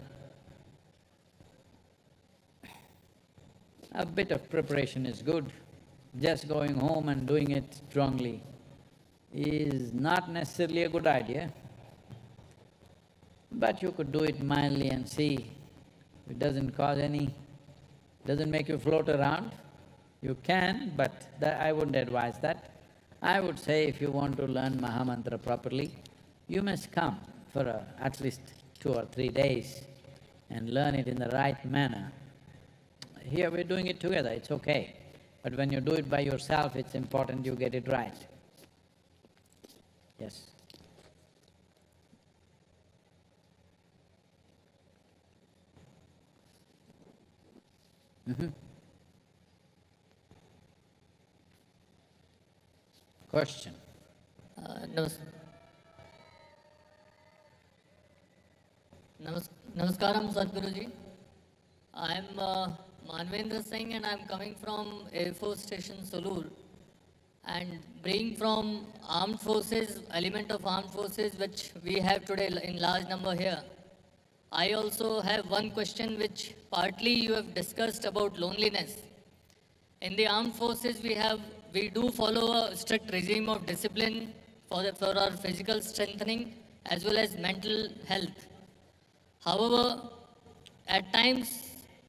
A bit of preparation is good. Just going home and doing it strongly is not necessarily a good idea. But you could do it mildly and see if it doesn't make you float around. You can, but I wouldn't advise that. I would say if you want to learn Mahamantra properly, you must come for at least 2 or 3 days and learn it in the right manner. Here we're doing it together, it's okay. But when you do it by yourself, it's important you get it right. Yes. Question. Namaskaram, Sadhguruji. I am Manvendra Singh and I am coming from Air Force Station Solur. And being from armed forces, element of armed forces which we have today in large number here, I also have one question which partly you have discussed about loneliness. In the armed forces we do follow a strict regime of discipline for our physical strengthening as well as mental health. However, at times,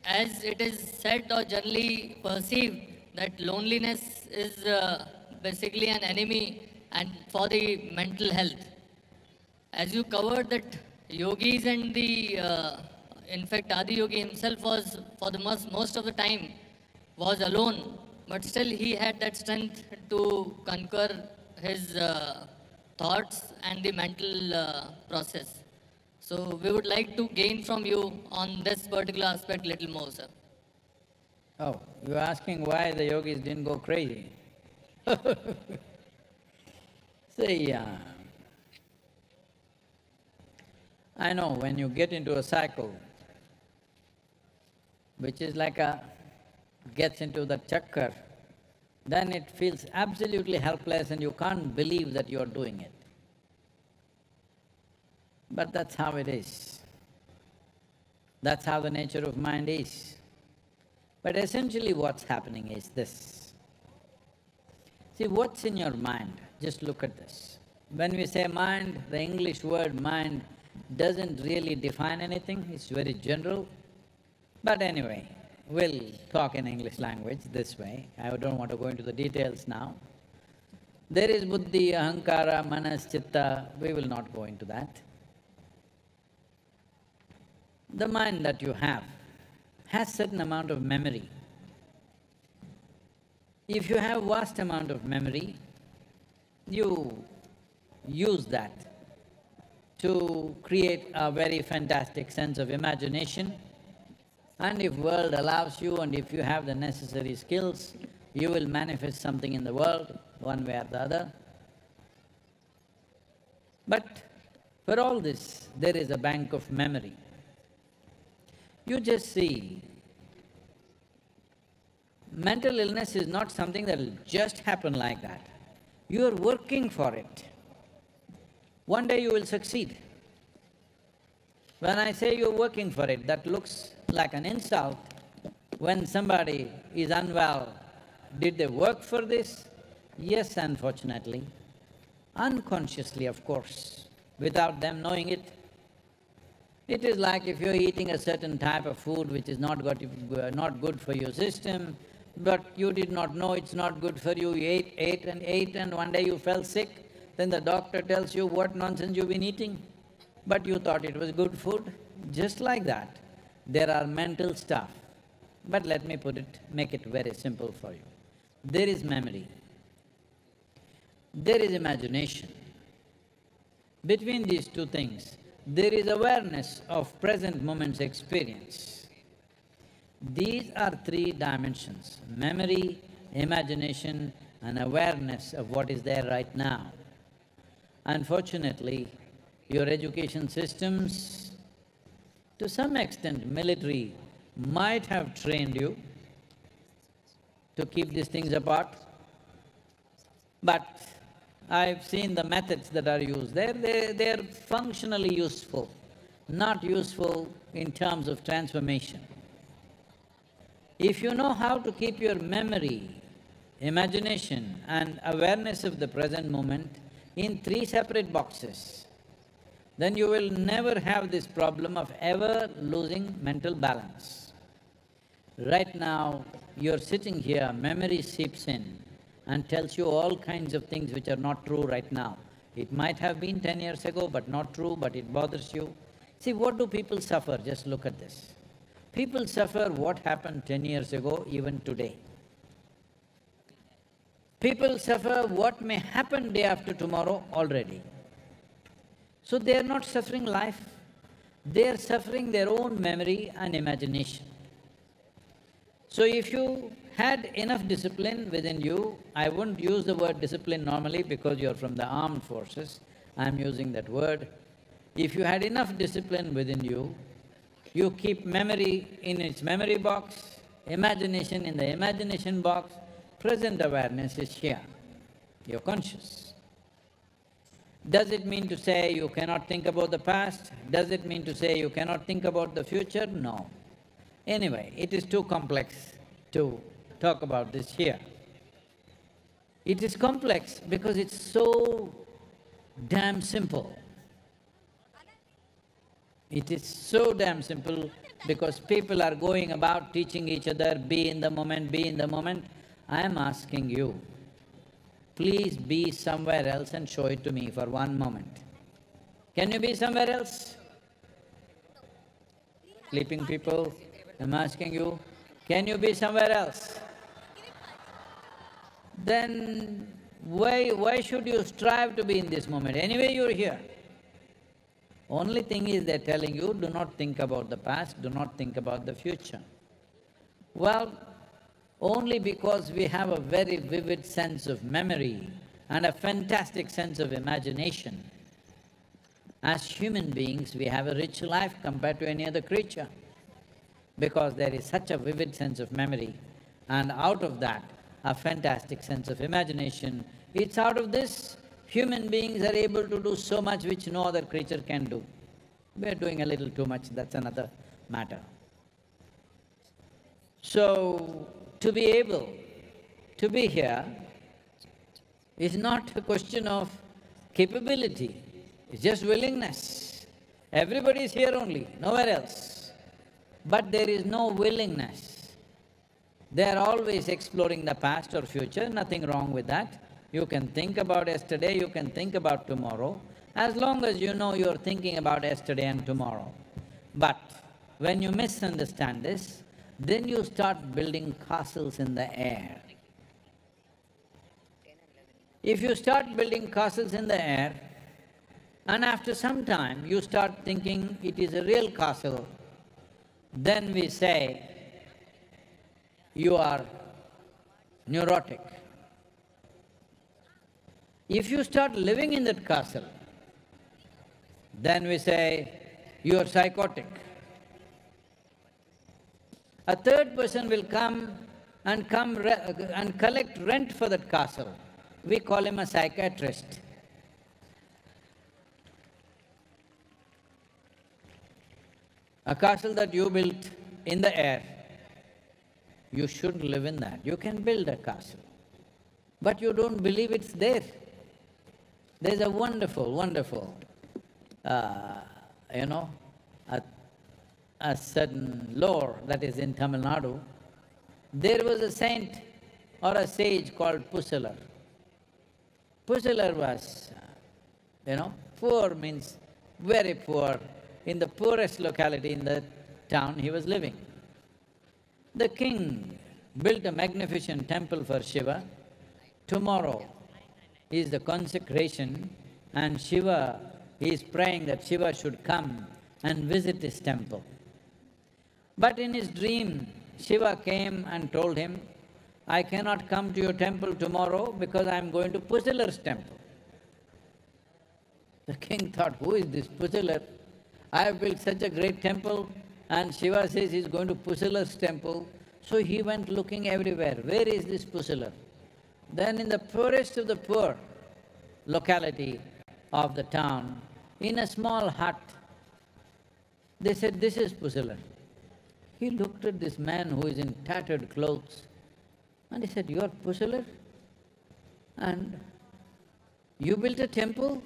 as it is said or generally perceived that loneliness is basically an enemy and for the mental health. As you covered that yogis and in fact Adi Yogi himself was for the most of the time was alone, but still he had that strength to conquer his thoughts and the mental process. So we would like to gain from you on this particular aspect little more, sir. Oh, you're asking why the yogis didn't go crazy. See, I know when you get into a cycle, which is like gets into the chakkar, then it feels absolutely helpless and you can't believe that you're doing it. But that's how it is. That's how the nature of mind is. But essentially what's happening is this. See, what's in your mind? Just look at this. When we say mind, the English word mind doesn't really define anything, it's very general. But anyway, we'll talk in English language this way. I don't want to go into the details now. There is buddhi, ahankara, manas, chitta, we will not go into that. The mind that you have has certain amount of memory. If you have vast amount of memory, you use that to create a very fantastic sense of imagination, and if world allows you and if you have the necessary skills, you will manifest something in the world, one way or the other. But for all this, there is a bank of memory. You just see, mental illness is not something that will just happen like that. You are working for it. One day you will succeed. When I say you're working for it, that looks like an insult. When somebody is unwell, did they work for this? Yes, unfortunately. Unconsciously, of course, without them knowing it. It is like if you're eating a certain type of food which is not good for your system, but you did not know it's not good for you, you ate and one day you fell sick, then the doctor tells you what nonsense you've been eating, but you thought it was good food. Just like that, there are mental stuff. But let me make it very simple for you. There is memory, there is imagination. Between these two things, there is awareness of present moment's experience. These are three dimensions: memory, imagination, and awareness of what is there right now. Unfortunately, your education systems, to some extent military, might have trained you to keep these things apart, but I've seen the methods that are used there, they're functionally useful, not useful in terms of transformation. If you know how to keep your memory, imagination and awareness of the present moment in three separate boxes, then you will never have this problem of ever losing mental balance. Right now, you're sitting here, memory seeps in and tells you all kinds of things which are not true right now. It might have been 10 years ago, but not true, but it bothers you. See, what do people suffer? Just look at this. People suffer what happened 10 years ago, even today. People suffer what may happen day after tomorrow already. So they are not suffering life, they are suffering their own memory and imagination. So if you had enough discipline within you, I wouldn't use the word discipline normally because you're from the armed forces, I'm using that word. If you had enough discipline within you, you keep memory in its memory box, imagination in the imagination box, present awareness is here, you're conscious. Does it mean to say you cannot think about the past? Does it mean to say you cannot think about the future? No. Anyway, it is too complex to talk about this here. It is complex because it's so damn simple. It is so damn simple because people are going about teaching each other, be in the moment, be in the moment. I am asking you, please be somewhere else and show it to me for one moment. Can you be somewhere else? Sleeping people, I'm asking you, can you be somewhere else? Then why should you strive to be in this moment? Anyway, you're here. Only thing is they're telling you, do not think about the past, do not think about the future. Well, only because we have a very vivid sense of memory and a fantastic sense of imagination. As human beings, we have a rich life compared to any other creature because there is such a vivid sense of memory and out of that, a fantastic sense of imagination. It's out of this, human beings are able to do so much which no other creature can do. We're doing a little too much, that's another matter. So, to be able to be here is not a question of capability, it's just willingness. Everybody is here only, nowhere else. But there is no willingness. They are always exploring the past or future, nothing wrong with that. You can think about yesterday, you can think about tomorrow, as long as you know you're thinking about yesterday and tomorrow. But when you misunderstand this, then you start building castles in the air. If you start building castles in the air, and after some time you start thinking it is a real castle, then we say you are neurotic. If you start living in that castle, then we say you are psychotic. A third person will come and collect rent for that castle. We call him a psychiatrist. A castle that you built in the air, you shouldn't live in that. You can build a castle, but you don't believe it's there. There's a wonderful, a certain lore that is in Tamil Nadu. There was a saint or a sage called Pusalar. Pusalar was, poor means very poor, in the poorest locality in the town he was living. The king built a magnificent temple for Shiva. Tomorrow is the consecration and Shiva is praying that Shiva should come and visit his temple. But in his dream, Shiva came and told him, I cannot come to your temple tomorrow because I am going to Pusalar's temple. The king thought, who is this Pusalar? I have built such a great temple and Shiva says he's going to Pusalar's temple. So he went looking everywhere, where is this Pusalar? Then in the poorest of the poor locality of the town, in a small hut, they said, this is Pusalar. He looked at this man who is in tattered clothes and he said, "You are Pushalar? And you built a temple?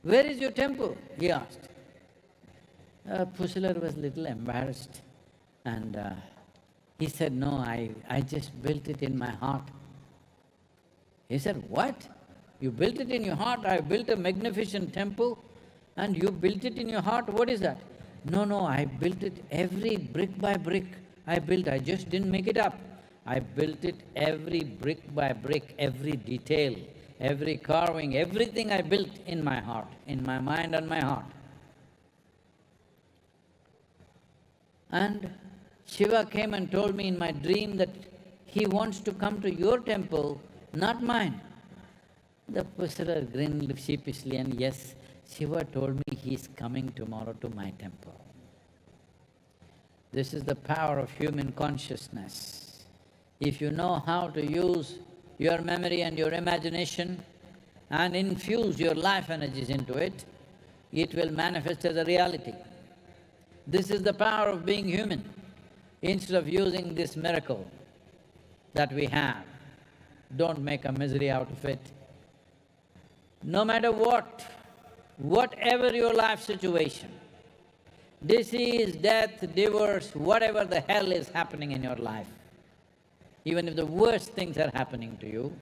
Where is your temple?" he asked. Pushalar was a little embarrassed and he said, "No, I just built it in my heart." He said, "What? You built it in your heart? I built a magnificent temple and you built it in your heart? What is that?" No, I built it every brick by brick. I just didn't make it up. I built it every brick by brick, every detail, every carving, everything I built in my heart, in my mind and my heart. And Shiva came and told me in my dream that he wants to come to your temple, not mine. The Pushalar grinned sheepishly and yes, Shiva told me he's coming tomorrow to my temple. This is the power of human consciousness. If you know how to use your memory and your imagination and infuse your life energies into it, it will manifest as a reality. This is the power of being human. Instead of using this miracle that we have, don't make a misery out of it. No matter what, whatever your life situation, disease, death, divorce, whatever the hell is happening in your life, even if the worst things are happening to you,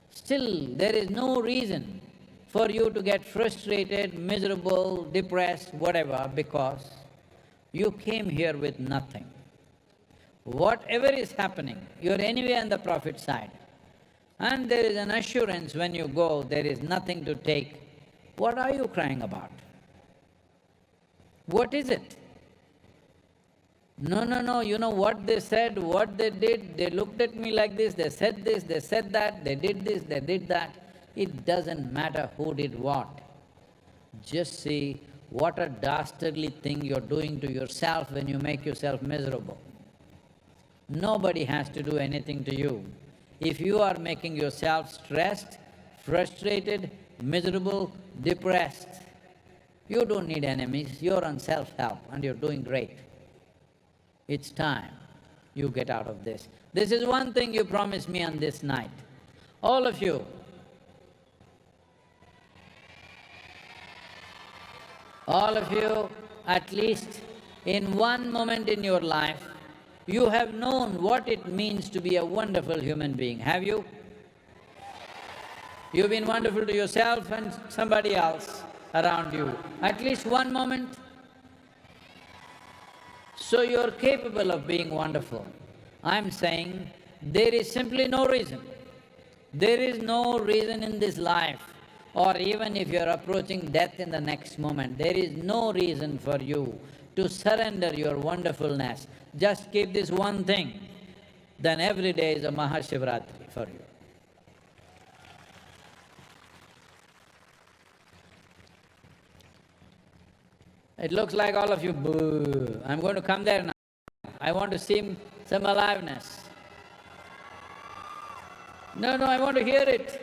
still there is no reason for you to get frustrated, miserable, depressed, whatever, because you came here with nothing. Whatever is happening, you're anyway on the profit side. And there is an assurance when you go, there is nothing to take. What are you crying about? What is it? No, you know what they said, what they did, they looked at me like this, they said that, they did this, they did that. It doesn't matter who did what. Just see what a dastardly thing you're doing to yourself when you make yourself miserable. Nobody has to do anything to you. If you are making yourself stressed, frustrated, miserable, depressed, you don't need enemies, you're on self-help and you're doing great. It's time you get out of this. This is one thing you promised me on this night. All of you, at least in one moment in your life, you have known what it means to be a wonderful human being, have you? You've been wonderful to yourself and somebody else around you, at least one moment. So you're capable of being wonderful. I'm saying there is simply no reason. There is no reason in this life, or even if you're approaching death in the next moment, there is no reason for you to surrender your wonderfulness. Just keep this one thing, then every day is a MahaShivRatri for you. It looks like all of you, boo. I'm going to come there now. I want to see some aliveness. No, I want to hear it.